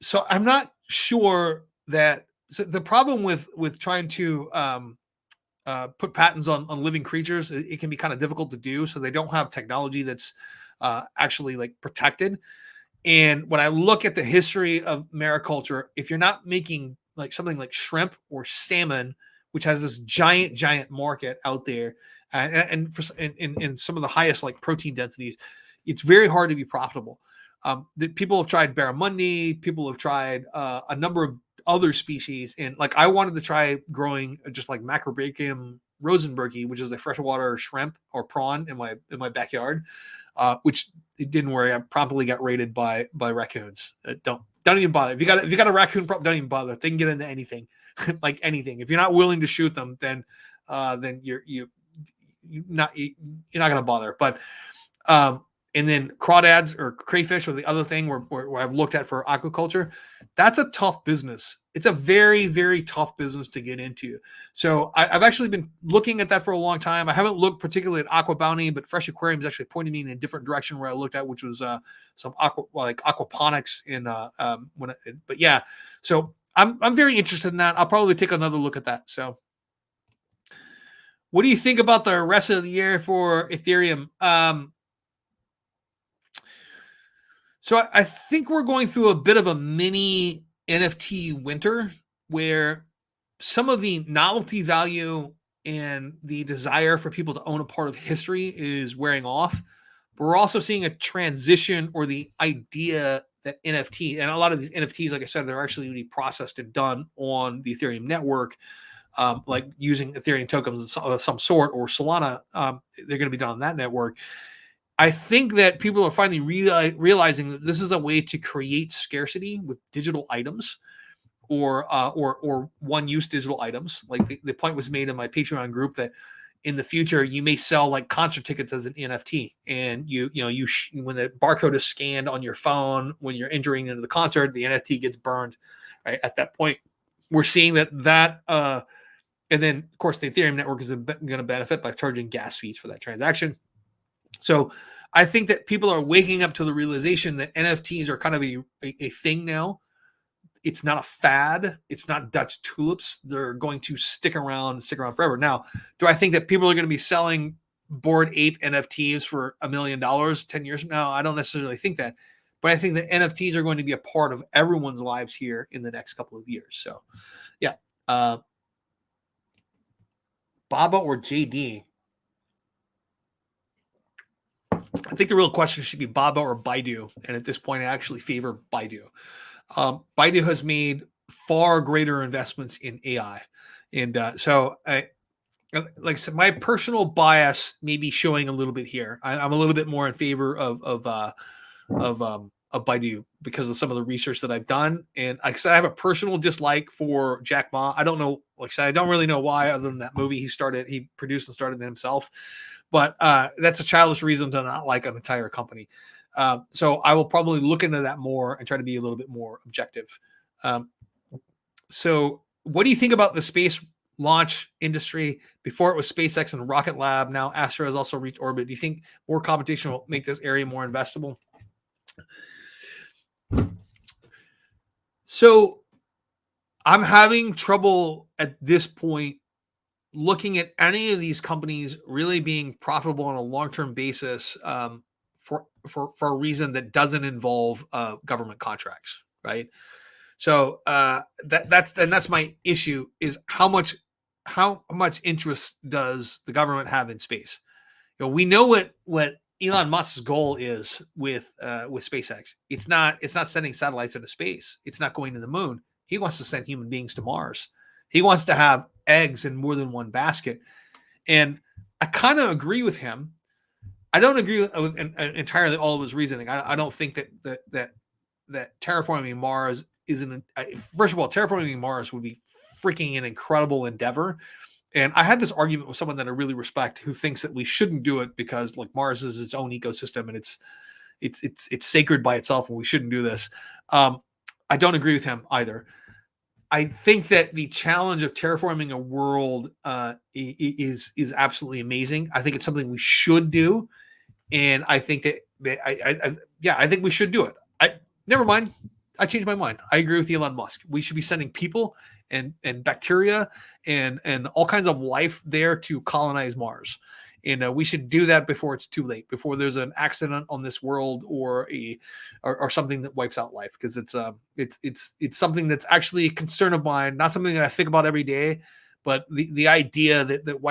So I'm not sure that. So the problem with trying to put patents on living creatures, it can be kind of difficult to do. So they don't have technology that's actually like protected. And when I look at the history of mariculture, if you're not making like something like shrimp or salmon, which has this giant market out there, and some of the highest like protein densities, it's very hard to be profitable. People have tried barramundi, people have tried a number of other species, and like I wanted to try growing just like Macrobrachium rosenbergi, which is a freshwater shrimp or prawn in my backyard, which it didn't work. I promptly got raided by raccoons. Don't even bother. If you got a raccoon problem, don't even bother. They can get into anything, like anything. If you're not willing to shoot them, then you're not gonna bother. But and then crawdads or crayfish or the other thing where I've looked at for aquaculture, that's a tough business. It's a very, very tough business to get into. So I've actually been looking at that for a long time. I haven't looked particularly at Aqua Bounty, but Fresh Aquariums actually pointed me in a different direction where I looked at, which was some aquaponics but yeah, so I'm very interested in that. I'll probably take another look at that. So what do you think about the rest of the year for Ethereum? So I think we're going through a bit of a mini NFT winter where some of the novelty value and the desire for people to own a part of history is wearing off. But we're also seeing a transition or the idea that NFT and a lot of these NFTs, like I said, they're actually going to be processed and done on the Ethereum network, like using Ethereum tokens of some sort or Solana. They're going to be done on that network. I think that people are finally realizing that this is a way to create scarcity with digital items or one-use digital items. Like the point was made in my Patreon group that in the future you may sell like concert tickets as an NFT, and when the barcode is scanned on your phone when you're entering into the concert, the NFT gets burned. Right at that point, we're seeing that. And then of course the Ethereum network is going to benefit by charging gas fees for that transaction. So I think that people are waking up to the realization that NFTs are kind of a thing now. It's not a fad. It's not Dutch tulips. They're going to stick around forever. Now, do I think that people are going to be selling Bored Ape NFTs for $1 million 10 years from now? I don't necessarily think that. But I think that NFTs are going to be a part of everyone's lives here in the next couple of years. So, yeah. Baba or JD? I think the real question should be Baba or Baidu. And at this point, I actually favor Baidu. Baidu has made far greater investments in AI. And so like I said, my personal bias may be showing a little bit here. I'm a little bit more in favor of Baidu because of some of the research that I've done. And like I said, I have a personal dislike for Jack Ma. I don't know, like I said, I don't really know why, other than that movie he produced and started himself. But that's a childish reason to not like an entire company. So I will probably look into that more and try to be a little bit more objective. So what do you think about the space launch industry? Before it was SpaceX and Rocket Lab. Now Astra has also reached orbit. Do you think more competition will make this area more investable? So I'm having trouble at this point looking at any of these companies really being profitable on a long-term basis for a reason that doesn't involve government contracts, right? So that's my issue: is how much interest does the government have in space? We know what Elon Musk's goal is with SpaceX. It's not sending satellites into space. It's not going to the moon. He wants to send human beings to Mars. He wants to have eggs in more than one basket. And I kind of agree with him. I don't agree with entirely all of his reasoning. I don't think that terraforming Mars isn't. First of all, terraforming Mars would be freaking an incredible endeavor. And I had this argument with someone that I really respect who thinks that we shouldn't do it because like Mars is its own ecosystem and it's sacred by itself and we shouldn't do this. I don't agree with him either. I think that the challenge of terraforming a world is absolutely amazing. I think it's something we should do, and I think that I think we should do it. Never mind. I changed my mind. I agree with Elon Musk. We should be sending people and bacteria and all kinds of life there to colonize Mars. And we should do that before it's too late, before there's an accident on this world or something that wipes out life. Because it's something that's actually a concern of mine, not something that I think about every day, but the idea that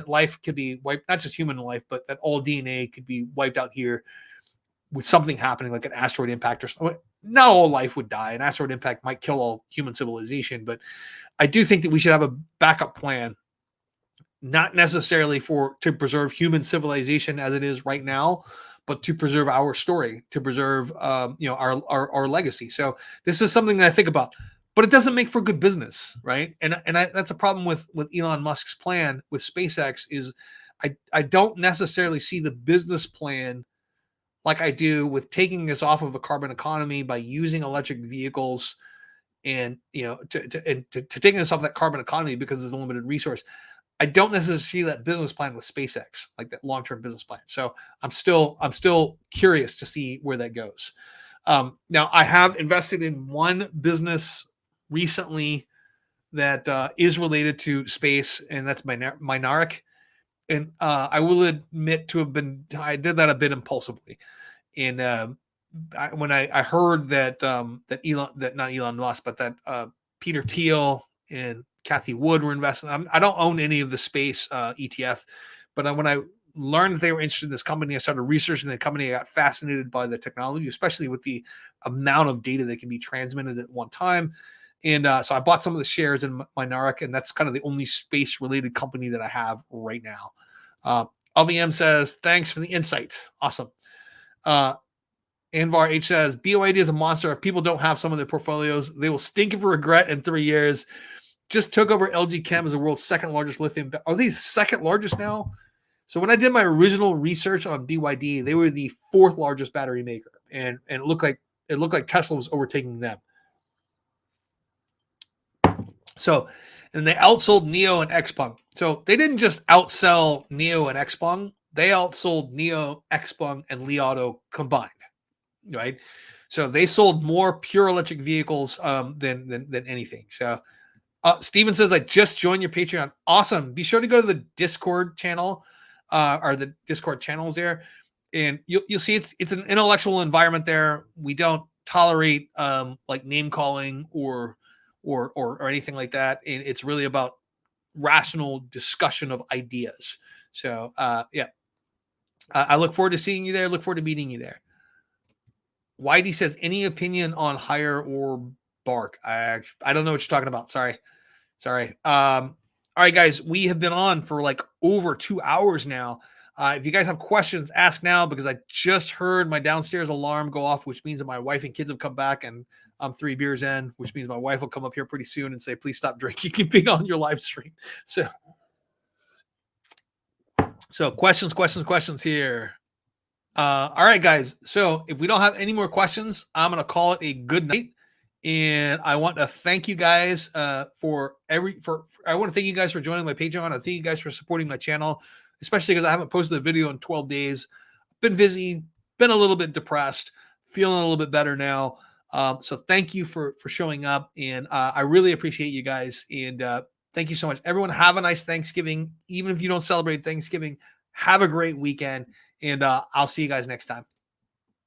life could be wiped, not just human life, but that all DNA could be wiped out here with something happening like an asteroid impact or something. Not all life would die. An asteroid impact might kill all human civilization, but I do think that we should have a backup plan, not necessarily to preserve human civilization as it is right now, but to preserve our story, to preserve our legacy. So this is something that I think about, but it doesn't make for good business, right? And that's a problem with Elon Musk's plan with SpaceX is I don't necessarily see the business plan like I do with taking us off of a carbon economy by using electric vehicles and to taking us off that carbon economy because there's a limited resource. I don't necessarily see that business plan with SpaceX, like that long-term business plan. So I'm still curious to see where that goes. Now I have invested in one business recently that is related to space, and that's Minaric. And I will admit to have I did that a bit impulsively. And when I heard that not Elon Musk, but that Peter Thiel and Kathy Wood were investing. I don't own any of the space ETF, but when I learned that they were interested in this company, I started researching the company. I got fascinated by the technology, especially with the amount of data that can be transmitted at one time. And so I bought some of the shares in Minaric, and that's kind of the only space-related company that I have right now. LVM says, thanks for the insight. Awesome. Anvar H says, BYD is a monster. If people don't have some of their portfolios, they will stink of regret in 3 years. Just took over LG Chem as the world's second largest lithium. Are they the second largest now? So when I did my original research on BYD, they were the fourth largest battery maker, and it looked like Tesla was overtaking them. So, and they outsold NIO and Xpeng. So they didn't just outsell NIO and Xpeng; they outsold NIO, Xpeng, and Li Auto combined. Right, so they sold more pure electric vehicles than anything. So, Steven says, I just joined your Patreon. Awesome. Be sure to go to the Discord channel, or the Discord channels there, and you'll see it's an intellectual environment there. We don't tolerate like name calling or anything like that, and it's really about rational discussion of ideas. So, yeah, I look forward to seeing you there. Look forward to meeting you there. Whitey says, any opinion on Hire or Bark? I don't know what you're talking about. Sorry. All right, guys, we have been on for like over 2 hours now. If you guys have questions, ask now, because I just heard my downstairs alarm go off, which means that my wife and kids have come back, and I'm 3 beers in, which means my wife will come up here pretty soon and say, please stop drinking and being on your live stream. So questions here. All right, guys. So if we don't have any more questions, I'm going to call it a good night. And I want to thank you guys I want to thank you guys for joining my Patreon. I thank you guys for supporting my channel, especially because I haven't posted a video in 12 days. Been busy, been a little bit depressed, feeling a little bit better now. So thank you for showing up. And I really appreciate you guys. And thank you so much. Everyone have a nice Thanksgiving. Even if you don't celebrate Thanksgiving, have a great weekend. And I'll see you guys next time.